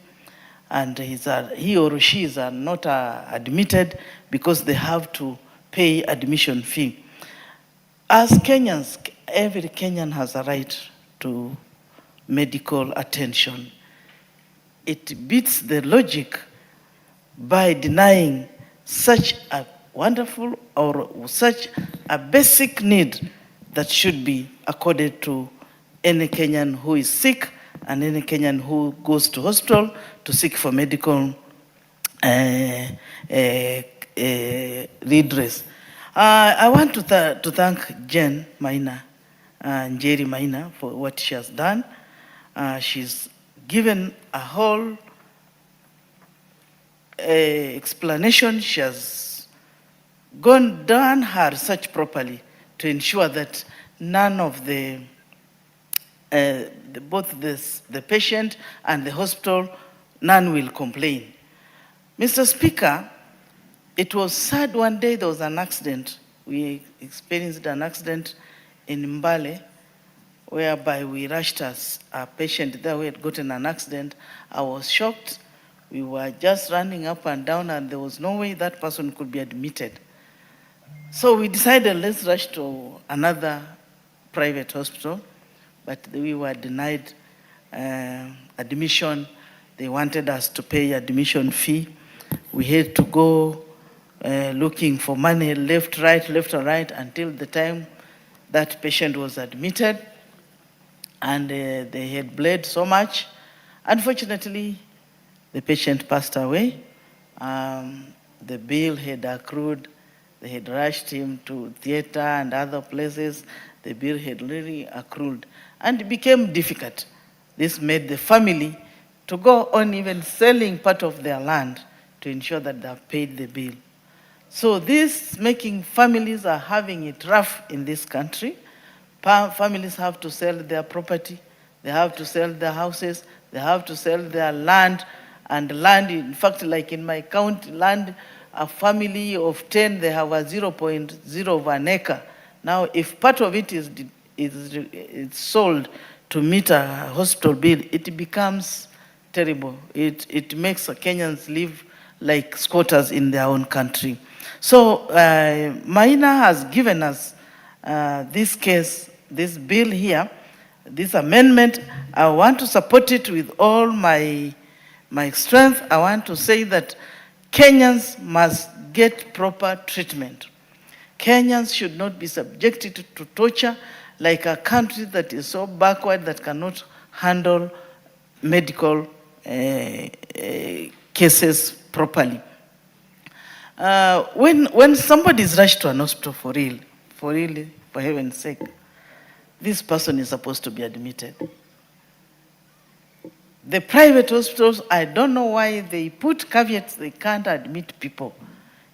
[SPEAKER 19] and he or she is not admitted because they have to pay admission fee. As Kenyans, every Kenyan has a right to medical attention. It beats the logic by denying such a wonderful or such a basic need that should be accorded to any Kenyan who is sick and any Kenyan who goes to hospital to seek for medical redress. I want to thank Jen Maina, Njeri Maina, for what she has done. She's given a whole explanation. She has done her research properly to ensure that none of both the patient and the hospital, none will complain. Mr. Speaker, it was sad one day there was an accident. We experienced an accident in Mbale, whereby we rushed a patient there who had gotten an accident. I was shocked. We were just running up and down and there was no way that person could be admitted. So we decided, let's rush to another private hospital, but we were denied admission. They wanted us to pay admission fee. We had to go looking for money left, right, until the time that patient was admitted, and they had bled so much. Unfortunately, the patient passed away. The bill had accrued. They had rushed him to theater and other places. The bill had really accrued, and it became difficult. This made the family to go on even selling part of their land to ensure that they have paid the bill. So this making families are having it rough in this country. Families have to sell their property, they have to sell their houses, they have to sell their land, and land, in fact, like in my county, land, a family of 10, they have a 0.0 of an acre. Now, if part of it is sold to meet a hospital bill, it becomes terrible. It makes Kenyans live like squatters in their own country. So Maina has given us this case, this bill here, this amendment. I want to support it with all my strength. I want to say that Kenyans must get proper treatment. Kenyans should not be subjected to torture like a country that is so backward that cannot handle medical cases properly. When somebody is rushed to an hospital for heaven's sake, this person is supposed to be admitted. The private hospitals, I don't know why they put caveats, they can't admit people.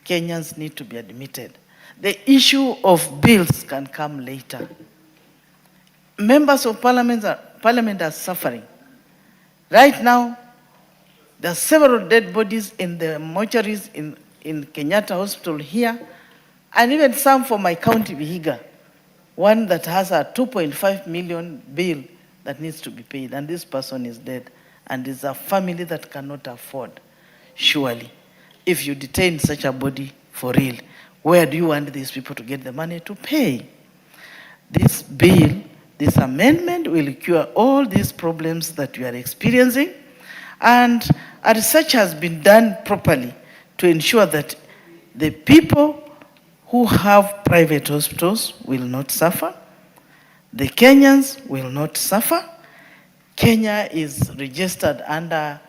[SPEAKER 19] Kenyans need to be admitted. The issue of bills can come later. Members of parliament are suffering. Right now, there are several dead bodies in the mortuaries in Kenyatta Hospital here, and even some for my county, Vihiga. One that has a 2.5 million bill that needs to be paid, and this person is dead, and it's a family that cannot afford. Surely, if you detain such a body for real, where do you want these people to get the money to pay? This bill, this amendment will cure all these problems that we are experiencing, and a research has been done properly to ensure that the people who have private hospitals will not suffer, the Kenyans will not suffer. Kenya is registered under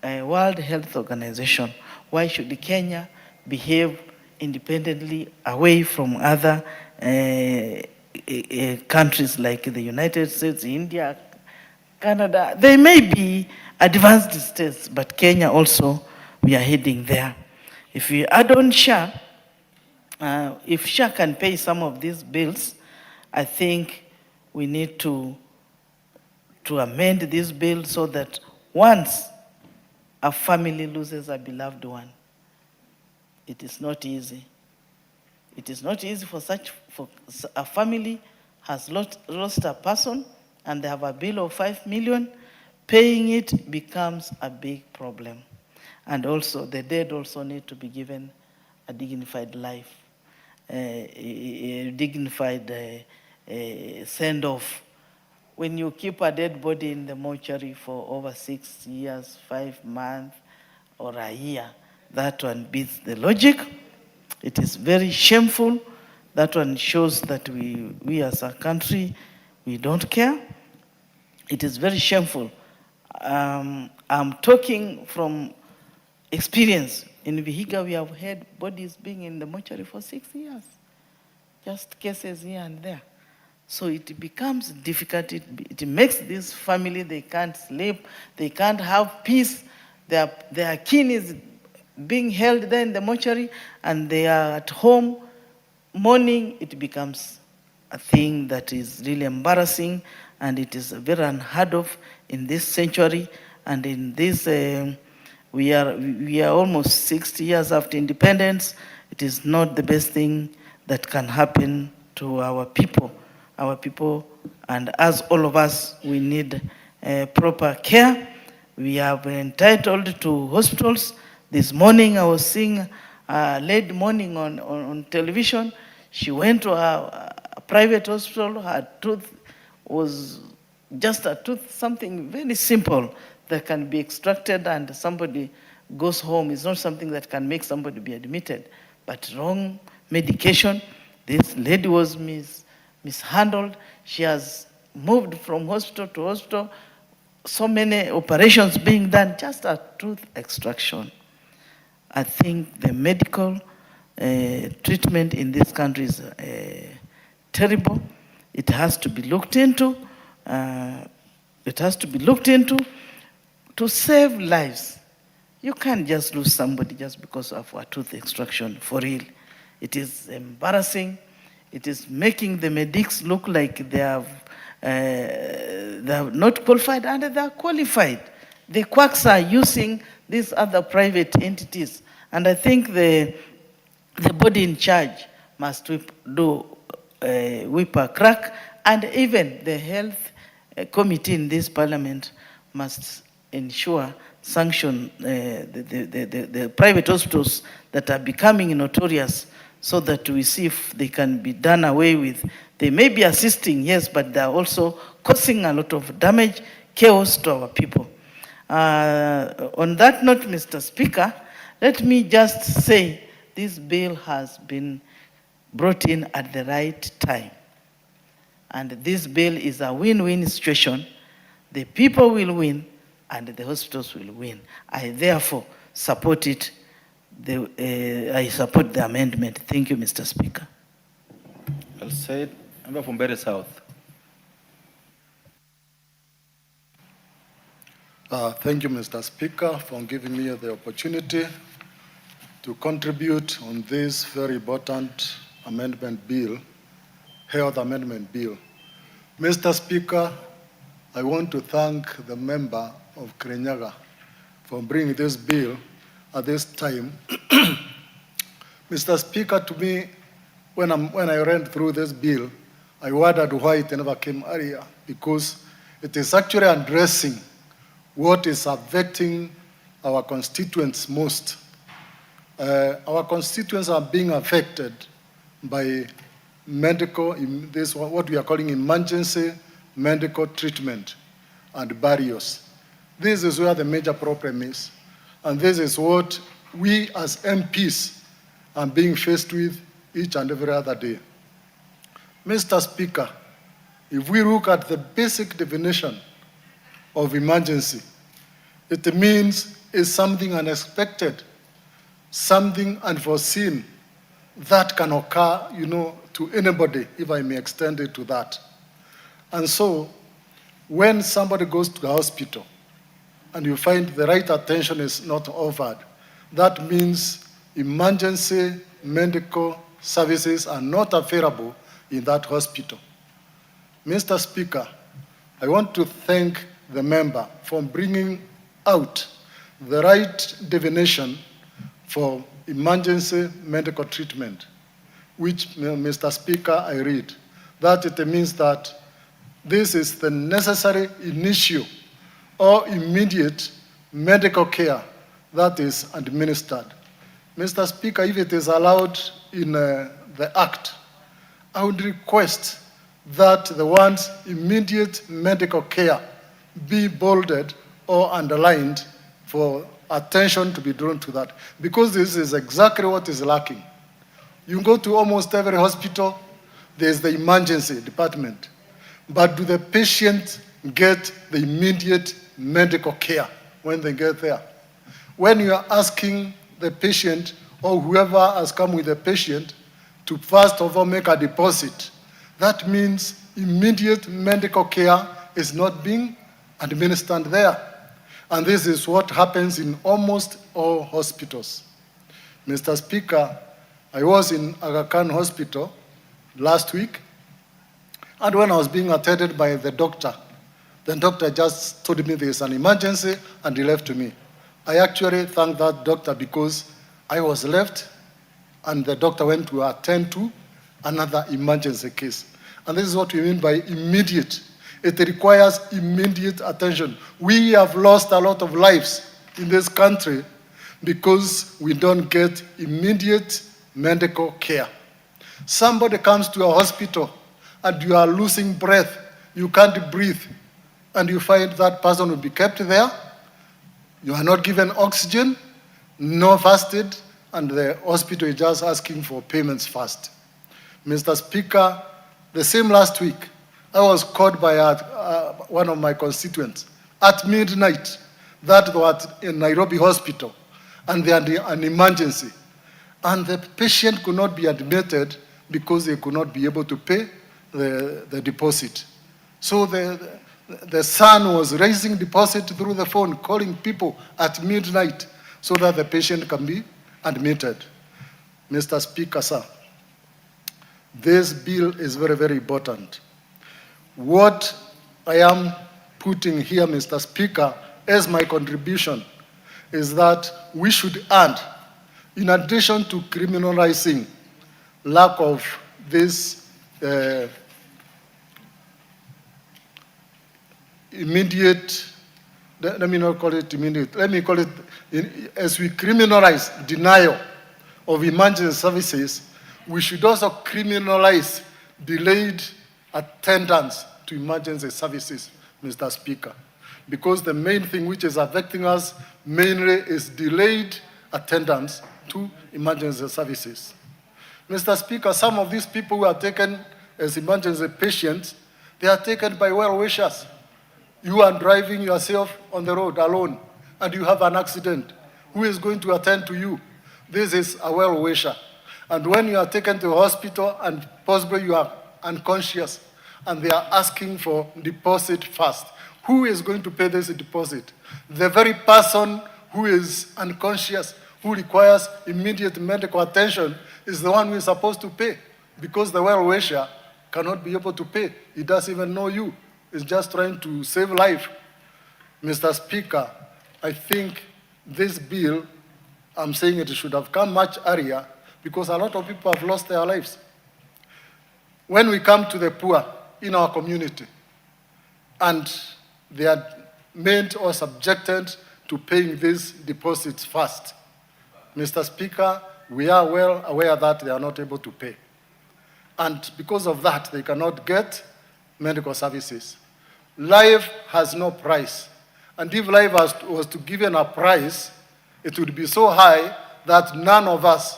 [SPEAKER 19] a World Health Organization. Why should Kenya behave independently away from other countries like the United States, India, Canada. They may be advanced states, but Kenya also, we are heading there. If we add on SHA, if SHA can pay some of these bills, I think we need to amend this bill so that once a family loses a beloved one, it is not easy. It is not easy for a family has lost a person and they have a bill of 5 million, paying it becomes a big problem. And also the dead also need to be given a dignified life, a dignified send-off. When you keep a dead body in the mortuary for over 6 years, 5 months, or a year, that one beats the logic. It is very shameful. That one shows that we as a country, we don't care. It is very shameful. I'm talking from experience. In Vihiga, we have had bodies being in the mortuary for 6 years. Just cases here and there. So it becomes difficult. It makes this family, they can't sleep, they can't have peace. Their kin is being held there in the mortuary and they are at home mourning. It becomes a thing that is really embarrassing, and it is very unheard of in this century. And in this, we are almost 60 years after independence. It is not the best thing that can happen to our people. Our people, and as all of us, we need proper care. We are entitled to hospitals. This morning I was seeing a lady morning on television. She went to a private hospital. Her tooth was just a tooth, something very simple that can be extracted and somebody goes home. It's not something that can make somebody be admitted, but wrong medication. This lady was mishandled. She has moved from hospital to hospital. So many operations being done, just a tooth extraction. I think the medical treatment in this country is terrible. It has to be looked into. It has to be looked into to save lives. You can't just lose somebody just because of a tooth extraction, for real. It is embarrassing. It is making the medics look like they are not qualified, and they are qualified. The quacks are using these other private entities. And I think the body in charge must whip a crack, and even the health committee in this parliament must ensure, sanction the private hospitals that are becoming notorious, so that we see if they can be done away with. They may be assisting, yes, but they are also causing a lot of damage, chaos to our people. On that note, Mr. Speaker, let me just say this bill has been brought in at the right time. And this bill is a win-win situation. The people will win and the hospitals will win. I therefore support it. I support the amendment. Thank you, Mr. Speaker.
[SPEAKER 6] Well said. Member from Berry South.
[SPEAKER 20] Thank you, Mr. Speaker, for giving me the opportunity to contribute on this very important amendment bill, health amendment bill. Mr. Speaker, I want to thank the member of Kirinyaga for bringing this bill at this time. Mr. Speaker, to me, when I read through this bill, I wondered why it never came earlier, because it is actually addressing what is affecting our constituents most. Our constituents are being affected by medical, this what we are calling emergency medical treatment and barriers. This is where the major problem is. And this is what we as MPs are being faced with each and every other day. Mr. Speaker, if we look at the basic definition of emergency, it means it's something unexpected, something unforeseen that can occur, to anybody, if I may extend it to that. And so, when somebody goes to the hospital and you find the right attention is not offered, that means emergency medical services are not available in that hospital. Mr. Speaker, I want to thank the member for bringing out the right definition for emergency medical treatment, which, Mr. Speaker, I read, that it means that this is the necessary initial or immediate medical care that is administered. Mr. Speaker, if it is allowed in the Act, I would request that the words immediate medical care be bolded or underlined for attention to be drawn to that, because this is exactly what is lacking. You go to almost every hospital, there's the emergency department, but do the patient get the immediate medical care when they get there? When you are asking the patient or whoever has come with the patient to first of all make a deposit, that means immediate medical care is not being administered there. And this is what happens in almost all hospitals. Mr. Speaker, I was in Aga Khan Hospital last week, and when I was being attended by the doctor just told me there is an emergency and he left me. I actually thanked that doctor because I was left and the doctor went to attend to another emergency case. And this is what we mean by immediate. It requires immediate attention. We have lost a lot of lives in this country because we don't get immediate medical care. Somebody comes to a hospital and you are losing breath, you can't breathe, and you find that person will be kept there. You are not given oxygen, no first aid, and the hospital is just asking for payments first. Mr. Speaker, the same last week, I was called by one of my constituents at midnight that they were in Nairobi hospital and they had an emergency. And the patient could not be admitted because they could not be able to pay the deposit. So the son was raising deposit through the phone, calling people at midnight so that the patient can be admitted. Mr. Speaker, sir, this bill is very, very important. What I am putting here, Mr. Speaker, as my contribution is that we should add, in addition to criminalizing lack of this immediate, let me not call it immediate, let me call it, as we criminalize denial of emergency services, we should also criminalize delayed attendance to emergency services, Mr. Speaker. Because the main thing which is affecting us mainly is delayed attendance to emergency services. Mr. Speaker, some of these people who are taken as emergency patients, they are taken by well-wishers. You are driving yourself on the road alone and you have an accident. Who is going to attend to you? This is a well-wisher. And when you are taken to a hospital and possibly you are unconscious and they are asking for deposit first, who is going to pay this deposit? The very person who is unconscious, who requires immediate medical attention, is the one who is supposed to pay, because the well-wisher cannot be able to pay. He doesn't even know you. He's just trying to save life. Mr. Speaker, I think this bill, I'm saying it should have come much earlier because a lot of people have lost their lives. When we come to the poor in our community and they are made or subjected to paying these deposits first, Mr. Speaker, we are well aware that they are not able to pay. And because of that, they cannot get medical services. Life has no price. And if life was to given a price, it would be so high that none of us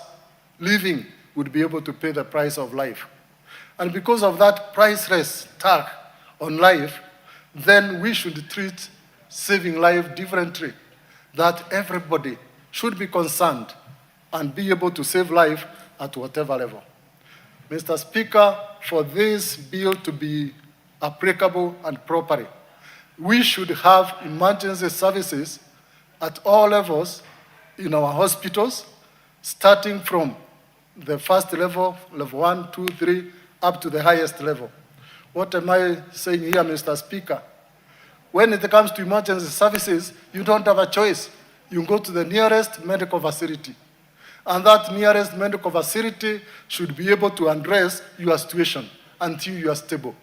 [SPEAKER 20] living would be able to pay the price of life. And because of that priceless tag on life, then we should treat saving life differently, that everybody should be concerned and be able to save life at whatever level. Mr. Speaker, for this bill to be applicable and properly, we should have emergency services at all levels in our hospitals, starting from the first level, level 1, 2, 3, up to the highest level. What am I saying here, Mr. Speaker? When it comes to emergency services, you don't have a choice. You go to the nearest medical facility. And that nearest medical facility should be able to address your situation until you are stable.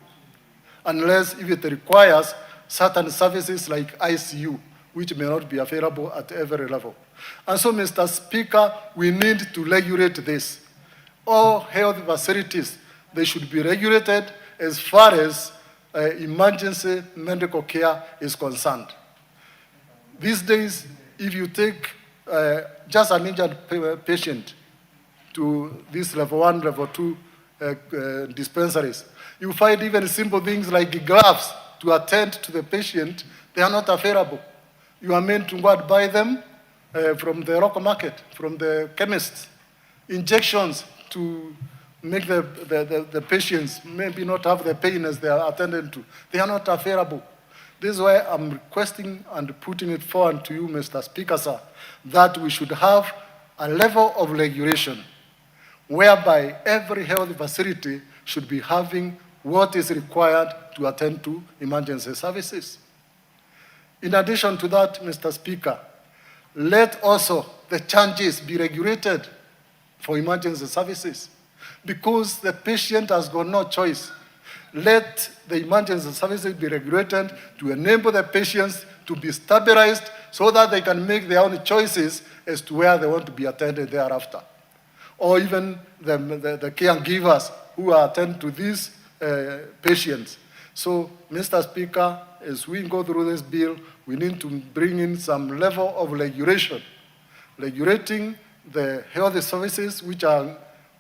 [SPEAKER 20] Unless if it requires certain services like ICU, which may not be available at every level. And so, Mr. Speaker, we need to regulate this. All health facilities, they should be regulated as far as emergency medical care is concerned. These days, if you take just an injured patient to this level 1, level 2 dispensaries, you find even simple things like gloves to attend to the patient, they are not available. You are meant to go and buy them from the local market, from the chemists. Injections to make the patients maybe not have the pain as they are attended to. They are not available. This is why I'm requesting and putting it forward to you, Mr. Speaker, sir, that we should have a level of regulation whereby every health facility should be having what is required to attend to emergency services. In addition to that, Mr. Speaker, let also the charges be regulated for emergency services because the patient has got no choice. Let the emergency services be regulated to enable the patients to be stabilized so that they can make their own choices as to where they want to be attended thereafter. Or even the caregivers who are attending to these patients. So, Mr. Speaker, as we go through this bill, we need to bring in some level of regulation, regulating the health services which are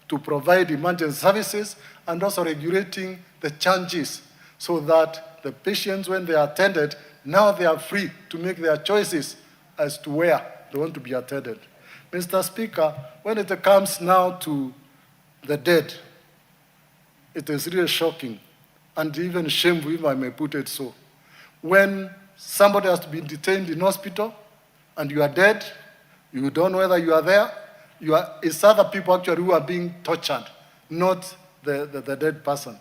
[SPEAKER 20] to provide emergency services, and also regulating the charges so that the patients, when they are attended, now they are free to make their choices as to where they want to be attended. Mr. Speaker, when it comes now to the dead, it is really shocking and even shameful, if I may put it so. When somebody has been detained in hospital and you are dead, you don't know whether you are there, it's other people actually who are being tortured, not the dead person.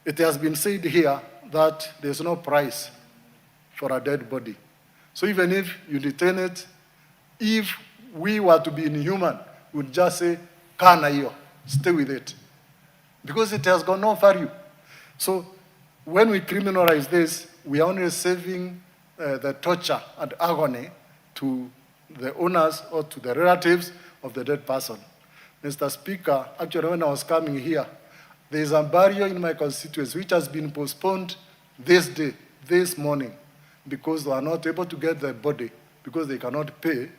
[SPEAKER 20] It has been said here that there's no price for a dead body. So even if you detain it, if we were to be inhuman, we would just say, kana hiyo, stay with it. Because it has got no value. So when we criminalize this, we are only saving the torture and agony to the owners or to the relatives of the dead person. Mr. Speaker, actually when I was coming here, there is a barrier in my constituency which has been postponed this day, this morning, because they are not able to get the body, because they cannot pay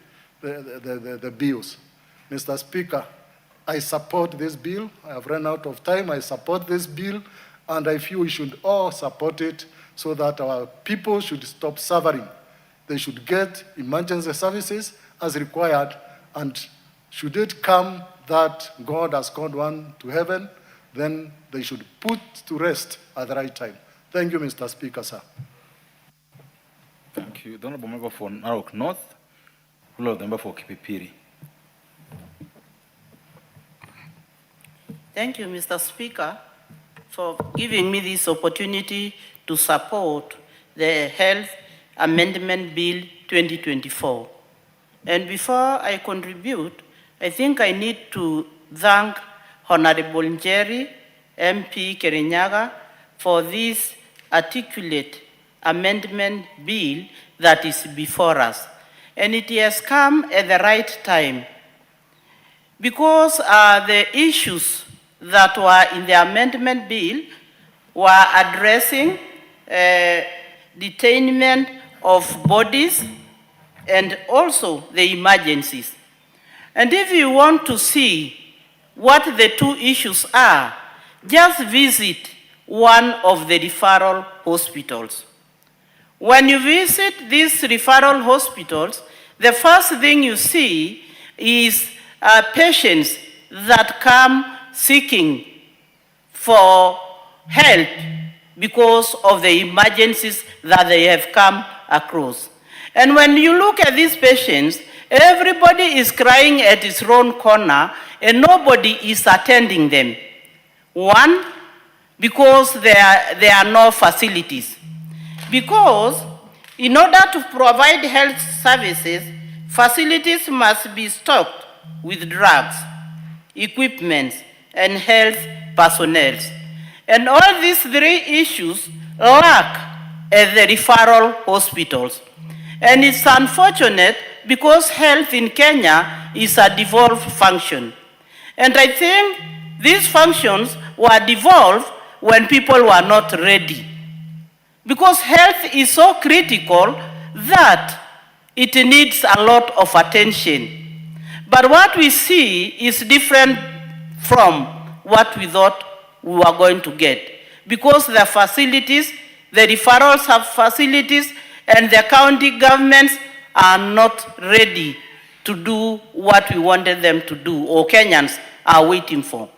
[SPEAKER 20] the bills. Mr. Speaker, I support this bill. I have run out of time. I support this bill, and I feel we should all support it so that our people should stop suffering. They should get emergency services as required, and should it come that God has called one to heaven, then they should put to rest at the right time. Thank you, Mr. Speaker, sir.
[SPEAKER 6] Thank you. The Honorable Member for Narok North, who of the member for Kipipiri.
[SPEAKER 21] Thank you, Mr. Speaker, for giving me this opportunity to support the Health Amendment Bill 2024. And before I contribute, I think I need to thank Honorable Njeri, MP Kirinyaga, for this articulate amendment bill that is before us. And it has come at the right time because the issues that were in the amendment bill were addressing detainment of bodies and also the emergencies. And if you want to see what the two issues are, just visit one of the referral hospitals. When you visit these referral hospitals, the first thing you see is patients that come seeking for help because of the emergencies that they have come across. And when you look at these patients, everybody is crying at its own corner and nobody is attending them. One, because there are no facilities. Because in order to provide health services, facilities must be stocked with drugs, equipment, and health personnel. And all these three issues lack at the referral hospitals. And it's unfortunate because health in Kenya is a devolved function. And I think these functions were devolved when people were not ready. Because health is so critical that it needs a lot of attention. But what we see is different from what we thought we were going to get. Because the facilities, the referrals have facilities, and the county governments are not ready to do what we wanted them to do, or Kenyans are waiting for.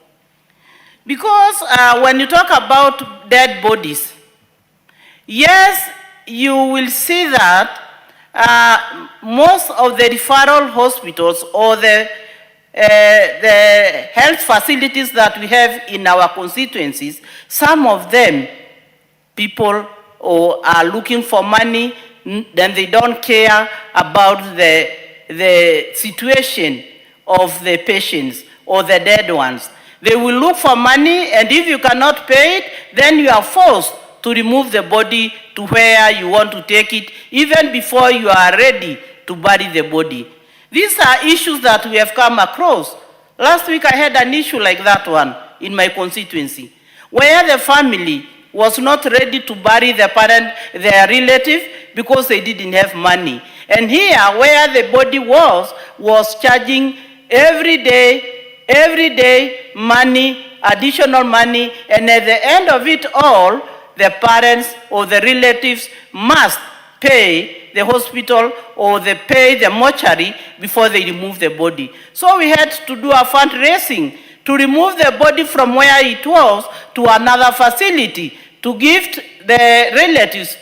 [SPEAKER 21] Because when you talk about dead bodies, yes, you will see that most of the referral hospitals or the health facilities that we have in our constituencies, some of them, people are looking for money, then they don't care about the situation of the patients or the dead ones. They will look for money, and if you cannot pay it, then you are forced to remove the body to where you want to take it, even before you are ready to bury the body. These are issues that we have come across. Last week I had an issue like that one in my constituency, where the family was not ready to bury their relative because they didn't have money. And here, where the body was charging every day money, additional money, and at the end of it all, the parents or the relatives must pay the hospital or they pay the mortuary before they remove the body. So we had to do a fundraising to remove the body from where it was to another facility to give the relatives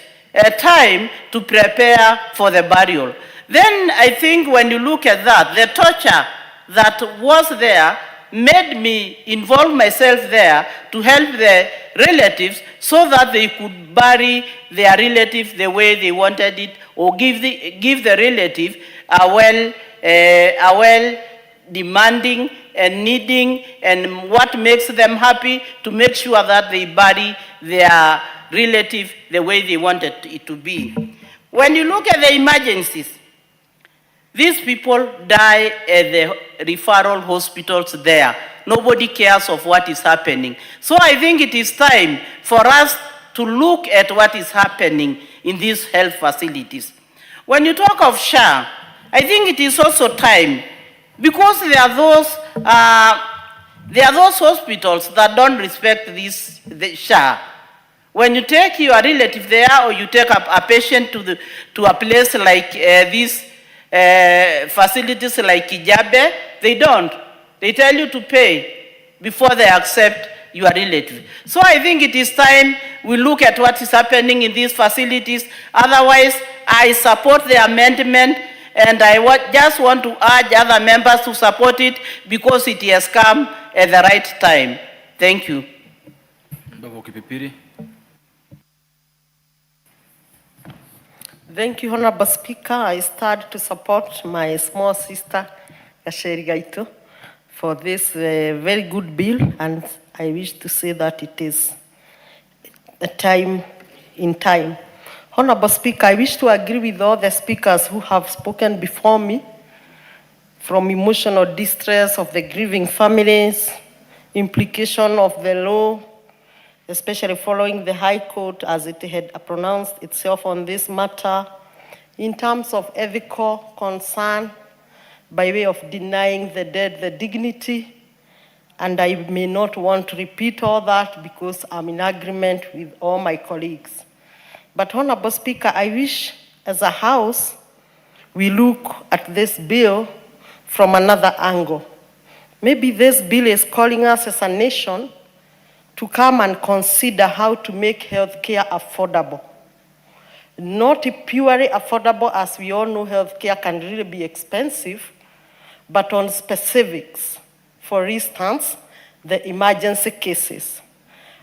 [SPEAKER 21] time to prepare for the burial. Then I think when you look at that, the torture that was there made me involve myself there to help the relatives so that they could bury their relative the way they wanted it, or give the relative a well demanding and needing and what makes them happy to make sure that they bury their relative the way they wanted it to be. When you look at the emergencies, these people die at the referral hospitals there. Nobody cares of what is happening. So I think it is time for us to look at what is happening in these health facilities. When you talk of SHA, I think it is also time, because there are those hospitals that don't respect the SHA. When you take your relative there, or you take a patient to a place like these facilities like Kijabe, they don't. They tell you to pay before they accept your relative. So I think it is time we look at what is happening in these facilities. Otherwise, I support the amendment, and I just want to urge other members to support it because it has come at the right time. Thank you.
[SPEAKER 3] Thank you, Honorable Speaker. I start to support my small sister, Gacheri Gaito, for this very good bill, and I wish to say that it is a time in time. Honorable Speaker, I wish to agree with all the speakers who have spoken before me, from emotional distress of the grieving families, implication of the law, especially following the High Court as it had pronounced itself on this matter, in terms of ethical concern, by way of denying the dead the dignity. And I may not want to repeat all that because I'm in agreement with all my colleagues. But Honorable Speaker, I wish as a House, we look at this bill from another angle, Maybe this bill is calling us as a nation to come and consider how to make healthcare affordable. Not purely affordable, as we all know healthcare can really be expensive, but on specifics. For instance, the emergency cases.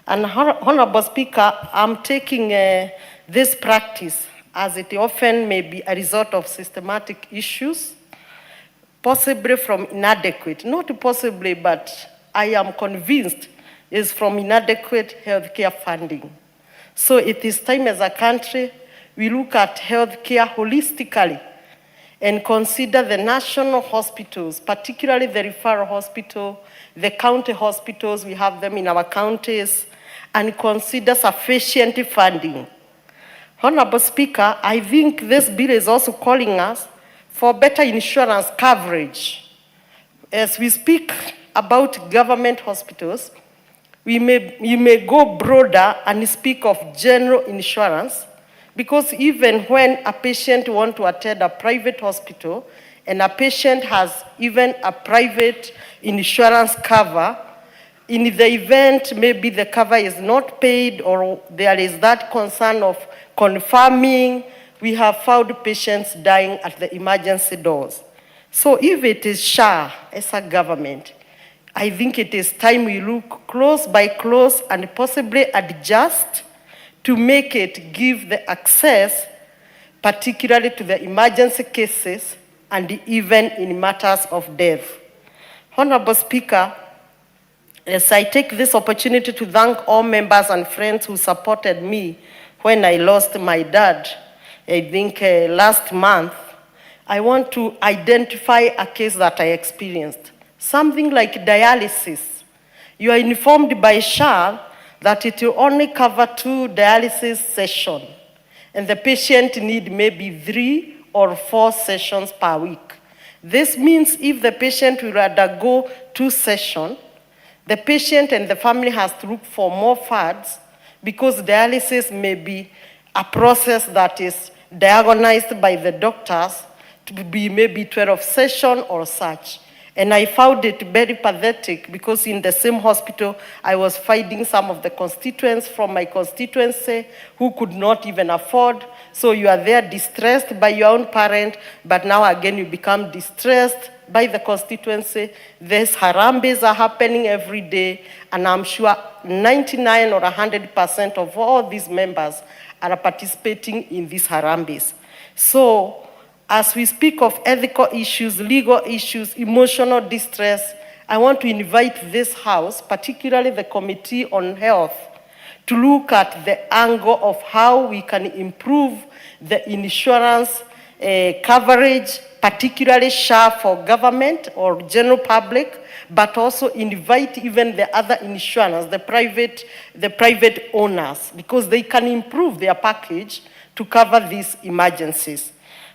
[SPEAKER 3] And Honorable Speaker, I'm taking this practice as it often may be a result of systematic issues, possibly from inadequate, not possibly, but I am convinced is from inadequate healthcare funding. So it is time as a country we look at healthcare holistically and consider the national hospitals, particularly the referral hospital, the county hospitals, we have them in our counties, and consider sufficient funding. Honorable Speaker, I think this bill is also calling us for better insurance coverage. As we speak about government hospitals, you may go broader and speak of general insurance, because even when a patient wants to attend a private hospital and a patient has even a private insurance cover, in the event maybe the cover is not paid or there is that concern of confirming, we have found patients dying at the emergency doors. So if it is SHA as a government, I think it is time we look close by close and possibly adjust to make it give the access, particularly to the emergency cases and even in matters of death. Honorable Speaker, as I take this opportunity to thank all members and friends who supported me when I lost my dad, I think last month, I want to identify a case that I experienced. Something like dialysis. You are informed by SHA that it will only cover 2 dialysis sessions, and the patient need maybe 3 or 4 sessions per week. This means if the patient will undergo 2 sessions, the patient and the family has to look for more funds, because dialysis may be a process that is diagnosed by the doctors to be maybe 12 sessions or such. And I found it very pathetic, because in the same hospital, I was finding some of the constituents from my constituency who could not even afford. So you are there distressed by your own parent, but now again you become distressed by the constituency. These harambes are happening every day, and I'm sure 99 or 100% of all these members are participating in these harambes. So, as we speak of ethical issues, legal issues, emotional distress, I want to invite this House, particularly the Committee on Health, to look at the angle of how we can improve the insurance coverage, particularly SHA for government or general public, but also invite even the other insurance, the private owners, because they can improve their package to cover these emergencies.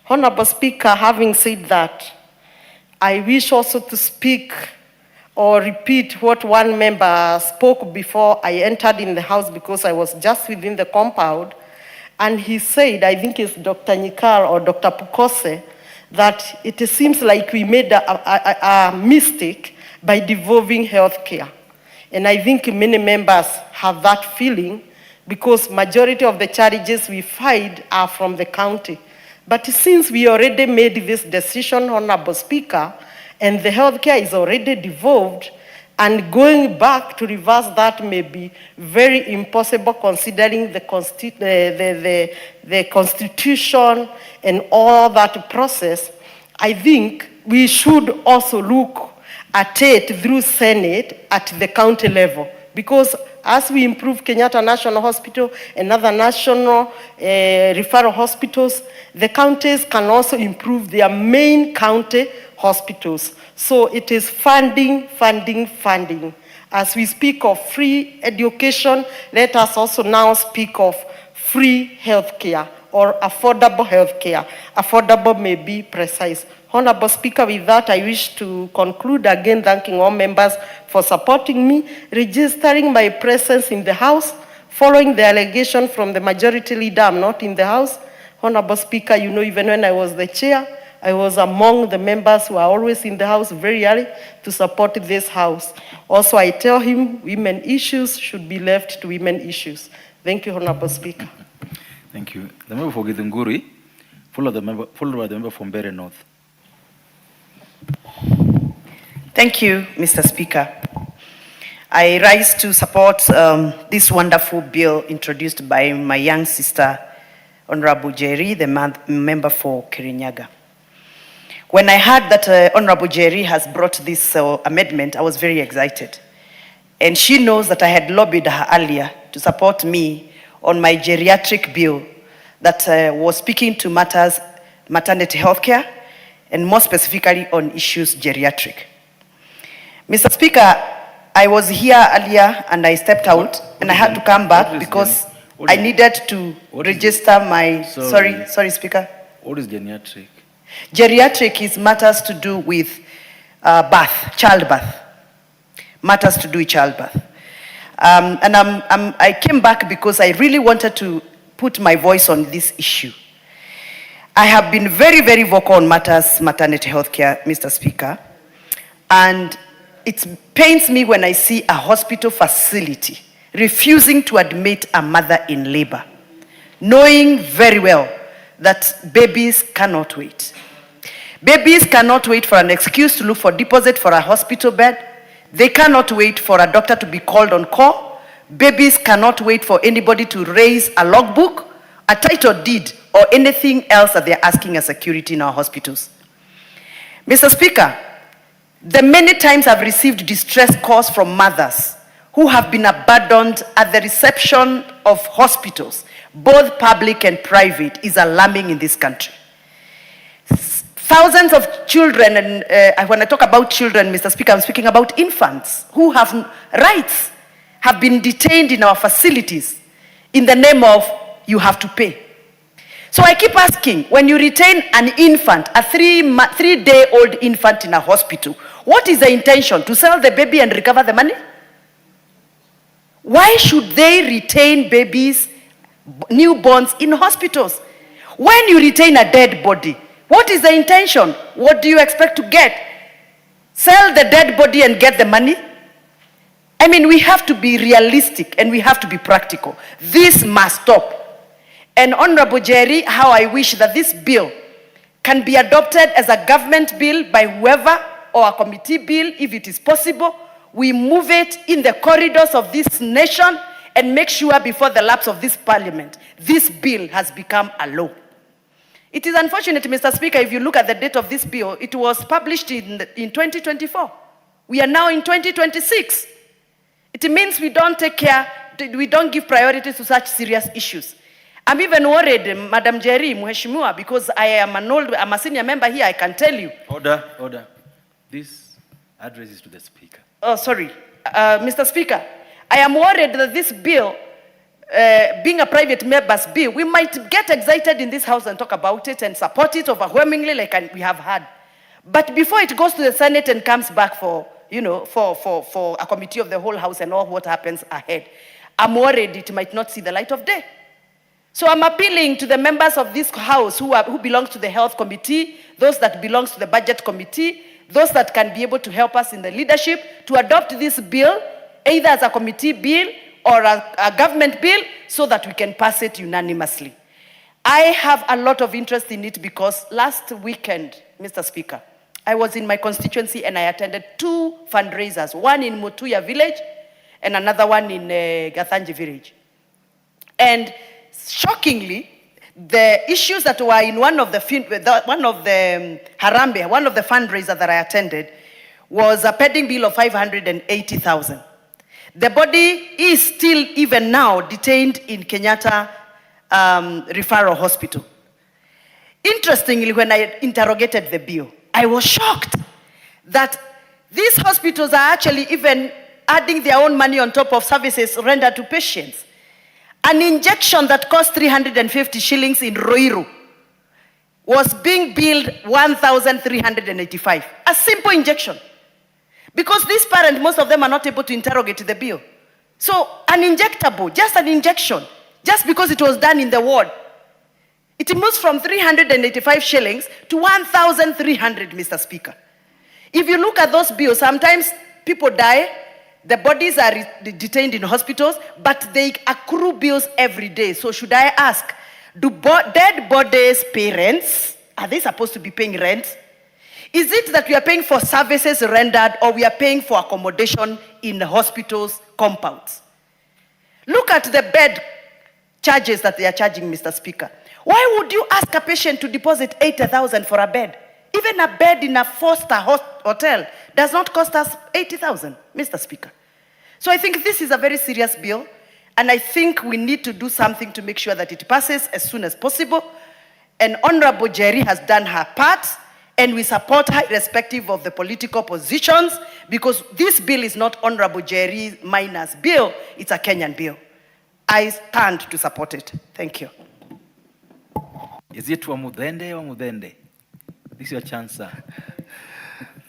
[SPEAKER 3] Honorable Speaker, having said that, I wish also to speak or repeat what one member spoke before I entered in the House, because I was just within the compound, and he said, I think it's Dr. Nyikal or Dr. Pukose, that it seems like we made a mistake by devolving healthcare. And I think many members have that feeling, because majority of the charges we find are from the county. But since we already made this decision, Honorable Speaker, and the healthcare is already devolved, and going back to reverse that may be very impossible, considering the Constitution and all that process, I think we should also look at it through Senate at the county level. Because as we improve Kenyatta National Hospital and other national referral hospitals, the counties can also improve their main county hospitals. So it is funding, funding, funding. As we speak of free education, let us also now speak of free healthcare or affordable healthcare. Affordable may be precise. Honorable Speaker, with that, I wish to conclude again thanking all members for supporting me, registering my presence in the House, following the allegation from the majority leader I'm not in the House. Honorable Speaker, you know, even when I was the chair, I was among the members who are always in the house very early to support this house. Also, I tell him women issues should be left to women issues. Thank you, Honorable Speaker.
[SPEAKER 6] Thank you. The member for Githunguri, followed by the member from Mbeere North.
[SPEAKER 4] Thank you, Mr. Speaker. I rise to support this wonderful bill introduced by my young sister, Honorable Jerry, the member for Kirinyaga. When I heard that Honorable Jerry has brought this amendment, I was very excited. And she knows that I had lobbied her earlier to support me on my geriatric bill that was speaking to matters maternity health care, and more specifically on issues geriatric. Mr. Speaker, I was here earlier and I stepped out and I had to come back because I needed to register my, sorry, Speaker.
[SPEAKER 6] What is geriatric?
[SPEAKER 4] Geriatric is matters to do with childbirth. Matters to do with childbirth. And I came back because I really wanted to put my voice on this issue. I have been very, very vocal on matters maternity health care, Mr. Speaker. And it pains me when I see a hospital facility refusing to admit a mother in labor, knowing very well that babies cannot wait. Babies cannot wait for an excuse to look for deposit for a hospital bed. They cannot wait for a doctor to be called on call. Babies cannot wait for anybody to raise a logbook, a title deed, or anything else that they're asking as security in our hospitals. Mr. Speaker, the many times I've received distress calls from mothers who have been abandoned at the reception of hospitals, both public and private, is alarming in this country. Thousands of children, and when I talk about children, Mr. Speaker, I'm speaking about infants who have rights, have been detained in our facilities in the name of you have to pay. So I keep asking, when you retain an infant, a three-day-old infant in a hospital, what is the intention? To sell the baby and recover the money? Why should they retain babies, newborns in hospitals? When you retain a dead body, what is the intention? What do you expect to get? Sell the dead body and get the money? I mean, we have to be realistic and we have to be practical. This must stop. And Honorable Jerry, how I wish that this bill can be adopted as a government bill by whoever, or a committee bill if it is possible. We move it in the corridors of this nation and make sure before the lapse of this parliament, this bill has become a law. It is unfortunate, Mr. Speaker, if you look at the date of this bill, it was published in 2024. We are now in 2026. It means we don't take care, we don't give priority to such serious issues. I'm even worried, Madam Jerry, Mheshimiwa, because I'm a senior member here, I can tell you.
[SPEAKER 6] Order. This address is to the Speaker.
[SPEAKER 4] Oh, sorry. Mr. Speaker, I am worried that this bill, being a private member's bill, we might get excited in this house and talk about it and support it overwhelmingly like we have had. But before it goes to the Senate and comes back for a committee of the whole house and all what happens ahead, I'm worried it might not see the light of day. So I'm appealing to the members of this house who belong to the health committee, those that belong to the budget committee, those that can be able to help us in the leadership to adopt this bill, either as a committee bill or a government bill, so that we can pass it unanimously. I have a lot of interest in it because last weekend, Mr. Speaker, I was in my constituency and I attended 2 fundraisers, one in Mutuya village and another one in Gathanji village. And shockingly, the issues that were in one of the Harambe, one of the fundraisers that I attended, was a pending bill of 580,000. The body is still, even now, detained in Kenyatta Referral Hospital. Interestingly, when I interrogated the bill, I was shocked that these hospitals are actually even adding their own money on top of services rendered to patients. An injection that cost 350 shillings in Ruiru was being billed 1,385. A simple injection. Because these parents, most of them are not able to interrogate the bill. So an injectable, just an injection, just because it was done in the ward, It moves from 385 shillings to 1,300, Mr. Speaker. If you look at those bills, sometimes people die, the bodies are detained in hospitals, but they accrue bills every day. So should I ask, do dead bodies pay rents? Are they supposed to be paying rent? Is it that we are paying for services rendered or we are paying for accommodation in the hospitals' compounds? Look at the bed charges that they are charging, Mr. Speaker. Why would you ask a patient to deposit 80,000 for a bed? Even a bed in a four-star hotel does not cost us 80,000, Mr. Speaker. So I think this is a very serious bill, and I think we need to do something to make sure that it passes as soon as possible. And Honorable Jerry has done her part, and we support her irrespective of the political positions, because this bill is not Honorable Jerry Miner's bill, it's a Kenyan bill. I stand to support it. Thank you.
[SPEAKER 6] Is it Wamudende or Mudende? This is your chance, sir.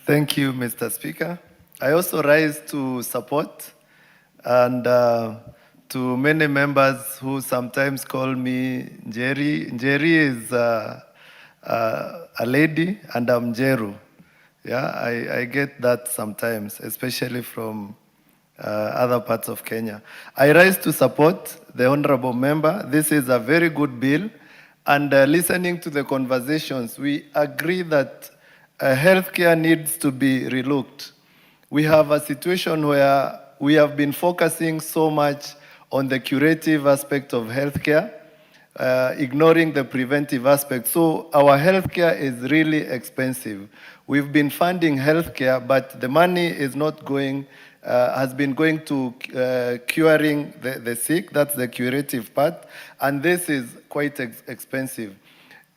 [SPEAKER 2] Thank you, Mr. Speaker. I also rise to support, and to many members who sometimes call me Njeri. Njeri is a lady, and I'm Jeru. Yeah, I get that sometimes, especially from other parts of Kenya. I rise to support the honorable member. This is a very good bill. And listening to the conversations, we agree that healthcare needs to be relooked. We have a situation where we have been focusing so much on the curative aspect of healthcare, ignoring the preventive aspect. So our healthcare is really expensive. We've been funding healthcare, but the money is not going, has been going to curing the sick. That's the curative part. And this is quite expensive.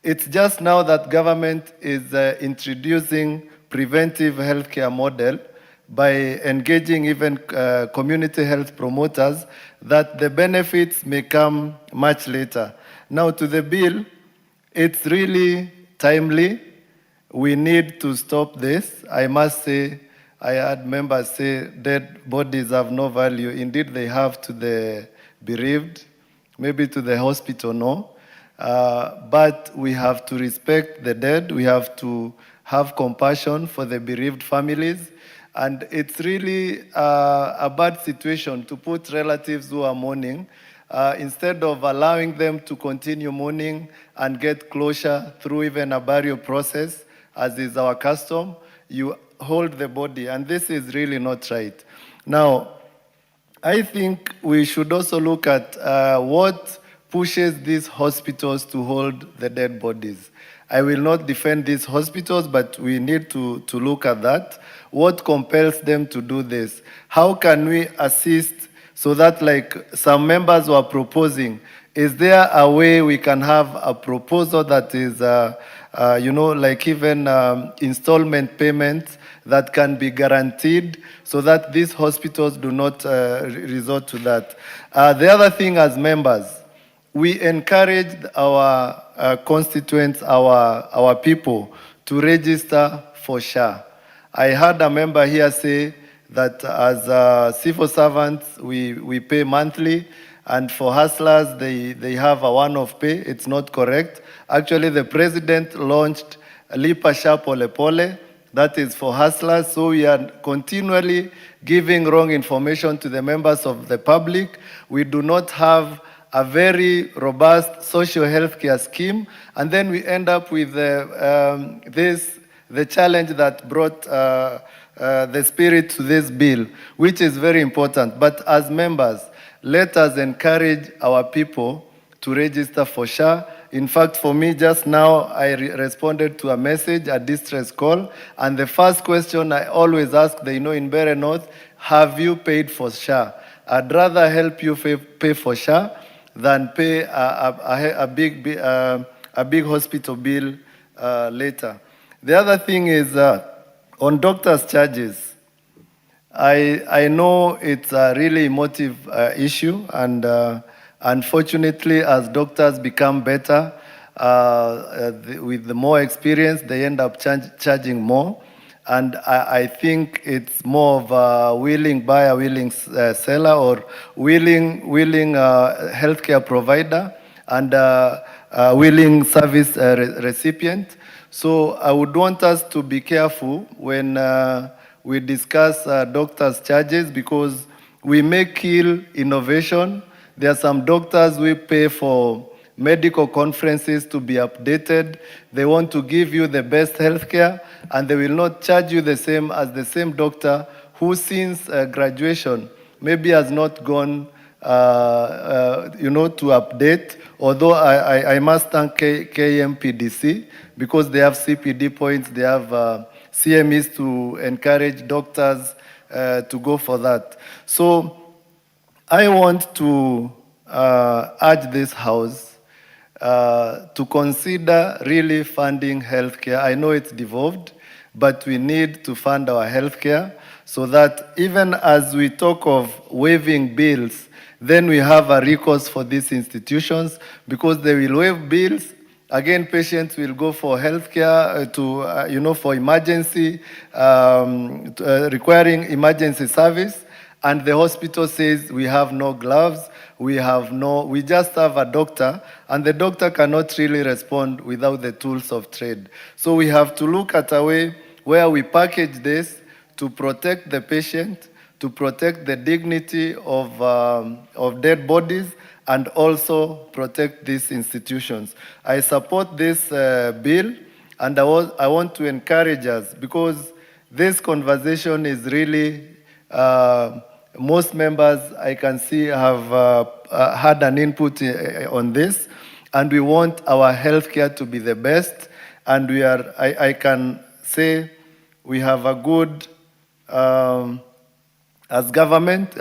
[SPEAKER 2] It's just now that government is introducing preventive healthcare model by engaging even community health promoters, that the benefits may come much later. Now to the bill, it's really timely. We need to stop this. I must say, I had members say dead bodies have no value. Indeed, they have to the bereaved, maybe to the hospital, no. But we have to respect the dead. We have to have compassion for the bereaved families. And it's really a bad situation to put relatives who are mourning, instead of allowing them to continue mourning and get closure through even a burial process, as is our custom, you hold the body. And this is really not right. Now, I think we should also look at what pushes these hospitals to hold the dead bodies. I will not defend these hospitals, but we need to look at that. What compels them to do this? How can we assist so that, like some members were proposing, is there a way we can have a proposal that is, like even installment payments that can be guaranteed so that these hospitals do not resort to that? The other thing, as members, we encouraged our constituents, our people, to register for SHA. I heard a member here say that as civil servants, we pay monthly, and for hustlers, they have a one-off pay. It's not correct. Actually, the president launched Lipa SHA Pole Pole. That is for hustlers. So we are continually giving wrong information to the members of the public. We do not have a very robust social health care scheme, and then we end up with the challenge that brought the spirit to this bill, which is very important. But as members, let us encourage our people to register for SHA. In fact, for me, just now, I responded to a message, a distress call, and the first question I always ask, in Bere North, have you paid for SHA? I'd rather help you pay for SHA than pay a big hospital bill later. The other thing is on doctors' charges. I know it's a really emotive issue, and unfortunately, as doctors become better, with the more experience, they end up charging more. And I think it's more of a willing buyer, willing seller, or willing healthcare provider. and willing service recipient. So I would want us to be careful when we discuss doctors' charges, because we may kill innovation. There are some doctors we pay for medical conferences to be updated. They want to give you the best healthcare, and they will not charge you the same as the same doctor who since graduation maybe has not gone to update. Although I must thank KMPDC, because they have CPD points, they have CMEs to encourage doctors to go for that. So I want to urge this House to consider really funding healthcare. I know it's devolved, but we need to fund our healthcare so that even as we talk of waiving bills, then we have a recourse for these institutions, because they will waive bills. Again, patients will go for healthcare for emergency, requiring emergency service, and the hospital says we have no gloves, we just have a doctor, and the doctor cannot really respond without the tools of trade. So we have to look at a way where we package this to protect the patient, to protect the dignity of dead bodies, and also protect these institutions. I support this bill, and I want to encourage us, because this conversation is really, most members I can see have had an input on this, and we want our healthcare to be the best, and I can say we have a good, as government,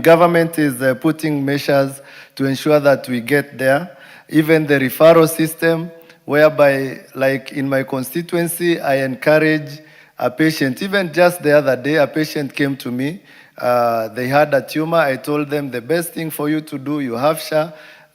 [SPEAKER 2] government is putting measures to ensure that we get there. Even the referral system, whereby, like in my constituency, I encourage a patient. Even just the other day, a patient came to me. They had a tumor. I told them the best thing for you to do, you have SHA,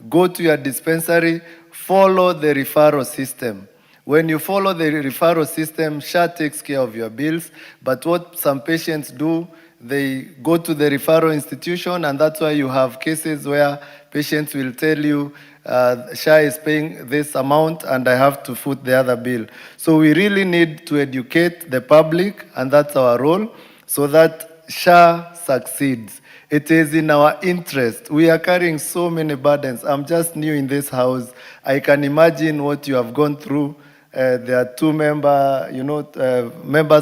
[SPEAKER 2] go to your dispensary, follow the referral system. When you follow the referral system, SHA takes care of your bills. But what some patients do, they go to the referral institution, and that's why you have cases where patients will tell you, SHA is paying this amount and I have to foot the other bill. So we really need to educate the public, and that's our role, so that SHA succeeds. It is in our interest. We are carrying so many burdens. I'm just new in this House. I can imagine what you have gone through. There are two members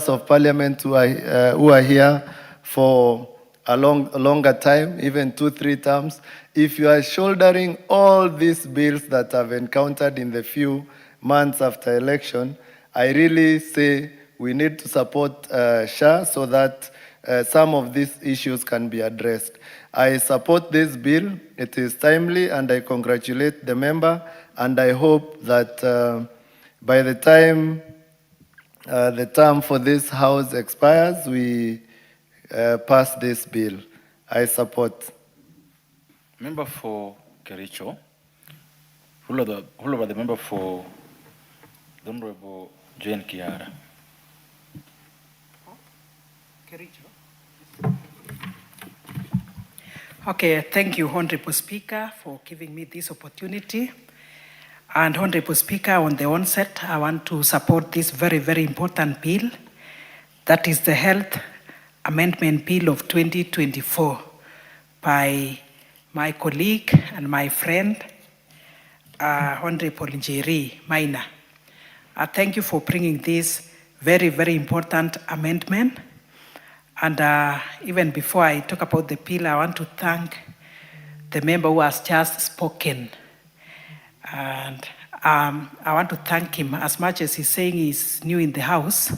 [SPEAKER 2] of parliament who are here for a longer time, even 2-3 terms. If you are shouldering all these bills that I've encountered in the few months after election, I really say we need to support SHA so that some of these issues can be addressed. I support this bill. It is timely, and I congratulate the member, and I hope that by the time the term for this House expires, we pass this bill. I support.
[SPEAKER 6] Member for Kericho, who over the member for the Honorable Jane Kiara.
[SPEAKER 5] Okay, thank you, Honorable Speaker, for giving me this opportunity. And Honorable Speaker, on the onset, I want to support this very, very important bill. That is the Health Amendment Bill of 2024 by my colleague and my friend, Honorable Njeri Maina. Thank you for bringing this very, very important amendment. And even before I talk about the bill, I want to thank the member who has just spoken. And I want to thank him. As much as he's saying he's new in the House,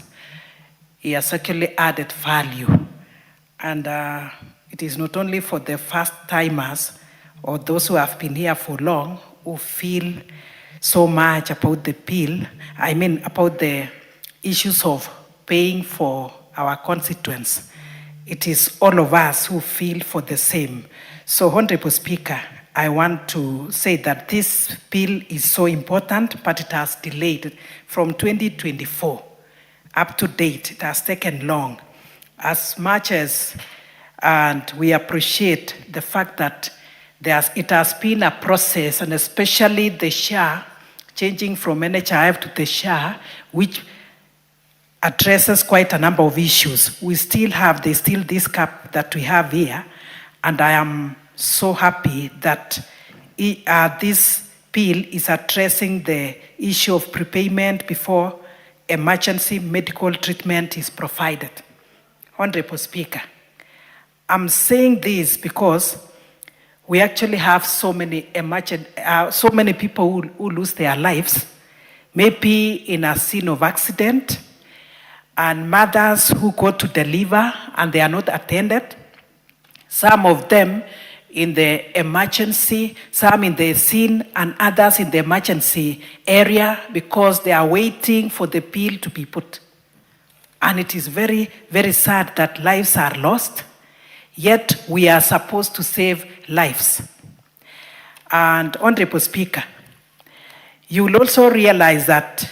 [SPEAKER 5] he has actually added value. And it is not only for the first timers or those who have been here for long who feel so much about the bill, about the issues of paying for our constituents. It is all of us who feel for the same. So, Honorable Speaker, I want to say that this bill is so important, but it has delayed from 2024 up to date. It has taken long. As much as, and we appreciate the fact that it has been a process, and especially the SHA, changing from NHIF to the SHA, which addresses quite a number of issues. There's still this gap that we have here, and I am so happy that this bill is addressing the issue of prepayment before emergency medical treatment is provided. Honorable Speaker, I'm saying this because we actually have so many people who lose their lives, maybe in a scene of accident, and mothers who go to deliver and they are not attended. Some of them in the emergency, some in the scene, and others in the emergency area because they are waiting for the pill to be put. And it is very, very sad that lives are lost, yet we are supposed to save lives. And Honorable Speaker, you will also realize that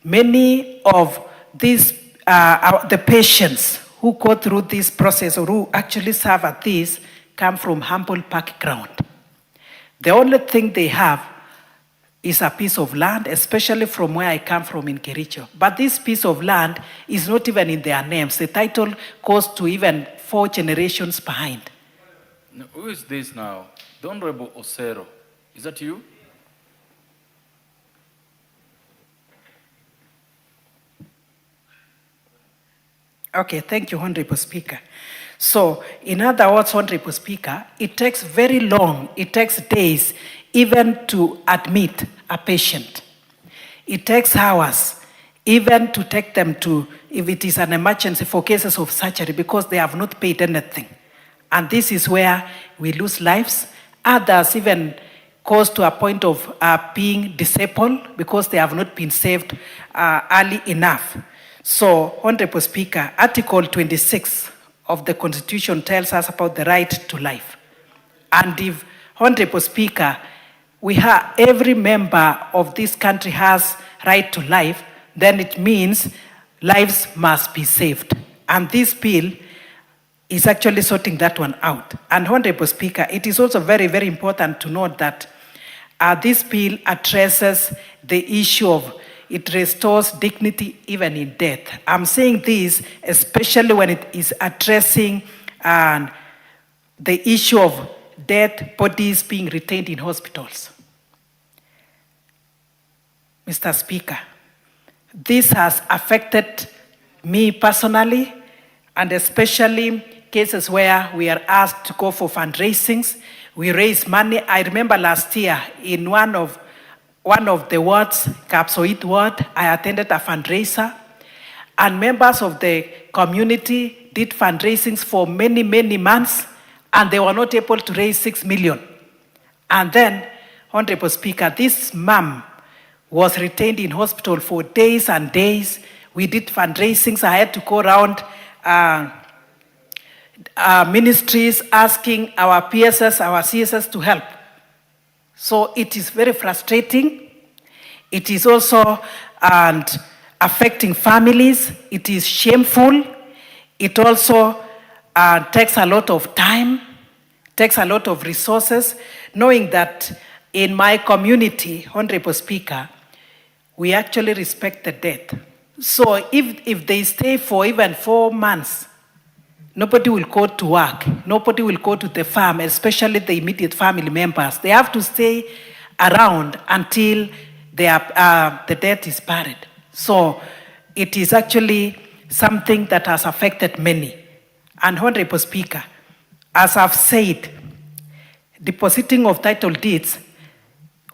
[SPEAKER 5] many of these, the patients who go through this process or who actually serve at this come from humble background. The only thing they have is a piece of land, especially from where I come from in Kericho. But this piece of land is not even in their names. The title goes to even 4 generations behind.
[SPEAKER 6] Now, who is this now? The Honorable Osero. Is that you?
[SPEAKER 5] Okay, thank you, Honorable Speaker. So, in other words, Honorable Speaker, it takes very long, it takes days even to admit a patient. It takes hours even to take them to, if it is an emergency, for cases of surgery, because they have not paid anything. And this is where we lose lives. Others even goes to a point of being disabled because they have not been saved early enough. So, Honorable Speaker, Article 26 of the Constitution tells us about the right to life. And if, Honorable Speaker, every member of this country has right to life, then it means lives must be saved. And this bill is actually sorting that one out. And Honorable Speaker, it is also very, very important to note that this bill addresses the issue of it restores dignity even in death. I'm saying this especially when it is addressing the issue of dead bodies being retained in hospitals. Mr. Speaker, this has affected me personally, and especially cases where we are asked to go for fundraisings. We raise money. I remember last year in one of the wards, Kapsoit ward, I attended a fundraiser, and members of the community did fundraisings for many, many months, and they were not able to raise 6 million. And then, Honorable Speaker, this mom was retained in hospital for days and days. We did fundraisings. I had to go around ministries asking our PSS, our CSS to help. So it is very frustrating. It is also affecting families. It is shameful. It also takes a lot of time, takes a lot of resources, knowing that in my community, Honorable Speaker, we actually respect the death. So if they stay for even 4 months, nobody will go to work. Nobody will go to the farm, especially the immediate family members. They have to stay around until the death is buried. So it is actually something that has affected many. And Honorable Speaker, as I've said, depositing of title deeds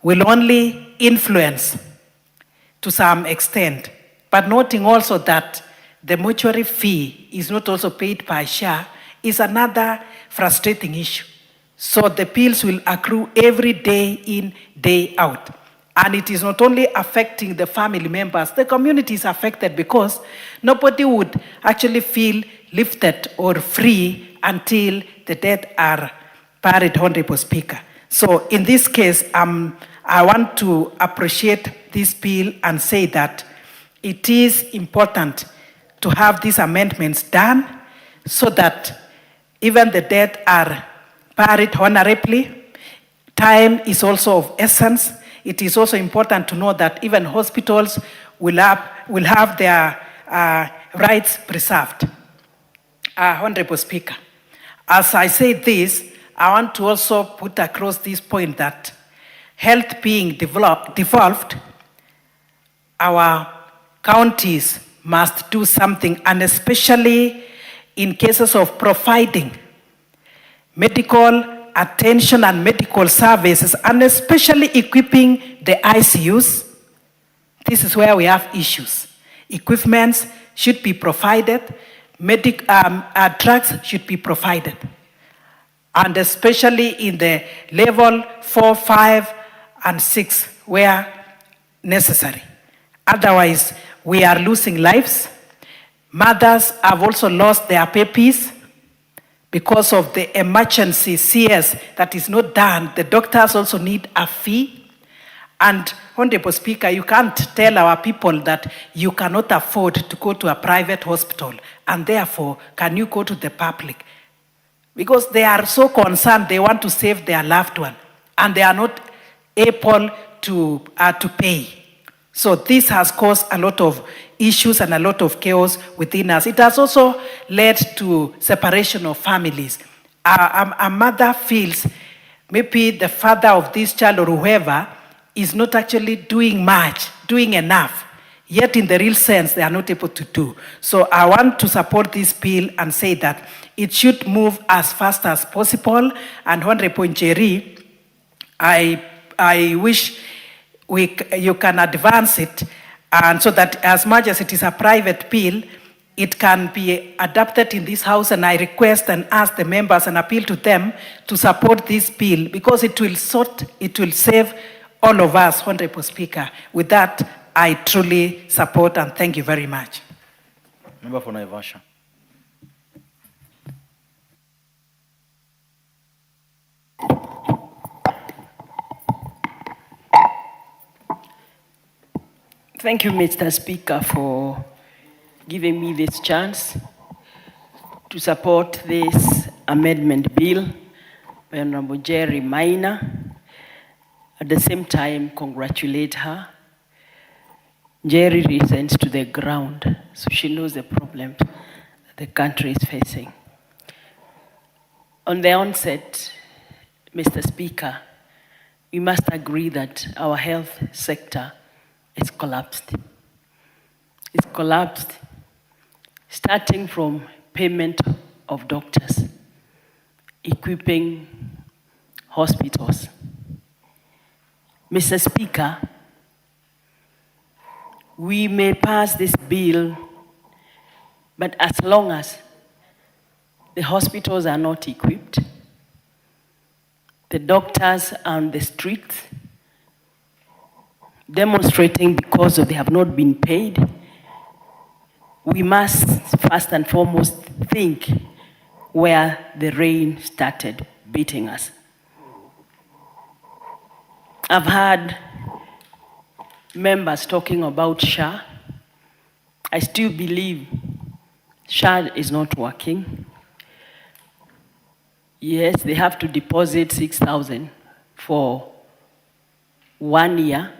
[SPEAKER 5] will only influence to some extent, but noting also that the mortuary fee is not also paid by SHA is another frustrating issue. So the bills will accrue every day in, day out. And it is not only affecting the family members, the community is affected because nobody would actually feel lifted or free until the dead are buried, Honorable Speaker. So in this case, I want to appreciate this bill and say that it is important to have these amendments done so that even the dead are buried honorably, time is also of essence. It is also important to know that even hospitals will have their rights preserved. Honorable Speaker, as I say this, I want to also put across this point that health being devolved, our counties must do something, and especially in cases of providing medical attention and medical services, and especially equipping the ICUs. This is where we have issues. Equipments should be provided, drugs should be provided, and especially in the level 4, 5, and 6 where necessary. Otherwise, we are losing lives. Mothers have also lost their babies because of the emergency CS that is not done. The doctors also need a fee. And Honorable Speaker, you can't tell our people that you cannot afford to go to a private hospital, and therefore, can you go to the public? Because they are so concerned, they want to save their loved one, and they are not able to pay. So this has caused a lot of issues and a lot of chaos within us. It has also led to separation of families. A mother feels maybe the father of this child or whoever is not actually doing enough, yet in the real sense they are not able to do. So I want to support this bill and say that it should move as fast as possible. And Honorable Njeri, I wish you can advance it, and so that as much as it is a private bill, it can be adopted in this House, and I request and ask the members and appeal to them to support this bill, because it will save all of us, Honorable Speaker. With that, I truly support and thank you very much.
[SPEAKER 6] Member for Naivasha.
[SPEAKER 7] Thank you, Mr. Speaker, for giving me this chance to support this amendment bill by Honorable Jerry Maina. At the same time, congratulate her. Jerry listens to the ground, so she knows the problems that the country is facing. On the onset, Mr. Speaker, we must agree that our health sector is collapsed. It's collapsed, starting from payment of doctors, equipping hospitals. Mr. Speaker, we may pass this bill, but as long as the hospitals are not equipped, the doctors are on the streets demonstrating because they have not been paid, we must first and foremost think where the rain started beating us. I've heard members talking about SHA. I still believe SHA is not working. Yes, they have to deposit 6,000 for 1 year.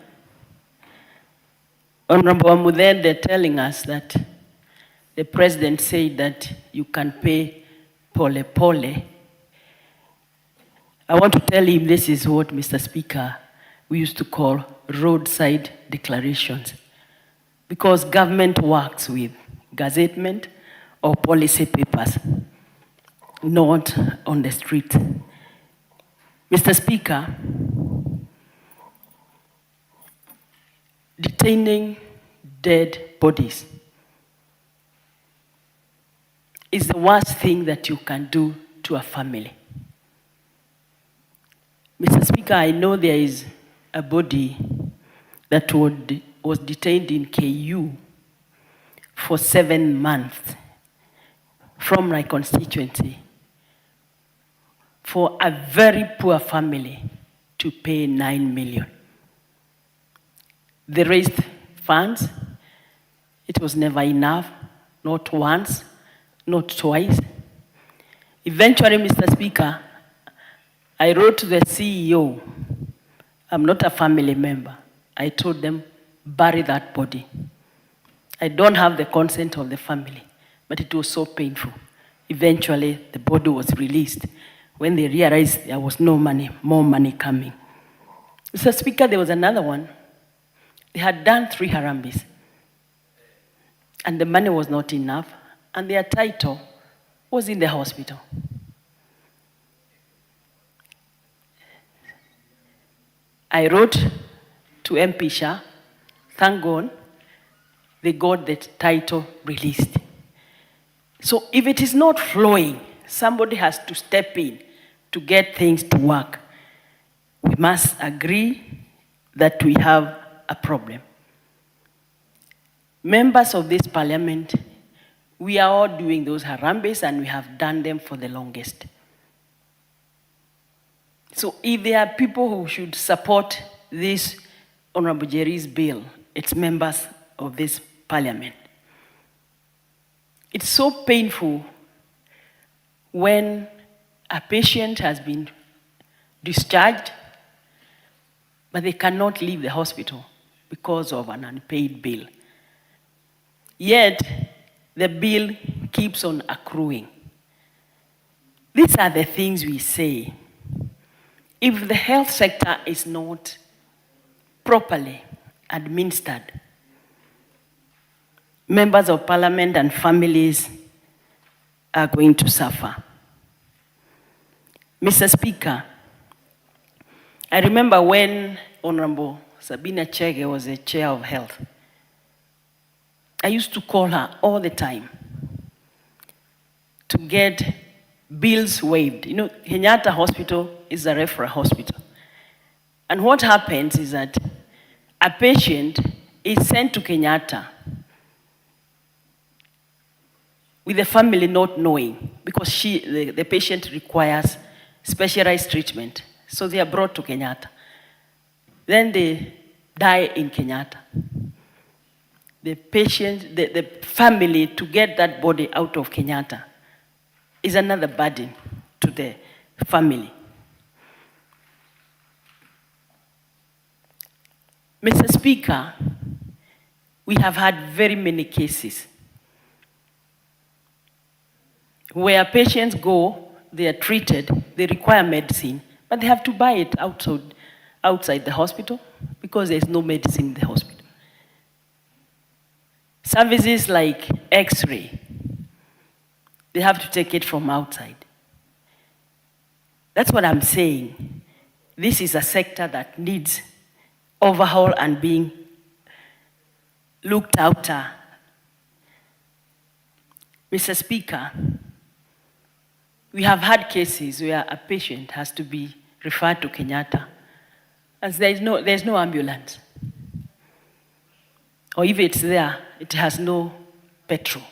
[SPEAKER 7] Honorable Amuden, they're telling us that the president said that you can pay pole pole. I want to tell him this is what, Mr. Speaker, we used to call roadside declarations, because government works with gazettement or policy papers, not on the street. Mr. Speaker, detaining dead bodies is the worst thing that you can do to a family. Mr. Speaker, I know there is a body that was detained in KU for 7 months from my constituency for a very poor family to pay 9 million. They raised funds. It was never enough, not once, not twice. Eventually, Mr. Speaker, I wrote to the CEO, I'm not a family member. I told them, bury that body. I don't have the consent of the family, but it was so painful. Eventually, the body was released when they realized there was no money, more money coming. Mr. Speaker, there was another one. They had done 3 harambes, and the money was not enough, and their title was in the hospital. I wrote to MP Shah, thank God, they got the title released. So if it is not flowing, somebody has to step in to get things to work. We must agree that we have a problem. Members of this parliament, we are all doing those harambes and we have done them for the longest. So if there are people who should support this Honorable Jerry's bill, it's members of this parliament. It's so painful when a patient has been discharged, but they cannot leave the hospital because of an unpaid bill. Yet, the bill keeps on accruing. These are the things we say. If the health sector is not properly administered, members of parliament and families are going to suffer. Mr. Speaker, I remember when Honorable Sabina Chege was the chair of health, I used to call her all the time to get bills waived. You know, Kenyatta Hospital is a referral hospital. And what happens is that a patient is sent to Kenyatta with the family not knowing, because the patient requires specialized treatment. So they are brought to Kenyatta. Then they die in Kenyatta. The patient, the family, to get that body out of Kenyatta is another burden to the family. Mr. Speaker, we have had very many cases where patients go, they are treated, they require medicine, but they have to buy it outside the hospital because there's no medicine in the hospital. Services like X-ray, they have to take it from outside. That's what I'm saying. This is a sector that needs overhaul and being looked after. Mr. Speaker, we have had cases where a patient has to be referred to Kenyatta as there's no ambulance. Or if it's there, it has no petrol.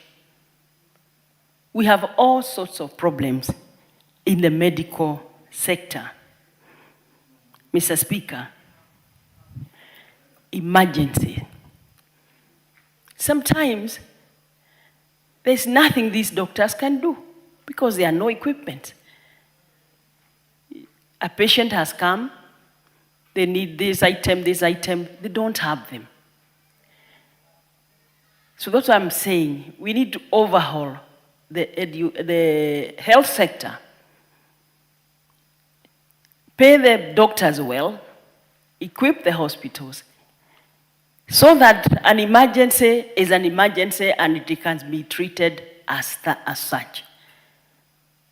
[SPEAKER 7] We have all sorts of problems in the medical sector. Mr. Speaker, emergency. Sometimes there's nothing these doctors can do because there are no equipment. A patient has come, they need this item, they don't have them. So that's what I'm saying. We need to overhaul the health sector. Pay the doctors well, equip the hospitals, so that an emergency is an emergency and it can be treated as such.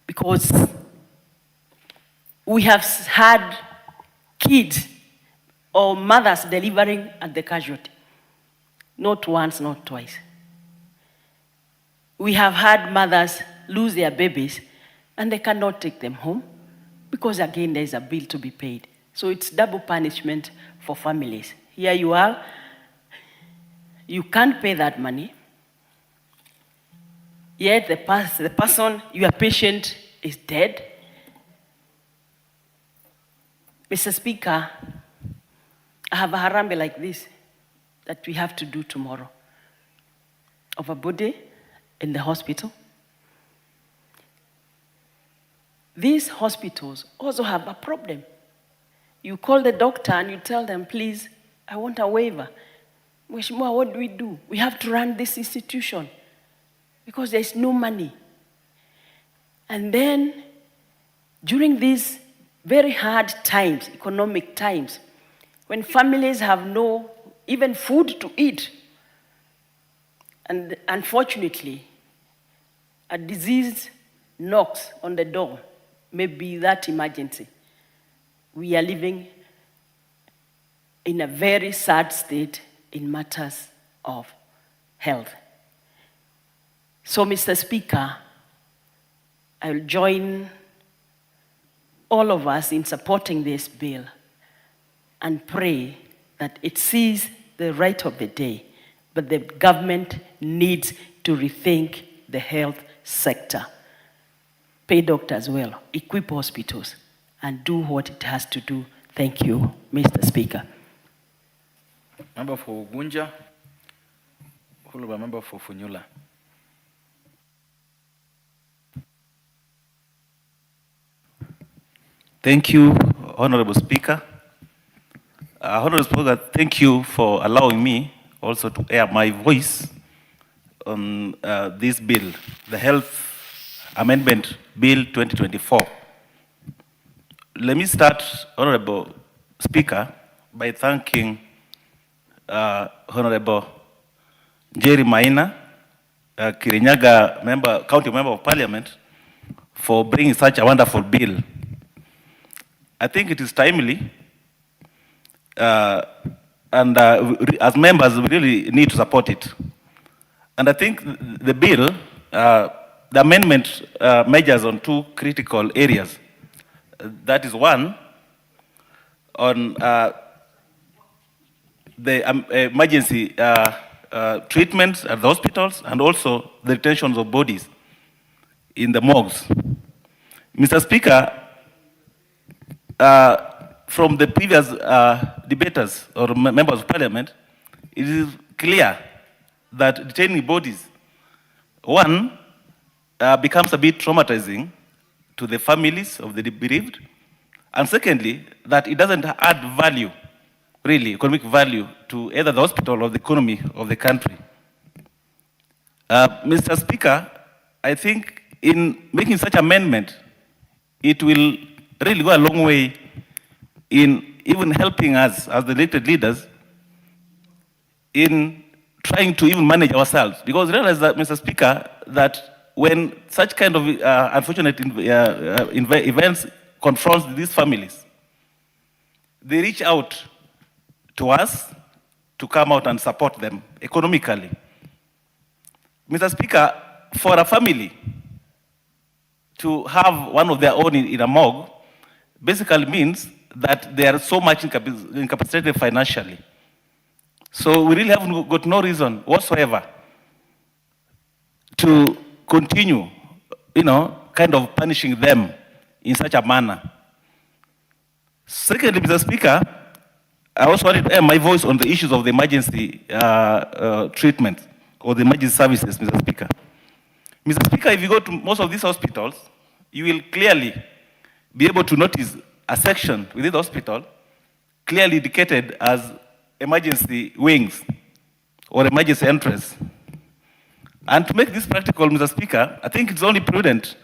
[SPEAKER 7] Because we have had kids or mothers delivering at the casualty. Not once, not twice. We have had mothers lose their babies and they cannot take them home because again there is a bill to be paid. So it's double punishment for families. Here you are, you can't pay that money, yet the person, your patient, is dead. Mr. Speaker, I have a harambe like this that we have to do tomorrow of a body in the hospital. these hospitals also have a problem. You call the doctor and you tell them, please, I want a waiver. Mheshimiwa, what do? We have to run this institution because there's no money. And then, during these very hard times, economic times, when families have no even food to eat, and unfortunately, a disease knocks on the door, maybe that emergency, we are living in a very sad state in matters of health. So, Mr. Speaker, I will join all of us in supporting this bill and pray that it sees the right of the day, but the government needs to rethink the health sector. Pay doctors well, equip hospitals, and do what it has to do. Thank you, Mr. Speaker.
[SPEAKER 6] Member for Gunja, followed by member for Funyula.
[SPEAKER 1] Thank you, Honorable Speaker. Honorable Speaker, thank you for allowing me also to air my voice on this bill, the Health Amendment Bill 2024. Let me start, Honorable Speaker, by thanking Honorable Jerry Maina, Kirinyaga County Member of Parliament, for bringing such a wonderful bill. I think it is timely, and as members, we really need to support it. And I think the bill, the amendment measures on two critical areas. That is one, on the emergency treatments at the hospitals, and also the retention of bodies in the morgues. Mr. Speaker, from the previous debaters or members of Parliament, it is clear that retaining bodies, one, becomes a bit traumatizing to the families of the bereaved, and secondly, that it doesn't add value, really, economic value, to either the hospital or the economy of the country. Mr. Speaker, I think in making such amendment, it will really go a long way in even helping us as the elected leaders in trying to even manage ourselves. Because realize that, Mr. Speaker, that when such kind of unfortunate events confront these families, they reach out to us to come out and support them economically. Mr. Speaker, for a family to have one of their own in a morgue basically means that they are so much incapacitated financially. So we really haven't got no reason whatsoever to continue, kind of punishing them in such a manner. Secondly, Mr. Speaker, I also wanted to air my voice on the issues of the emergency treatment or the emergency services, Mr. Speaker. Mr. Speaker, if you go to most of these hospitals, you will clearly be able to notice a section within the hospital clearly indicated as emergency wings or emergency entrance. And to make this practical, Mr. Speaker, I think it's only prudent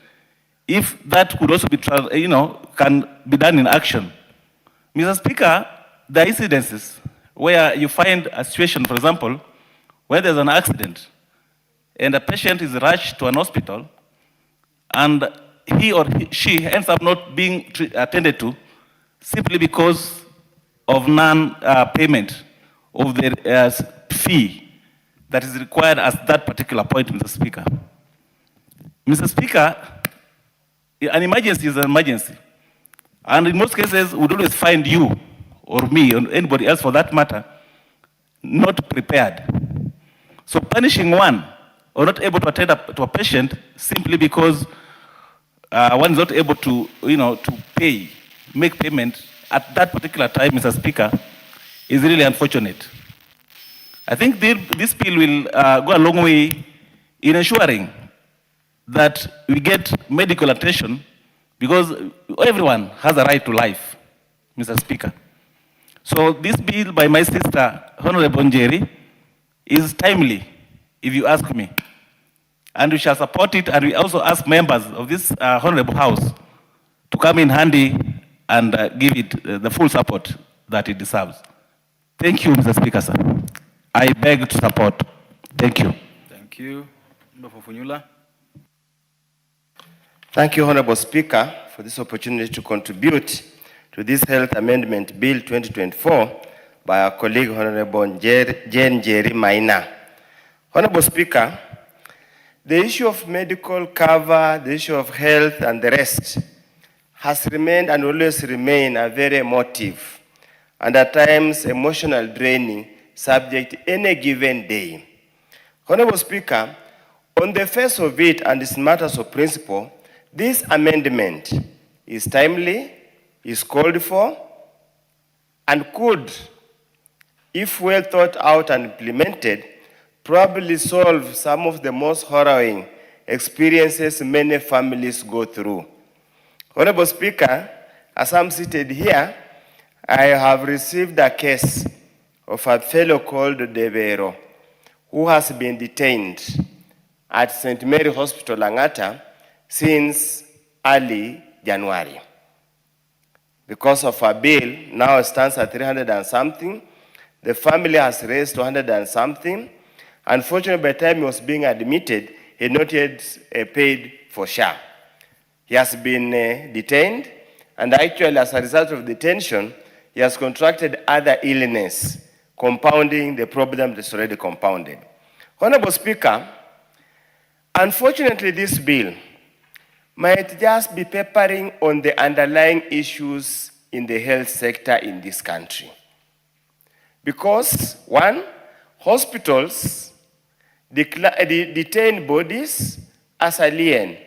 [SPEAKER 1] if that could also be, can be done in action. Mr. Speaker, there are incidences where you find a situation, for example, where there's an accident and a patient is rushed to an hospital and he or she ends up not being attended to simply because of non-payment of the fee that is required at that particular point, Mr. Speaker. Mr. Speaker, an emergency is an emergency. And in most cases, we'd always find you or me or anybody else for that matter not prepared. So punishing one or not able to attend to a patient simply because one is not able to, to make payment at that particular time, Mr. Speaker, is really unfortunate. I think this bill will go a long way in ensuring that we get medical attention because everyone has a right to life, Mr. Speaker. So this bill by my sister, Honorable Njeri, is timely, if you ask me. And we shall support it, and we also ask members of this Honorable House to come in handy and give it the full support that it deserves. Thank you, Mr. Speaker, sir. I beg to support. Thank you.
[SPEAKER 6] Thank you. Member for Funyula.
[SPEAKER 8] Thank you, Honorable Speaker, for this opportunity to contribute to this Health Amendment Bill 2024 by our colleague, Honorable Jane Jerry Maina. Honorable Speaker, the issue of medical cover, the issue of health, and the rest has remained and always remain a very emotive and at times emotional draining subject any given day. Honorable Speaker, on the face of it and its matters of principle, this amendment is timely, is called for, and could, if well thought out and implemented, probably solve some of the most harrowing experiences many families go through. Honorable Speaker, as I'm seated here, I have received a case of a fellow called Devero, who has been detained at St. Mary Hospital, Langata, since early January. Because of a bill, now it stands at 300 and something. The family has raised 200 and something. Unfortunately, by the time he was being admitted, he had not yet paid for SHA. He has been detained, and actually, as a result of detention, he has contracted other illness, compounding the problem that's already compounded. Honorable Speaker, unfortunately, this bill might just be peppering on the underlying issues in the health sector in this country. Because, one, hospitals detain bodies as alien,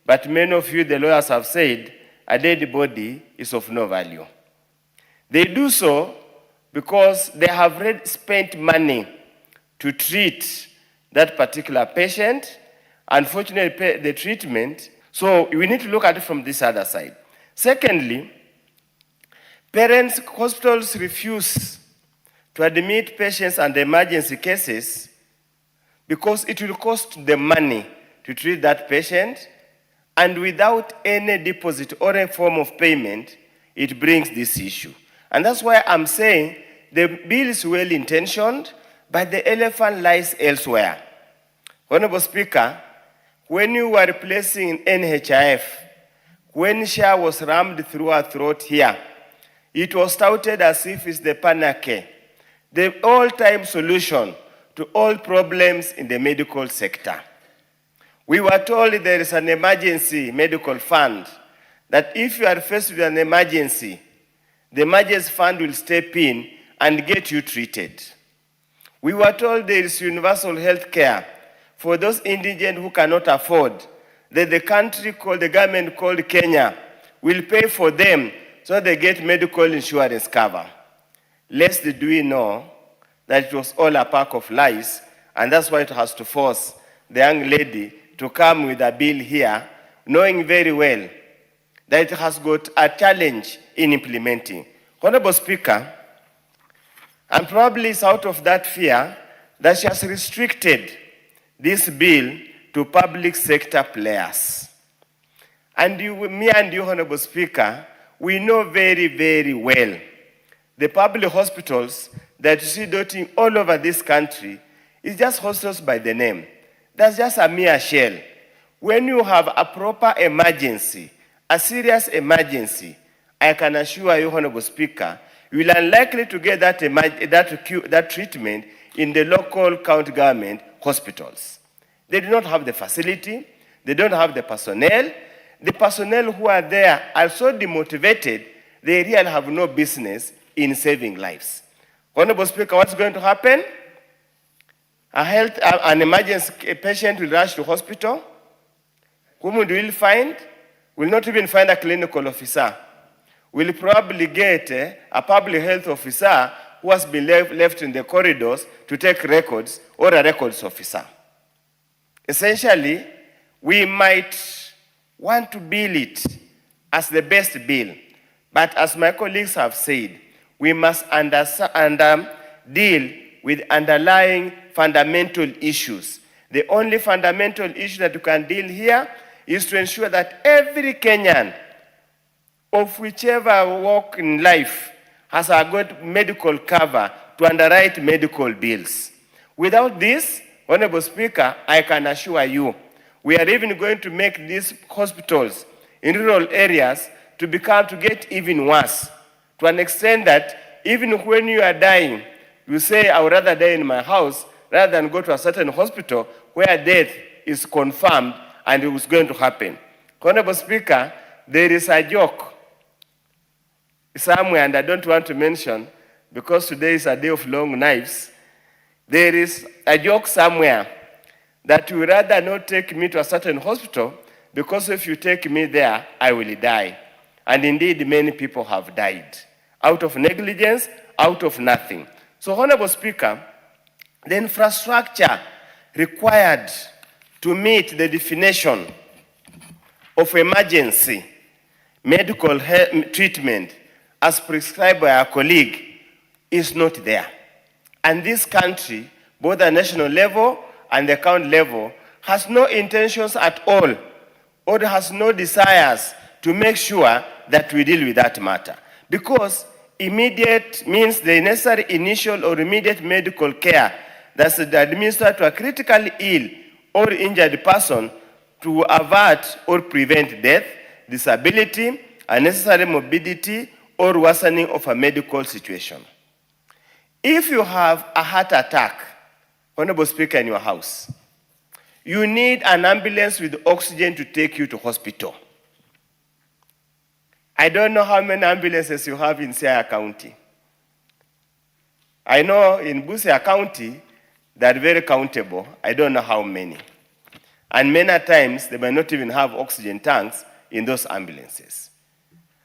[SPEAKER 8] but many of you, the lawyers, have said a dead body is of no value. They do so because they have spent money to treat that particular patient. Unfortunately, the treatment, so we need to look at it from this other side. Secondly, hospitals refuse to admit patients under emergency cases because it will cost them money to treat that patient, and without any deposit or a form of payment, it brings this issue. And that's why I'm saying the bill is well-intentioned, but the elephant lies elsewhere. Honorable Speaker, when you were replacing NHIF, when SHA was rammed through our throat here, it was touted as if it's the panacea, the all-time solution to all problems in the medical sector. We were told there is an emergency medical fund, that if you are faced with an emergency, the emergency fund will step in and get you treated. We were told there is universal health care for those indigent who cannot afford, that the government called Kenya will pay for them so they get medical insurance cover. Lest do we know that it was all a pack of lies, and that's why it has to force the young lady to come with a bill here, knowing very well that it has got a challenge in implementing. Honorable Speaker, and probably it's out of that fear that she has restricted this bill to public sector players. And me and you, Honorable Speaker, we know very, very well the public hospitals that you see dotting all over this country is just hospitals by the name. That's just a mere shell. When you have a proper emergency, a serious emergency, I can assure you, Honorable Speaker, you will unlikely to get that treatment in the local county government hospitals. They do not have the facility, they don't have the personnel. The personnel who are there are so demotivated, they really have no business in saving lives. Honorable Speaker, what's going to happen? An emergency patient will rush to hospital. Whom we will find? Will not even find a clinical officer. We'll probably get a public health officer who has been left in the corridors to take records, or a records officer. Essentially, we might want to bill it as the best bill. But as my colleagues have said, we must deal with underlying fundamental issues. The only fundamental issue that we can deal here is to ensure that every Kenyan of whichever walk in life has a good medical cover to underwrite medical bills. Without this, Honorable Speaker, I can assure you, we are even going to make these hospitals in rural areas to get even worse, to an extent that even when you are dying, you say, I would rather die in my house rather than go to a certain hospital where death is confirmed and it was going to happen. Honorable Speaker, there is a joke somewhere, and I don't want to mention, because today is a day of long knives. There is a joke somewhere that you would rather not take me to a certain hospital because if you take me there, I will die. And indeed, many people have died out of negligence, out of nothing. So, Honorable Speaker, the infrastructure required to meet the definition of emergency medical treatment as prescribed by our colleague is not there. And this country, both at national level and the county level, has no intentions at all or has no desires to make sure that we deal with that matter. Because immediate means the necessary initial or immediate medical care that's administered to a critically ill or injured person to avert or prevent death, disability, unnecessary morbidity, or worsening of a medical situation. If you have a heart attack, Honorable Speaker, in your house, you need an ambulance with oxygen to take you to hospital. I don't know how many ambulances you have in Siaya County. I know in Busia County, they're very countable. I don't know how many. And many times, they may not even have oxygen tanks in those ambulances.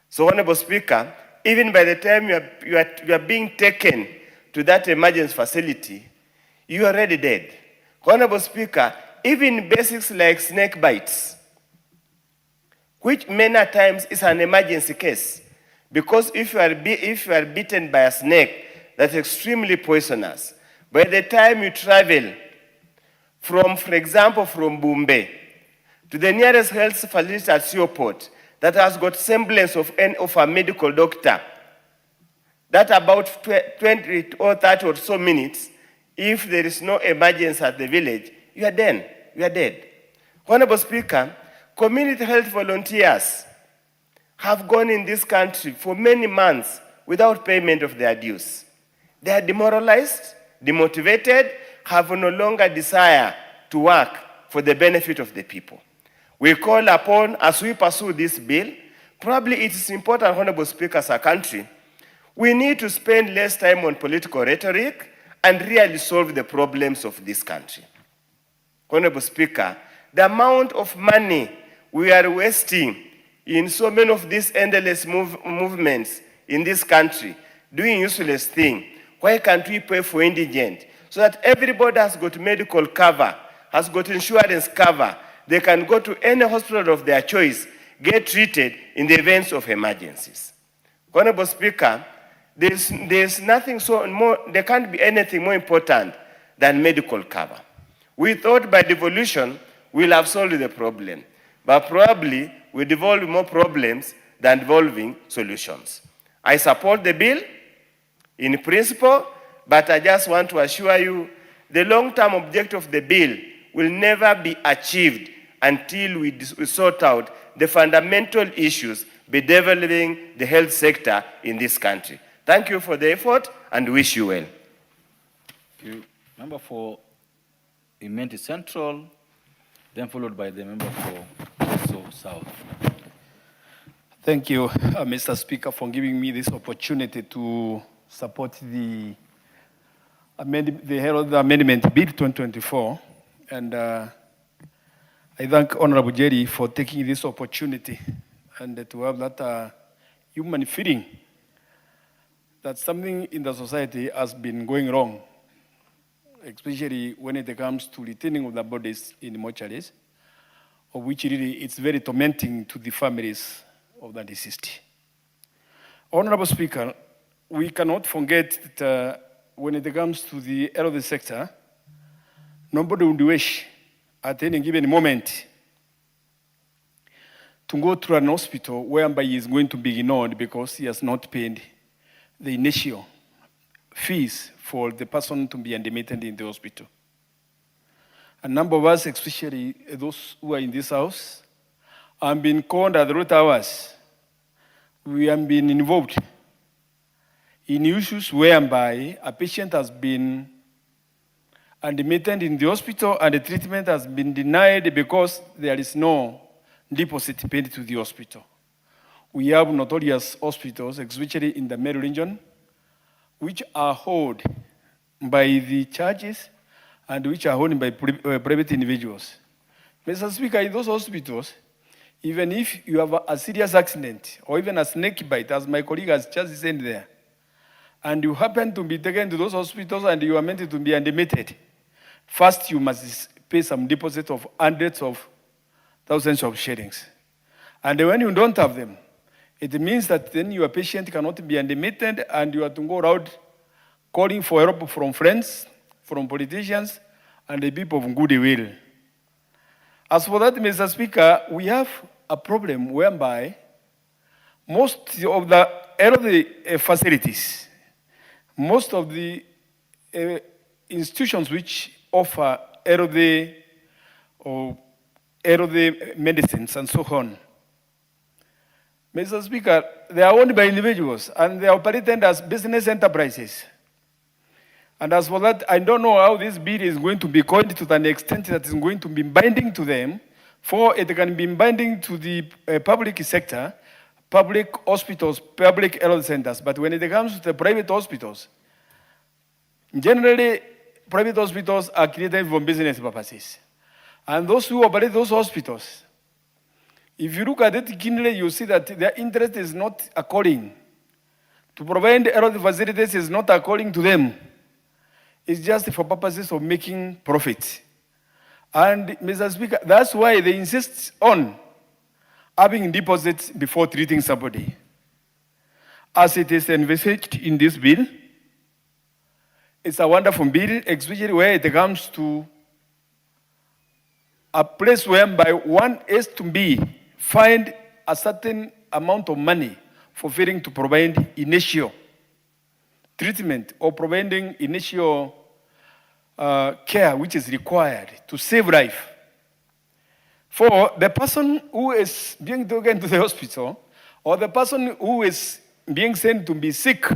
[SPEAKER 8] So, Honorable Speaker, even by the time you are being taken to that emergency facility, you are already dead. Honorable Speaker, even basics like snake bites, which many times is an emergency case, because if you are bitten by a snake that's extremely poisonous, by the time you travel from, for example, from Bombay to the nearest health facility at Seaport that has got semblance of a medical doctor, that about 20 or 30 or so minutes, if there is no emergency at the village, you are dead. You are dead. Honorable Speaker, community health volunteers have gone in this country for many months without payment of their dues. They are demoralized, demotivated, have no longer desire to work for the benefit of the people. We call upon, as we pursue this bill, probably it is important, Honorable Speaker, as a country, we need to spend less time on political rhetoric and really solve the problems of this country. Honorable Speaker, the amount of money we are wasting in so many of these endless movements in this country, doing useless things, why can't we pay for indigent so that everybody has got medical cover, has got insurance cover, they can go to any hospital of their choice, get treated in the events of emergencies. Honorable Speaker, there's nothing there can't be anything more important than medical cover. We thought by devolution we'll have solved the problem, but probably we devolve more problems than devolving solutions. I support the bill in principle, but I just want to assure you the long-term objective of the bill will never be achieved until we sort out the fundamental issues bedeviling the health sector in this country. Thank you for the effort and wish you well.
[SPEAKER 6] Thank you. Member for Imenti Central, then followed by the member for Coastal South.
[SPEAKER 9] Thank you, Mr. Speaker, for giving me this opportunity to support the Herald Amendment Bill 2024. And I thank Honorable Jerry for taking this opportunity and to have that human feeling that something in the society has been going wrong, especially when it comes to retaining of the bodies in mortuaries, of which really it's very tormenting to the families of the deceased. Honorable Speaker, we cannot forget that when it comes to the elderly sector, nobody would wish at any given moment to go through an hospital whereby he is going to be ignored because he has not paid the initial fees for the person to be admitted in the hospital. A number of us, especially those who are in this house, have been called at the root hours. We have been involved in issues whereby a patient has been admitted in the hospital and the treatment has been denied because there is no deposit paid to the hospital. We have notorious hospitals, especially in the Meru region, which are held by the churches and which are owned by private individuals. Mr. Speaker, in those hospitals, even if you have a serious accident or even a snake bite, as my colleague has just said there, and you happen to be taken to those hospitals and you are meant to be admitted, first you must pay some deposit of hundreds of thousands of shillings. And when you don't have them, it means that then your patient cannot be admitted and you have to go around calling for help from friends, from politicians, and the people of goodwill. As for that, Mr. Speaker, we have a problem whereby most of the elderly facilities, most of the institutions which offer elderly or elderly medicines and so on, Mr. Speaker, they are owned by individuals and they are operated as business enterprises. And as for that, I don't know how this bill is going to be coined to an extent that is going to be binding to them, for it can be binding to the public sector, public hospitals, public health centers. But when it comes to the private hospitals, generally, private hospitals are created for business purposes. And those who operate those hospitals, if you look at it keenly, you see that their interest is not according to provide health facilities, is not according to them. It's just for purposes of making profit. And Mr. Speaker, that's why they insist on having deposits before treating somebody. As it is envisaged in this bill, it's a wonderful bill, especially where it comes to a place whereby one is to be fined a certain amount of money for failing to provide initial treatment or providing initial care which is required to save life. For the person who is being taken to the hospital or the person who is being sent to be sick,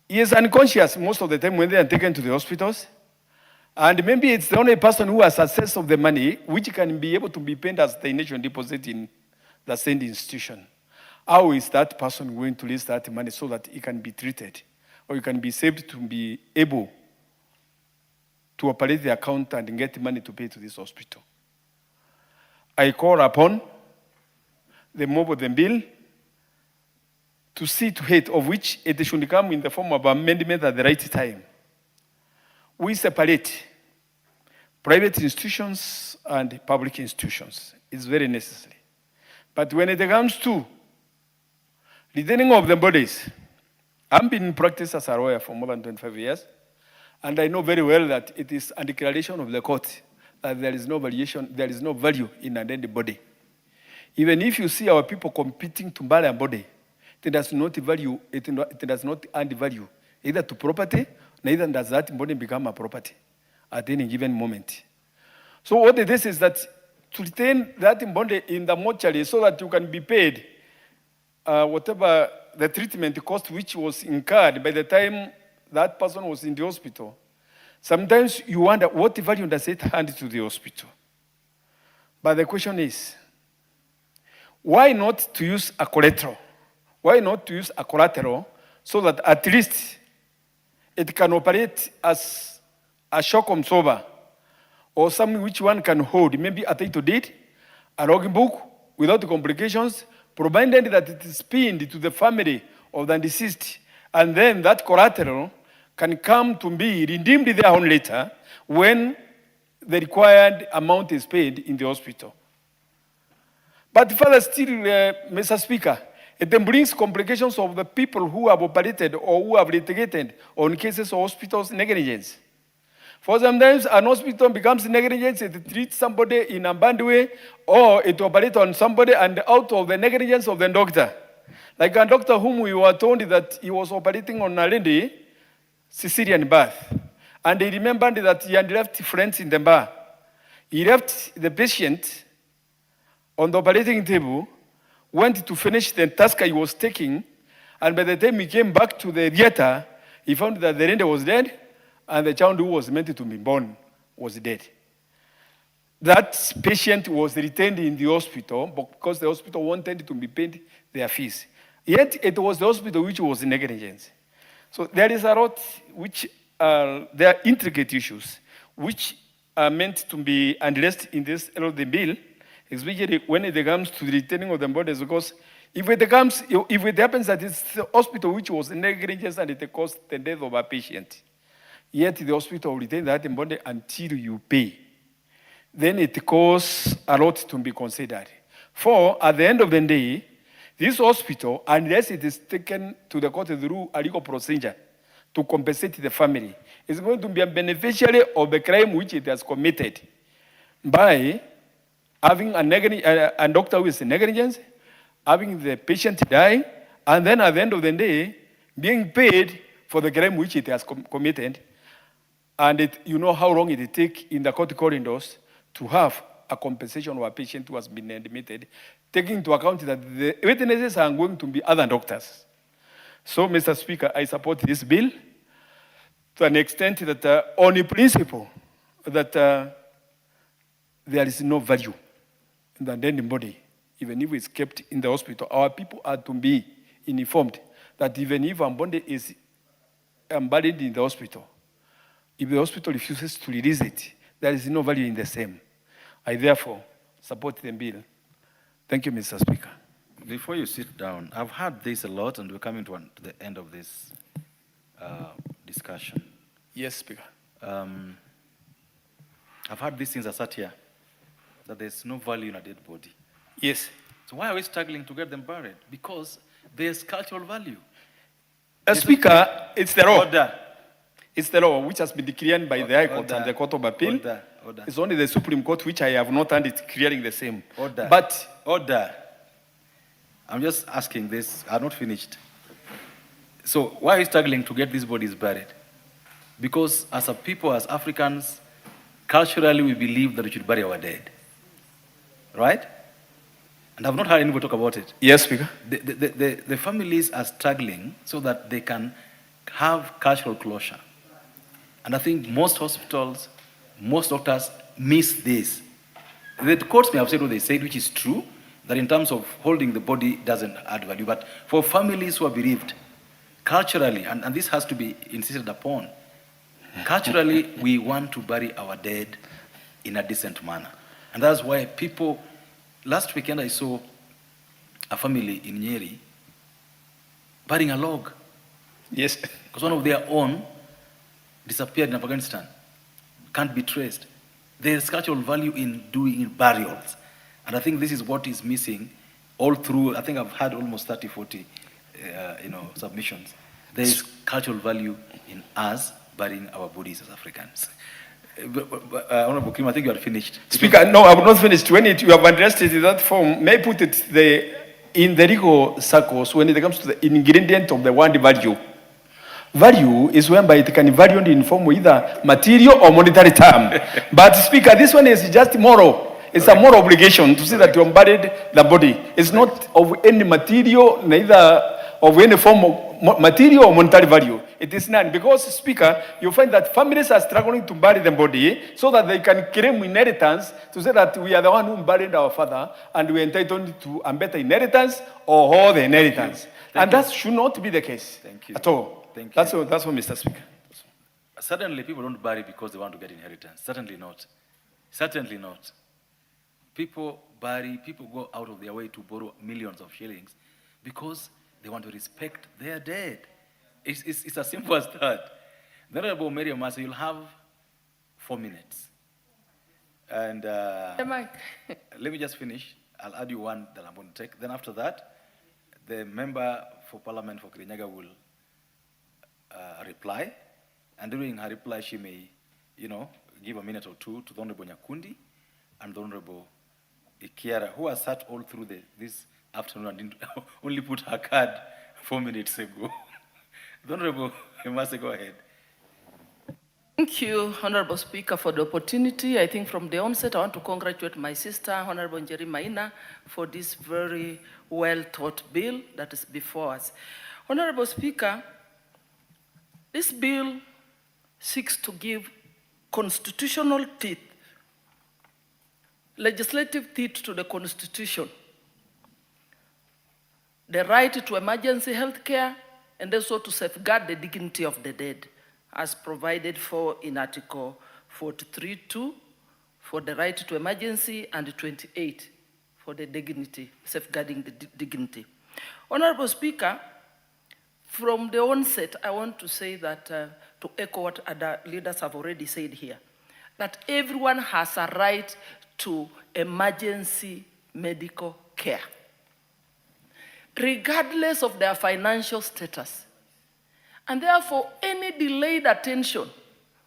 [SPEAKER 9] he is unconscious most of the time when they are taken to the hospitals. And maybe it's the only person who has access of the money which can be able to be paid as the initial deposit in the same institution. How is that person going to release that money so that he can be treated or he can be saved to be able to operate the account and get money to pay to this hospital? I call upon the mob of the bill to see to it of which it should come in the form of amendment at the right time. We separate private institutions and public institutions. It's very necessary. But when it comes to retaining of the bodies, I've been in practice as a lawyer for more than 25 years, and I know very well that it is a declaration of the court that there is no valuation, there is no value in a dead body. Even if you see our people competing to buy a body, it does not value, it does not add value either to property, neither does that body become a property at any given moment. So what it is that to retain that body in the mortuary so that you can be paid whatever the treatment cost which was incurred by the time that person was in the hospital. Sometimes you wonder what value does it hand to the hospital? But the question is, why not to use a collateral? Why not to use a collateral so that at least it can operate as a shock absorber or something which one can hold, maybe a title deed, a logbook without complications, provided that it is pinned to the family of the deceased, and then that collateral can come to be redeemed their own later when the required amount is paid in the hospital. But further still, Mr. Speaker, it then brings complications of the people who have operated or who have litigated on cases of hospitals negligence. For sometimes an hospital becomes negligent, it treats somebody in a bad way, or it operates on somebody and out of the negligence of the doctor. Like a doctor whom we were told that he was operating on a lady, cesarean birth. And he remembered that he had left friends in the bar. He left the patient on the operating table, went to finish the task he was taking, and by the time he came back to the theater, he found that the lady was dead, and the child who was meant to be born was dead. That patient was retained in the hospital because the hospital wanted to be paid their fees. Yet it was the hospital which was negligent. So there is a lot which there are intricate issues which are meant to be addressed in this LD bill, especially when it comes to the retaining of the bodies, because if it happens that it's the hospital which was negligent and it caused the death of a patient, yet the hospital will retain that body until you pay, then it costs a lot to be considered. For at the end of the day, this hospital, unless it is taken to the court through a legal procedure to compensate the family, is going to be a beneficiary of the crime which it has committed by having a doctor who is negligent, having the patient die, and then at the end of the day, being paid for the crime which it has committed. And you know how long it takes in the court corridors to have a compensation of a patient who has been admitted, taking into account that the witnesses are going to be other doctors. So, Mr. Speaker, I support this bill to an extent that on the principle that there is no value in the dead body, even if it's kept in the hospital. Our people are to be informed that even if a body is buried in the hospital, if the hospital refuses to release it, there is no value in the same. I therefore support the bill. Thank you, Mr. Speaker.
[SPEAKER 6] Before you sit down, I've heard this a lot, and we're coming to the end of this discussion.
[SPEAKER 9] Yes, Speaker.
[SPEAKER 6] I've heard this since I sat here, that there's no value in a dead body.
[SPEAKER 9] Yes.
[SPEAKER 6] So why are we struggling to get them buried? Because there's cultural value.
[SPEAKER 9] Speaker, it's the law.
[SPEAKER 6] Order.
[SPEAKER 9] It's the law which has been declared by the High Court and the Court of Appeal.
[SPEAKER 6] Order.
[SPEAKER 9] It's only the Supreme Court which I have not heard it clearing the same.
[SPEAKER 6] Order.
[SPEAKER 9] But
[SPEAKER 6] order. I'm just asking this. I'm not finished. So why are we struggling to get these bodies buried? Because as a people, as Africans, culturally we believe that we should bury our dead. Right? And I've not heard anybody talk about it.
[SPEAKER 9] Yes, Speaker.
[SPEAKER 6] The families are struggling so that they can have cultural closure. And I think most hospitals, most doctors miss this. The courts may have said what they said, which is true, that in terms of holding the body doesn't add value. But for families who are bereaved, culturally, and this has to be insisted upon, culturally, we want to bury our dead in a decent manner. And that's why people, last weekend I saw a family in Nyeri burying a log.
[SPEAKER 9] Yes.
[SPEAKER 6] Because one of their own disappeared in Afghanistan, can't be traced. There's cultural value in doing burials. And I think this is what is missing all through. I think I've had almost 30, 40 submissions. There's cultural value in us burying our bodies as Africans. Honorable Kim, I think you are finished.
[SPEAKER 9] Speaker, no, I'm not finished. When you have addressed it in that form, may I put it in the legal circles when it comes to the ingredient of the word value. Value is whereby it can vary in form of either material or monetary term. But Speaker, this one is just moral. It's a moral obligation to see that you have buried the body. It's not of any material, neither of any form of material or monetary value. It is none. Because, Speaker, you find that families are struggling to bury the body so that they can claim inheritance to say that we are the one who buried our father and we are entitled to a better inheritance or all the inheritance. And that should not be the case at all.
[SPEAKER 6] Thank you.
[SPEAKER 9] That's all, Mr. Speaker.
[SPEAKER 6] Certainly, people don't bury because they want to get inheritance. Certainly not. Certainly not. People bury, people go out of their way to borrow millions of shillings because they want to respect their dead. It's as simple as that. The Honorable Mary Omasa, you'll have 4 minutes. And let me just finish. I'll add you one that I'm going to take. Then after that, the member for Parliament for Kirinyaga will reply. And during her reply, she may, give a minute or two to the Honorable Nyakundi and the Honorable Ikiara, who has sat all through this afternoon and didn't only put her card 4 minutes ago. The Honorable, you must go ahead.
[SPEAKER 10] Thank you, Honorable Speaker, for the opportunity. I think from the onset, I want to congratulate my sister, Honorable Njeri Maina, for this very well-thought bill that is before us. Honorable Speaker, this bill seeks to give constitutional teeth, legislative teeth to the Constitution, the right to emergency health care, and also to safeguard the dignity of the dead, as provided for in Article 43(2) for the right to emergency and 28 for the dignity, safeguarding the dignity. Honorable Speaker, from the onset, I want to say that, to echo what other leaders have already said here, that everyone has a right to emergency medical care, regardless of their financial status. And therefore, any delayed attention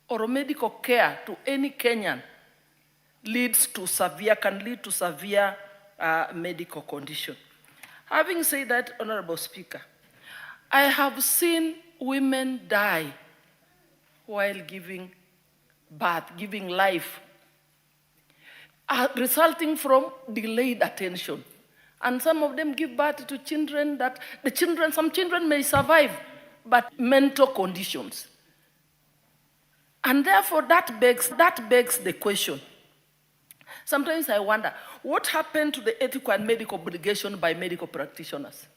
[SPEAKER 10] or medical care to any Kenyan can lead to severe medical condition. Having said that, Honorable Speaker, I have seen women die while giving birth, giving life, resulting from delayed attention. And some of them give birth to children that some children may survive, but mental conditions. And therefore, that begs the question. Sometimes I wonder, what happened to the ethical and medical obligation by medical practitioners?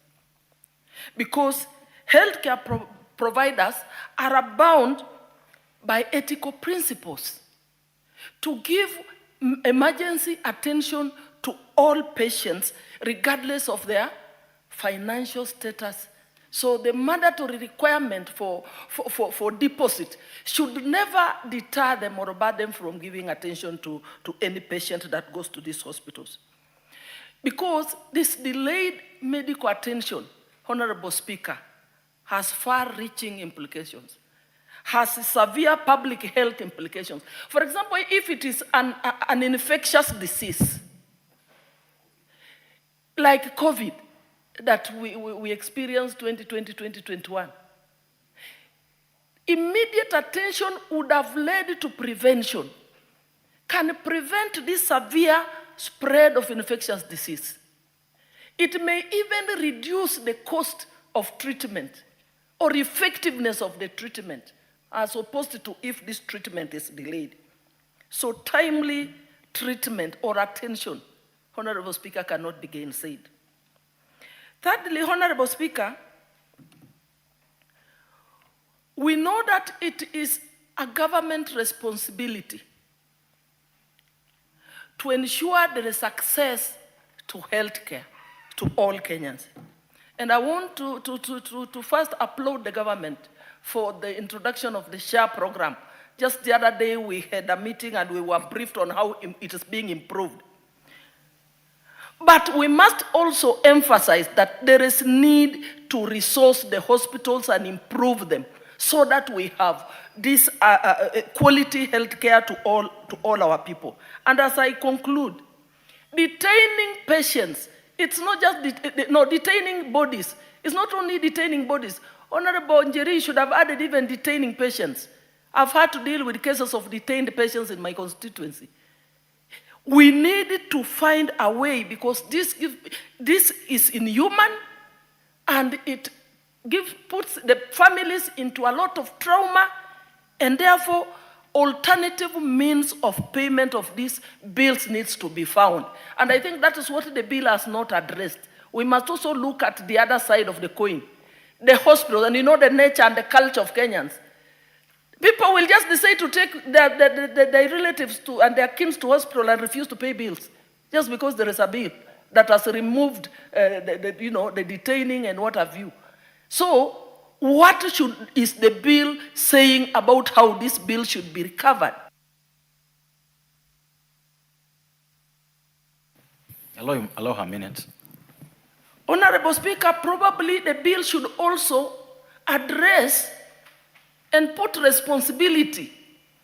[SPEAKER 10] Because healthcare providers are bound by ethical principles to give emergency attention to all patients, regardless of their financial status. So the mandatory requirement for deposit should never deter them or bar them from giving attention to any patient that goes to these hospitals. Because this delayed medical attention, Honorable Speaker, has far-reaching implications, has severe public health implications. For example, if it is an infectious disease, like COVID, that we experienced 2020, 2021. Immediate attention would have led to prevention. Can prevent this severe spread of infectious disease. It may even reduce the cost of treatment or effectiveness of the treatment, as opposed to if this treatment is delayed. So timely treatment or attention, Honorable Speaker, cannot be gainsaid. Thirdly, Honorable Speaker, we know that it is a government responsibility to ensure there is access to health care to all Kenyans. And I want to first applaud the government for the introduction of the SHARE program. Just the other day, we had a meeting and we were briefed on how it is being improved. But we must also emphasize that there is need to resource the hospitals and improve them so that we have this quality health care to all our people. And as I conclude, detaining patients, it's not just detaining bodies. It's not only detaining bodies. Honorable Njeri should have added even detaining patients. I've had to deal with cases of detained patients in my constituency. We need to find a way, because this is inhuman and it puts the families into a lot of trauma, and therefore alternative means of payment of these bills needs to be found. And I think that is what the bill has not addressed. We must also look at the other side of the coin. The hospitals, and you know the nature and the culture of Kenyans. People will just decide to take their relatives and their kin to hospital and refuse to pay bills, just because there is a bill that has removed the detaining and what have you. So, what is the bill saying about how this bill should be recovered?
[SPEAKER 6] Allow her a minute.
[SPEAKER 10] Honorable Speaker, probably the bill should also address and put responsibility,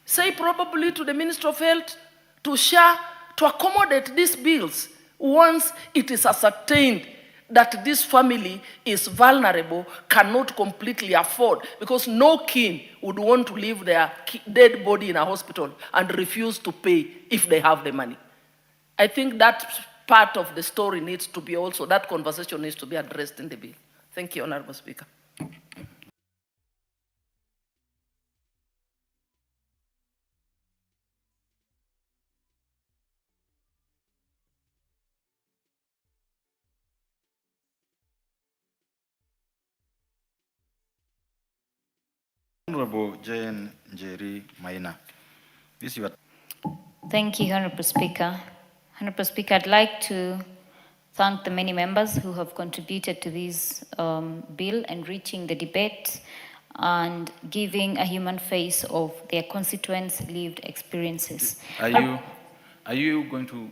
[SPEAKER 10] say probably to the Minister of Health, to SHA, to accommodate these bills once it is ascertained that this family is vulnerable, cannot completely afford, because no kin would want to leave their dead body in a hospital and refuse to pay if they have the money. I think that part of the story needs to be also, that conversation needs to be addressed in the bill. Thank you, Honorable Speaker.
[SPEAKER 6] Honorable Jane Njeri Maina. This is your.
[SPEAKER 11] Thank you, Honorable Speaker. Honorable Speaker, I'd like to thank the many members who have contributed to this bill and reaching the debate and giving a human face of their constituents' lived experiences.
[SPEAKER 6] Are you going to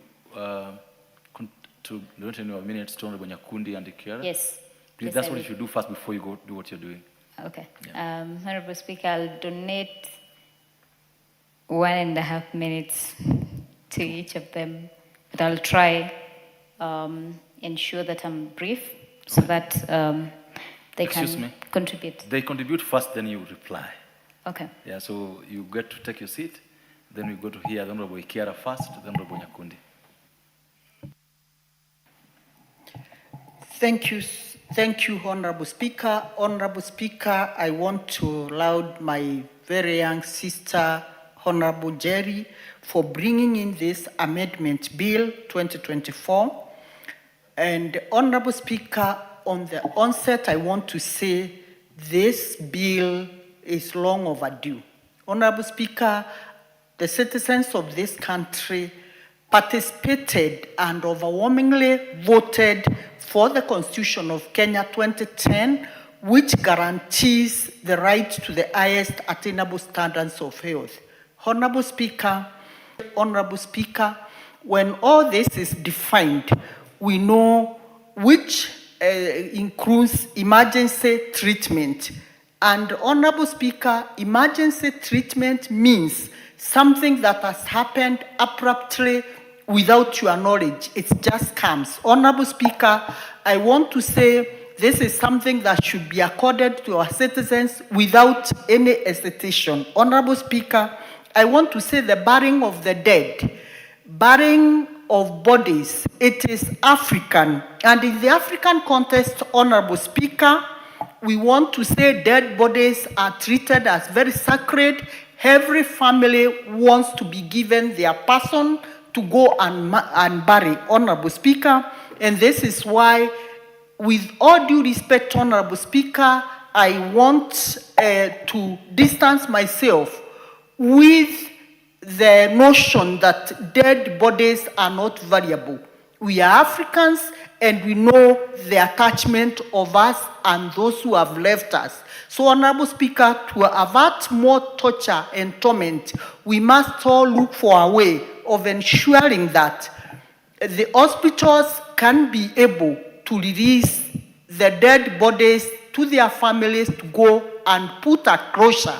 [SPEAKER 6] donate in your minutes to Honorable Nyakundi and Kiara?
[SPEAKER 11] Yes.
[SPEAKER 6] Please,
[SPEAKER 11] Yes,
[SPEAKER 6] that's
[SPEAKER 11] I
[SPEAKER 6] what
[SPEAKER 11] will.
[SPEAKER 6] you should do first before you go do what you're doing.
[SPEAKER 11] Okay. Honorable Speaker, I'll donate 1.5 minutes to each of them, but I'll try ensure that I'm brief so that they
[SPEAKER 6] Excuse
[SPEAKER 11] can
[SPEAKER 6] me?
[SPEAKER 11] contribute.
[SPEAKER 6] They contribute first, then you reply.
[SPEAKER 11] Okay.
[SPEAKER 6] Yeah, so you get to take your seat, then we go to hear the Honorable Kiara first, then Honorable Nyakundi.
[SPEAKER 19] Thank you, Honorable Speaker. Honorable Speaker, I want to laud my very young sister, Honorable Jerry, for bringing in this amendment bill 2024. And Honorable Speaker, on the onset, I want to say this bill is long overdue. Honorable Speaker, the citizens of this country participated and overwhelmingly voted for the Constitution of Kenya 2010, which guarantees the right to the highest attainable standards of health. Honorable Speaker, when all this is defined, we know which includes emergency treatment. And Honorable Speaker, emergency treatment means something that has happened abruptly without your knowledge. It just comes. Honorable Speaker, I want to say this is something that should be accorded to our citizens without any hesitation. Honorable Speaker, I want to say the burying of the dead, burying of bodies, it is African. And in the African context, Honorable Speaker, we want to say dead bodies are treated as very sacred. Every family wants to be given their person to go and bury, Honorable Speaker. And this is why, with all due respect, Honorable Speaker, I want to distance myself with the notion that dead bodies are not valuable. We are Africans and we know the attachment of us and those who have left us. So, Honorable Speaker, to avert more torture and torment, we must all look for a way of ensuring that the hospitals can be able to release the dead bodies to their families to go and put a closure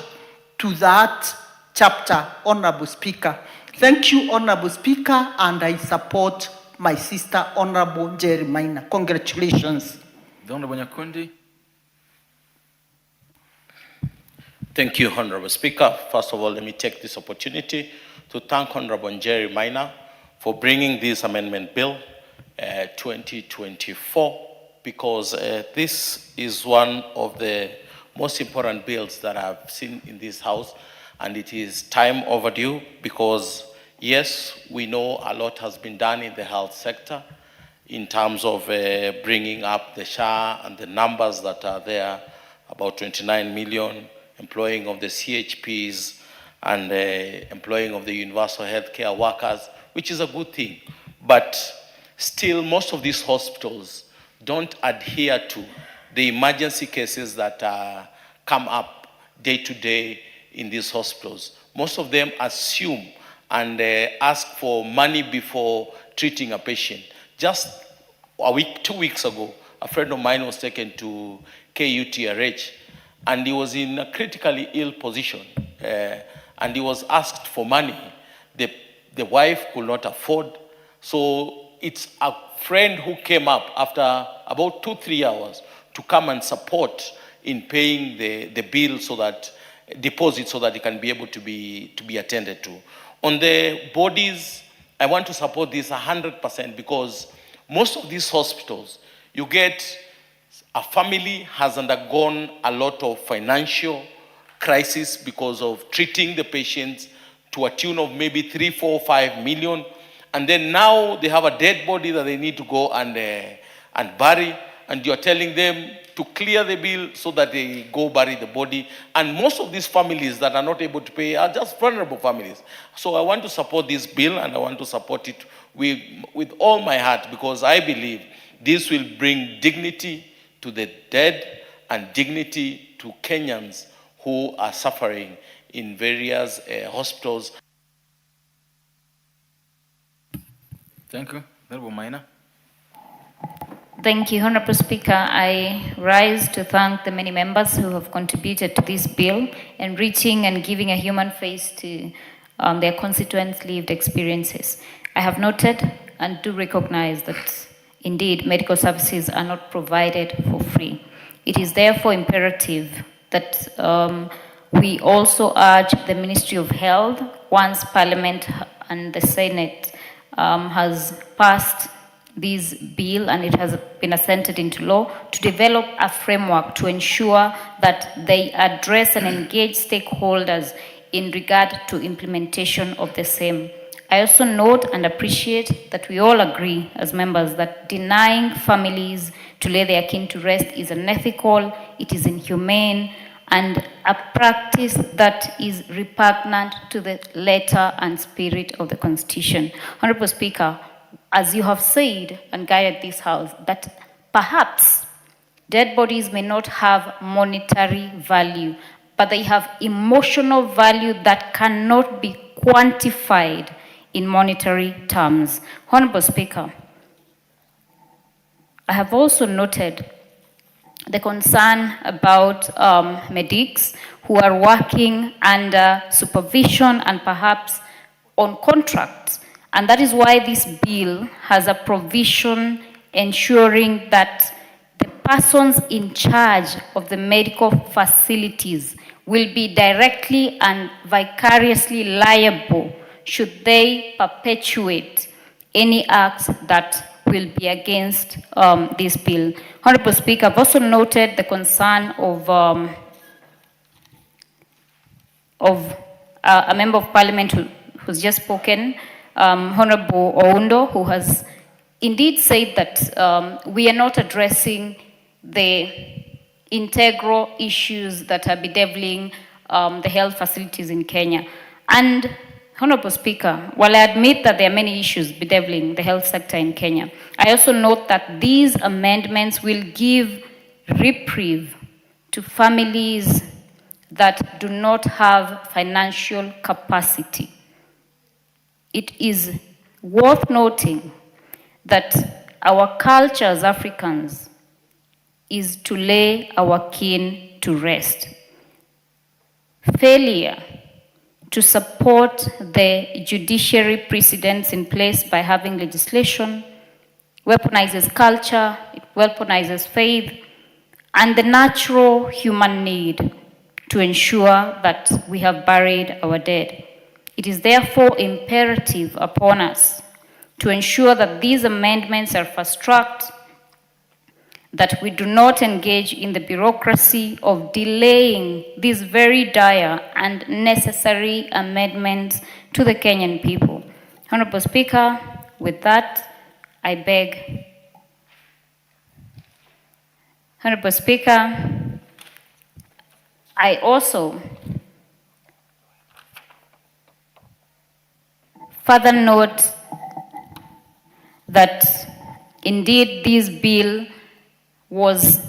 [SPEAKER 19] to that chapter, Honorable Speaker. Thank you, Honorable Speaker, and I support my sister, Honorable Jerry Maina. Congratulations.
[SPEAKER 6] The Honorable Nyakundi.
[SPEAKER 22] Thank you, Honorable Speaker. First of all, let me take this opportunity to thank Honorable Jerry Maina for bringing this amendment bill 2024, because this is one of the most important bills that I've seen in this House, and it is time overdue because, yes, we know a lot has been done in the health sector in terms of bringing up the SHA and the numbers that are there, about 29 million, employing of the CHPs and employing of the universal healthcare workers, which is a good thing. But still, most of these hospitals don't adhere to the emergency cases that come up day to day in these hospitals. Most of them assume and ask for money before treating a patient. Just a week, 2 weeks ago, a friend of mine was taken to KUTRH, and he was in a critically ill position, and he was asked for money. The wife could not afford, so it's a friend who came up after about 2-3 hours to come and support in paying the bill, so that deposit, so that it can be able to be attended to. On the bodies, I want to support this 100%, because most of these hospitals, you get a family has undergone a lot of financial crisis because of treating the patients to a tune of maybe 3, 4, 5 million, and then now they have a dead body that they need to go and bury, and you're telling them to clear the bill so that they go bury the body. And most of these families that are not able to pay are just vulnerable families. So I want to support this bill, and I want to support it with all my heart, because I believe this will bring dignity to the dead and dignity to Kenyans who are suffering in various hospitals.
[SPEAKER 6] Thank you. Honorable Maina.
[SPEAKER 11] Thank you, Honorable Speaker. I rise to thank the many members who have contributed to this bill, enriching and giving a human face to their constituents' lived experiences. I have noted and do recognize that indeed medical services are not provided for free. It is therefore imperative that we also urge the Ministry of Health, once Parliament and the Senate has passed this bill and it has been assented into law, to develop a framework to ensure that they address and engage stakeholders in regard to implementation of the same. I also note and appreciate that we all agree as members that denying families to lay their kin to rest is unethical, it is inhumane, and a practice that is repugnant to the letter and spirit of the Constitution. Honorable Speaker, as you have said and guided this House, that perhaps dead bodies may not have monetary value, but they have emotional value that cannot be quantified in monetary terms. Honorable Speaker, I have also noted the concern about medics who are working under supervision and perhaps on contracts. And that is why this bill has a provision ensuring that the persons in charge of the medical facilities will be directly and vicariously liable should they perpetuate any acts that will be against this bill. Honorable Speaker, I've also noted the concern of a member of Parliament who's just spoken, Honorable Oundo, who has indeed said that we are not addressing the integral issues that are bedeviling the health facilities in Kenya. And Honorable Speaker, while I admit that there are many issues bedeviling the health sector in Kenya, I also note that these amendments will give reprieve to families that do not have financial capacity. It is worth noting that our culture as Africans is to lay our kin to rest. Failure to support the judiciary precedents in place by having legislation weaponizes culture, it weaponizes faith, and the natural human need to ensure that we have buried our dead. It is therefore imperative upon us to ensure that these amendments are fast-tracked, that we do not engage in the bureaucracy of delaying these very dire and necessary amendments to the Kenyan people. Honorable Speaker, with that, I beg. Honorable Speaker, I also further note that indeed this bill was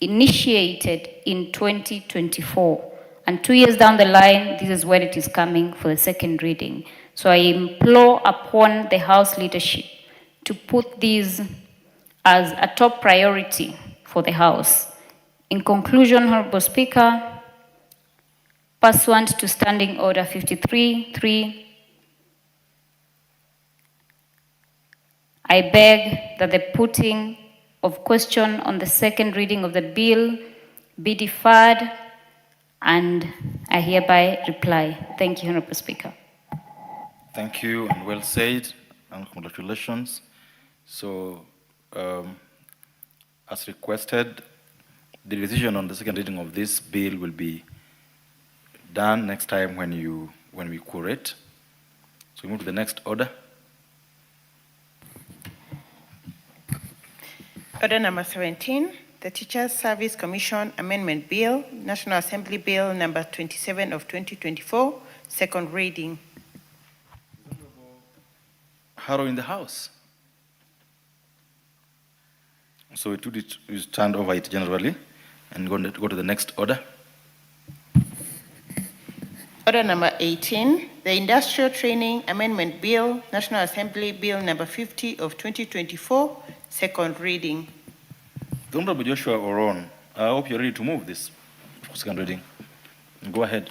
[SPEAKER 11] initiated in 2024, and 2 years down the line, this is when it is coming for the second reading. So I implore upon the House leadership to put these as a top priority for the House. In conclusion, Honorable Speaker, pursuant to Standing Order 53.3, I beg that the putting of question on the second reading of the bill be deferred, and I hereby reply. Thank you, Honorable Speaker.
[SPEAKER 6] Thank you, and well said, and congratulations. So, as requested, the decision on the second reading of this bill will be done next time when we curate. So we move to the next order.
[SPEAKER 16] Order number 17, the Teachers Service Commission Amendment Bill, National Assembly Bill number 27 of 2024, second reading.
[SPEAKER 6] Harrow in the House. So we stand over it generally and go to the next order.
[SPEAKER 16] Order number 18, the Industrial Training Amendment Bill, National Assembly Bill number 50 of 2024, second reading.
[SPEAKER 6] The Honorable Joshua Oron, I hope you're ready to move this for second reading. Go ahead.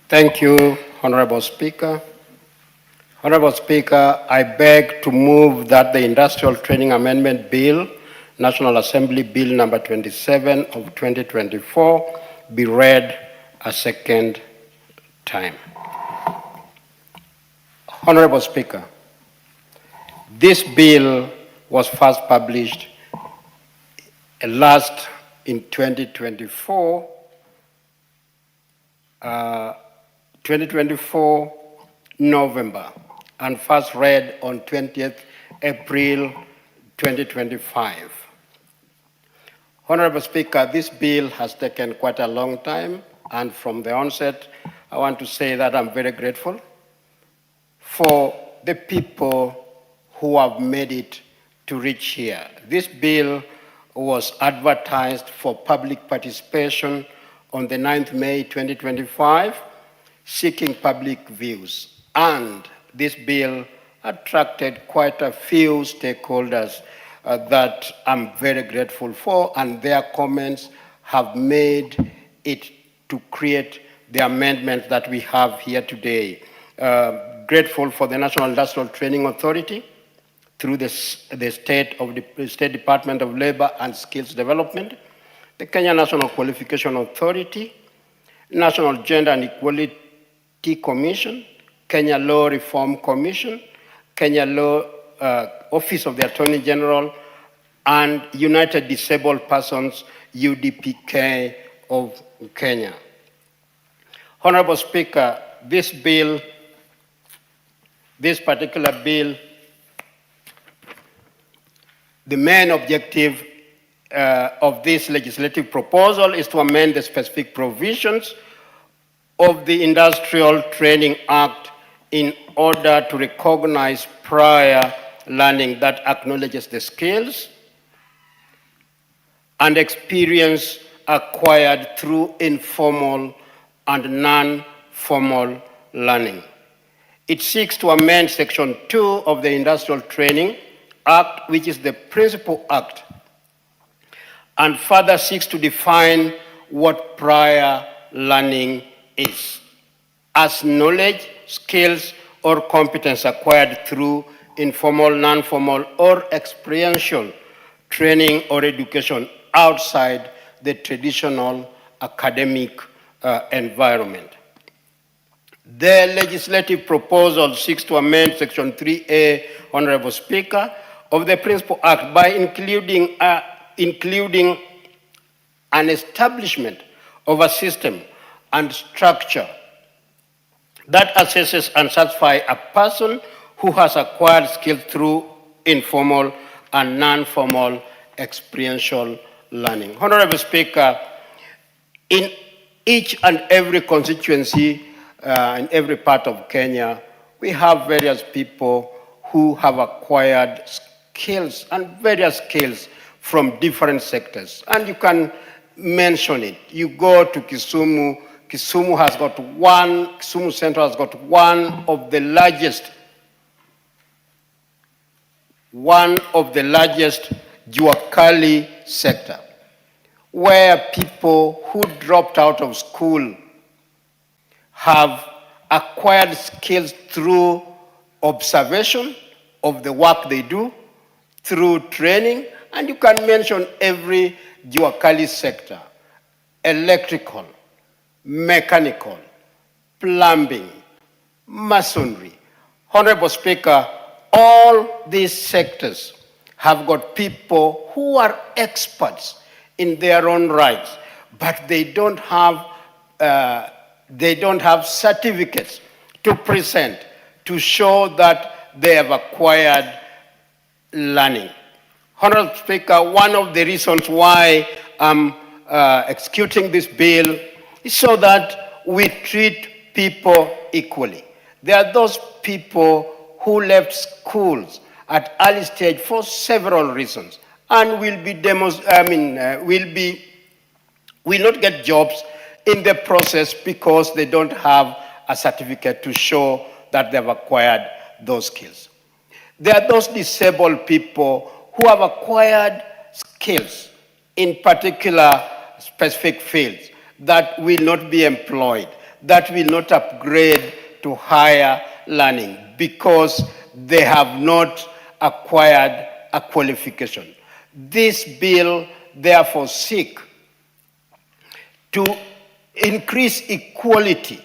[SPEAKER 12] Thank you, Honorable Speaker. Honorable Speaker, I beg to move that the Industrial Training Amendment Bill, National Assembly Bill number 27 of 2024, be read a second time. Honorable Speaker, this bill was first published last in 2024, 2024 November, and first read on 20th April 2025. Honorable Speaker, this bill has taken quite a long time, and from the onset, I want to say that I'm very grateful for the people who have made it to reach here. This bill was advertised for public participation on the 9th May 2025, seeking public views. And this bill attracted quite a few stakeholders that I'm very grateful for, and their comments have made it to create the amendment that we have here today. Grateful for the National Industrial Training Authority, through the State Department of Labor and Skills Development, the Kenya National Qualification Authority, National Gender and Equality Commission, Kenya Law Reform Commission, Kenya Law Office of the Attorney General, and United Disabled Persons, UDPK of Kenya. Honorable Speaker, this particular bill, the main objective of this legislative proposal is to amend the specific provisions of the Industrial Training Act in order to recognize prior learning that acknowledges the skills and experience acquired through informal and non-formal learning. It seeks to amend Section 2 of the Industrial Training Act, which is the principal act, and further seeks to define what prior learning is as knowledge, skills, or competence acquired through informal, non-formal, or experiential training or education outside the traditional academic environment. The legislative proposal seeks to amend Section 3A, Honorable Speaker, of the Principal Act by including an establishment of a system and structure that assesses and satisfies a person who has acquired skills through informal and non-formal experiential learning. Honorable Speaker, in each and every constituency in every part of Kenya, we have various people who have acquired skills and various skills from different sectors. And you can mention it. You go to Kisumu, Kisumu Central has got one of the largest Juakali sector, where people who dropped out of school have acquired skills through observation of the work they do, through training, and you can mention every Juakali sector: electrical, mechanical, plumbing, masonry. Honorable Speaker, all these sectors have got people who are experts in their own rights, but they don't have certificates to present to show that they have acquired learning. Honorable Speaker, one of the reasons why I'm executing this bill is so that we treat people equally. There are those people who left schools at early stage for several reasons and will not get jobs in the process because they don't have a certificate to show that they've acquired those skills. There are those disabled people who have acquired skills in particular specific fields that will not be employed, that will not upgrade to higher learning because they have not acquired a qualification. This bill therefore seeks to increase equality,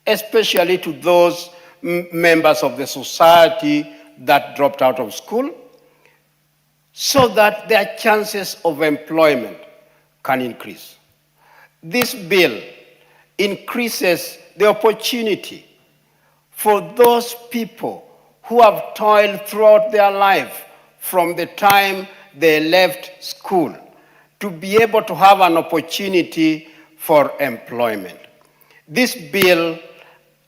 [SPEAKER 12] especially to those members of the society that dropped out of school, so that their chances of employment can increase. This bill increases the opportunity for those people who have toiled throughout their life from the time they left school to be able to have an opportunity for employment. This bill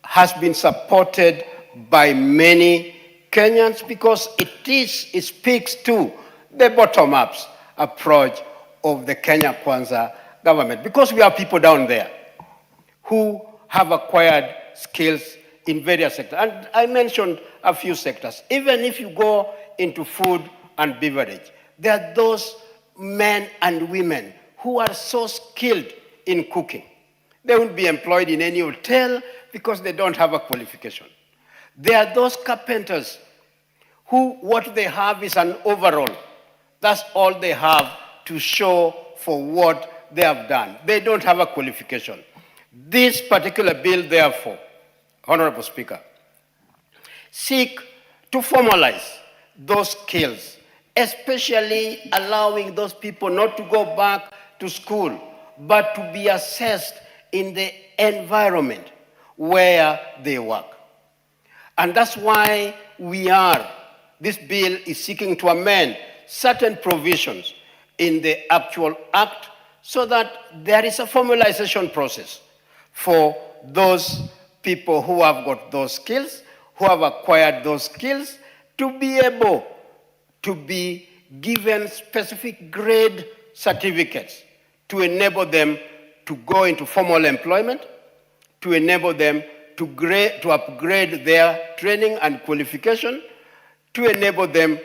[SPEAKER 12] has been supported by many Kenyans because it speaks to the bottom-up approach of the Kenya Kwanza government, because we have people down there who have acquired skills in various sectors. And I mentioned a few sectors. Even if you go into food and beverage, there are those men and women who are so skilled in cooking. They won't be employed in any hotel because they don't have a qualification. There are those carpenters who what they have is an overall. That's all they have to show for what they have done. They don't have a qualification. This particular bill, therefore, Honorable Speaker, seek to formalize those skills, especially allowing those people not to go back to school, but to be assessed in the environment where they work. And that's why this bill is seeking to amend certain provisions in the actual act so that there is a formalization process for those people who have got those skills, who have acquired those skills, to be able to be given specific grade certificates to enable them to go into formal employment, to enable them to upgrade their training and qualification, to enable them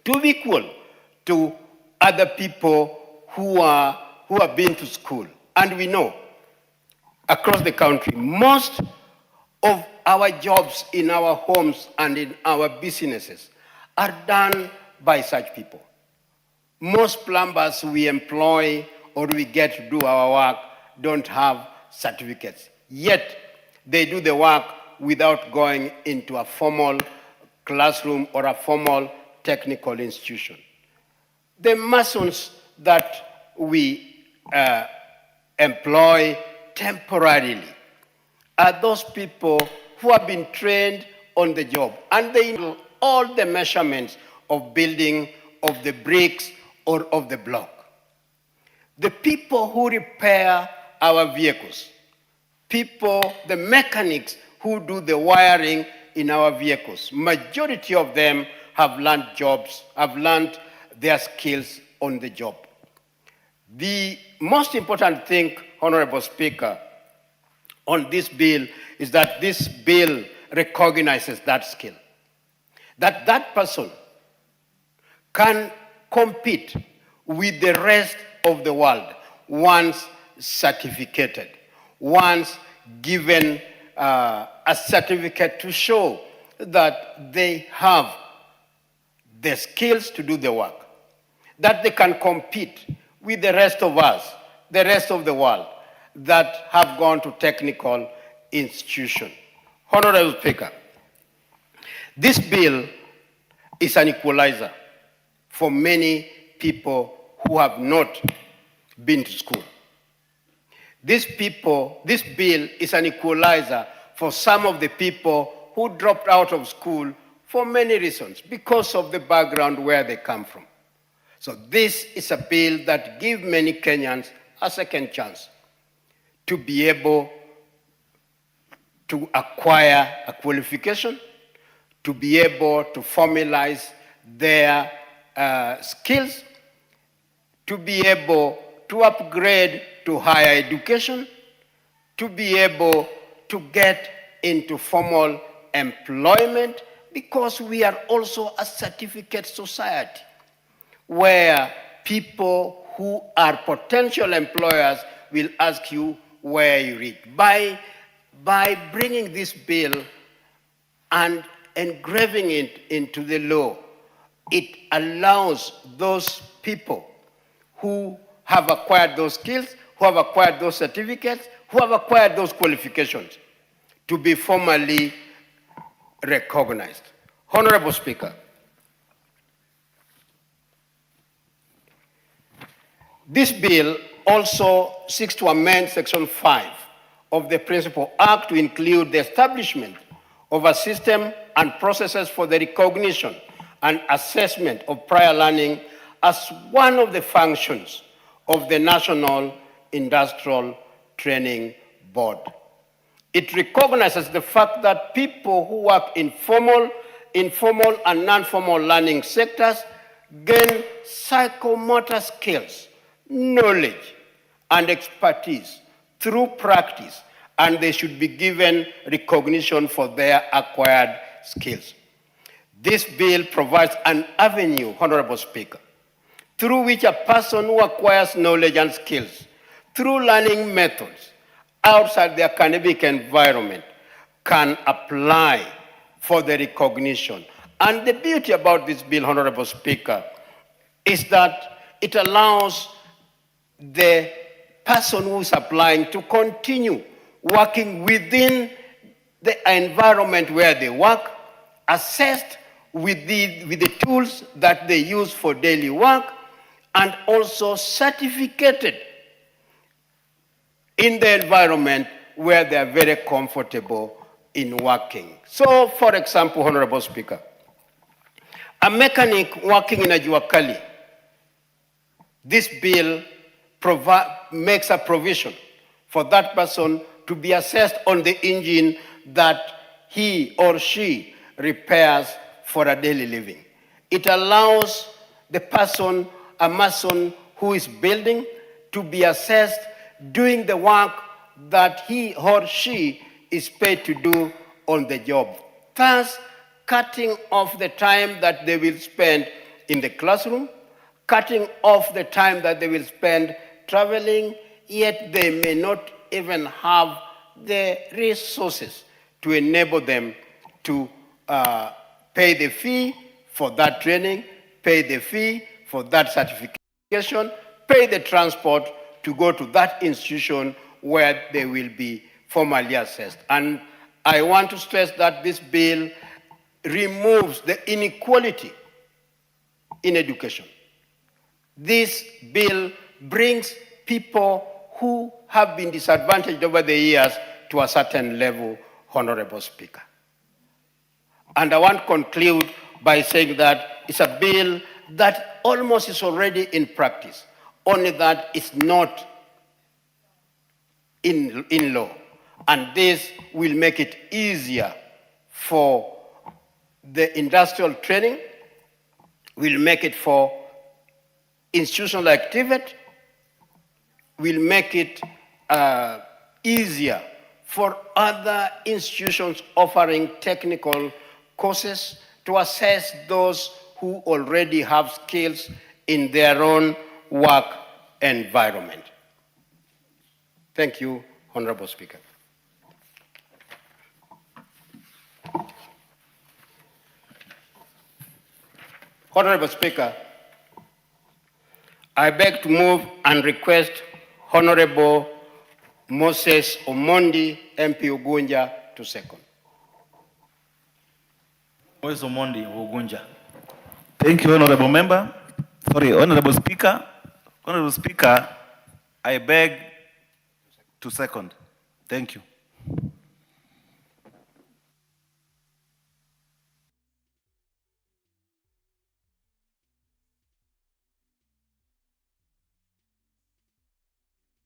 [SPEAKER 12] to be equal to other people who have been to school. And we know across the country, most of our jobs in our homes and in our businesses are done by such people. Most plumbers we employ or we get to do our work don't have certificates. Yet they do the work without going into a formal classroom or a formal technical institution. The masons that we employ temporarily are those people who have been trained on the job, and they know all the measurements of building, of the bricks, or of the block. The people who repair our vehicles, the mechanics who do the wiring in our vehicles, majority of them have learned their skills on the job. The most important thing, Honorable Speaker, on this bill is that this bill recognizes that skill. That person can compete with the rest of the world once certificated, once given a certificate to show that they have the skills to do the work, that they can compete with the rest of us, the rest of the world that have gone to technical institution. Honorable Speaker, this bill is an equalizer for many people who have not been to school. This bill is an equalizer for some of the people who dropped out of school for many reasons, because of the background where they come from. So this is a bill that gives many Kenyans a second chance to be able to acquire a qualification, to be able to formalize their skills, to be able to upgrade to higher education, to be able to get into formal employment, because we are also a certificate society where people who are potential employers will ask you where you read. By bringing this bill and engraving it into the law, it allows those people who have acquired those skills, who have acquired those certificates, who have acquired those qualifications to be formally recognized. Honorable Speaker, this bill also seeks to amend Section 5 of the Principal Act to include the establishment of a system and processes for the recognition and assessment of prior learning as one of the functions of the National Industrial Training Board. It recognizes the fact that people who work in formal and non-formal learning sectors gain psychomotor skills, knowledge, and expertise through practice, and they should be given recognition for their acquired skills. This bill provides an avenue, Honorable Speaker, through which a person who acquires knowledge and skills through learning methods outside the academic environment can apply for the recognition. And the beauty about this bill, Honorable Speaker, is that it allows the person who is applying to continue working within the environment where they work, assessed with the tools that they use for daily work, and also certificated in the environment where they are very comfortable in working. So, for example, Honorable Speaker, a mechanic working in a juakali, this bill makes a provision for that person to be assessed on the engine that he or she repairs for a daily living. It allows the person, a mason who is building, to be assessed doing the work that he or she is paid to do on the job, thus cutting off the time that they will spend in the classroom, cutting off the time that they will spend traveling, yet they may not even have the resources to enable them to pay the fee for that training, pay the fee for that certification, pay the transport to go to that institution where they will be formally assessed. And I want to stress that this bill removes the inequality in education. This bill brings people who have been disadvantaged over the years to a certain level, Honorable Speaker. And I want to conclude by saying that it's a bill that almost is already in practice, only that it's not in law. And this will make it easier for the industrial training, will make it for institutional activity, will make it easier for other institutions offering technical courses to assess those who already have skills in their own work environment. Thank you, Honorable Speaker. Honorable Speaker, I beg to move and request Honorable Moses Omondi, MP Ugunja, to second.
[SPEAKER 6] Moses Omondi, Ugunja.
[SPEAKER 1] Thank you, Honorable Member. Sorry, Honorable Speaker. Honorable Speaker, I beg to second. Thank you.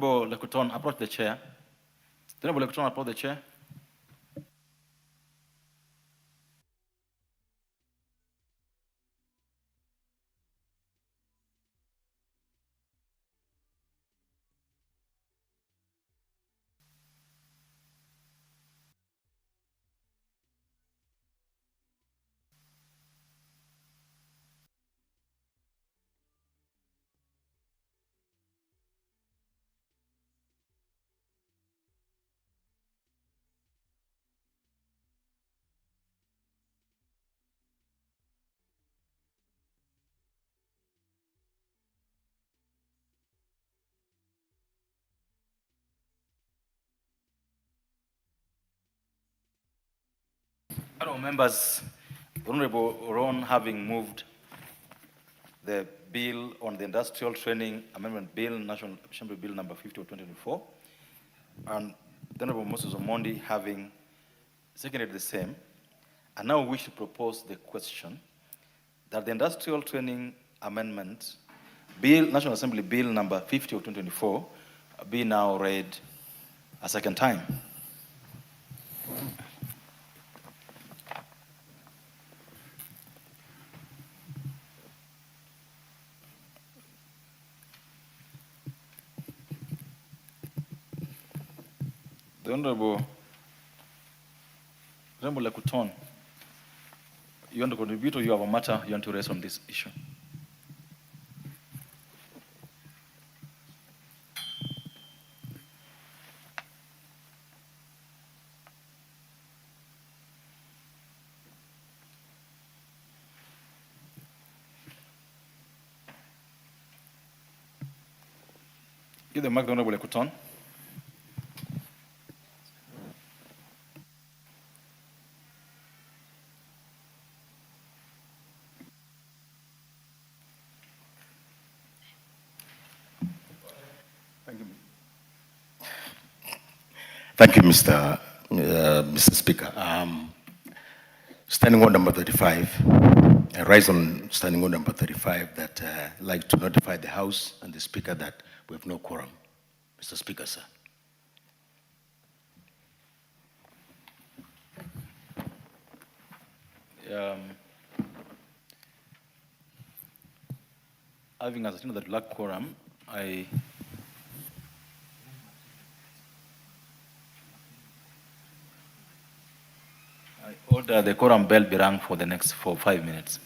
[SPEAKER 6] Honorable Lekuton, approach the chair. Honorable Lekuton, approach the chair. Honorable members, Honorable Ron having moved the bill on the Industrial Training Amendment Bill, National Assembly Bill number 50 of 2024, and the Honorable Moses Omondi having seconded the same, I now wish to propose the question that the Industrial Training Amendment Bill, National Assembly Bill number 50 of 2024, be now read a second time. The Honorable Lekuton, you want to contribute or you have a matter you want to raise on this issue? Give the mic to Honorable Lekuton.
[SPEAKER 13] Thank you, Mr. Speaker. Standing order number 35, I rise on standing order number 35 that I'd like to notify the House and the Speaker that we have no quorum. Mr. Speaker, sir.
[SPEAKER 6] Having ascertained that lack quorum, I order the quorum bell be rung for the next 5 minutes.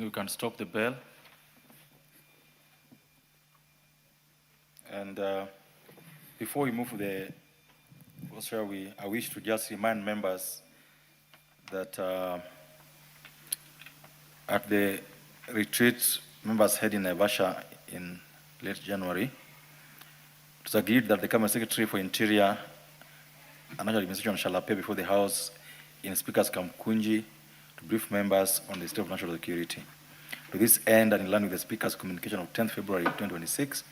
[SPEAKER 6] think we can stop the bell. And before we move to the also I wish to just remind members that at the retreat members had in Naivasha in late January, it was agreed that the Cabinet Secretary for Interior and National Administration shall appear before the House in Speaker's Kamkunji to brief members on the state of national security. To this end, and in line with the Speaker's communication of 10th February 2026,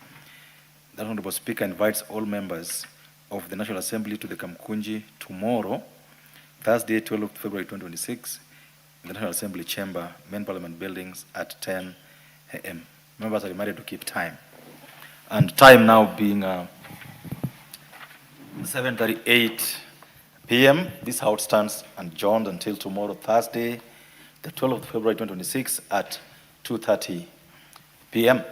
[SPEAKER 6] the Honorable Speaker invites all members of the National Assembly to the Kamkunji tomorrow, Thursday, 12th February 2026, in the National Assembly Chamber, Main Parliament Buildings at 10 a.m. Members are reminded to keep time. And time now being 7:38 p.m. This House stands adjourned until tomorrow, Thursday, the 12th of February 2026 at 2:30 p.m.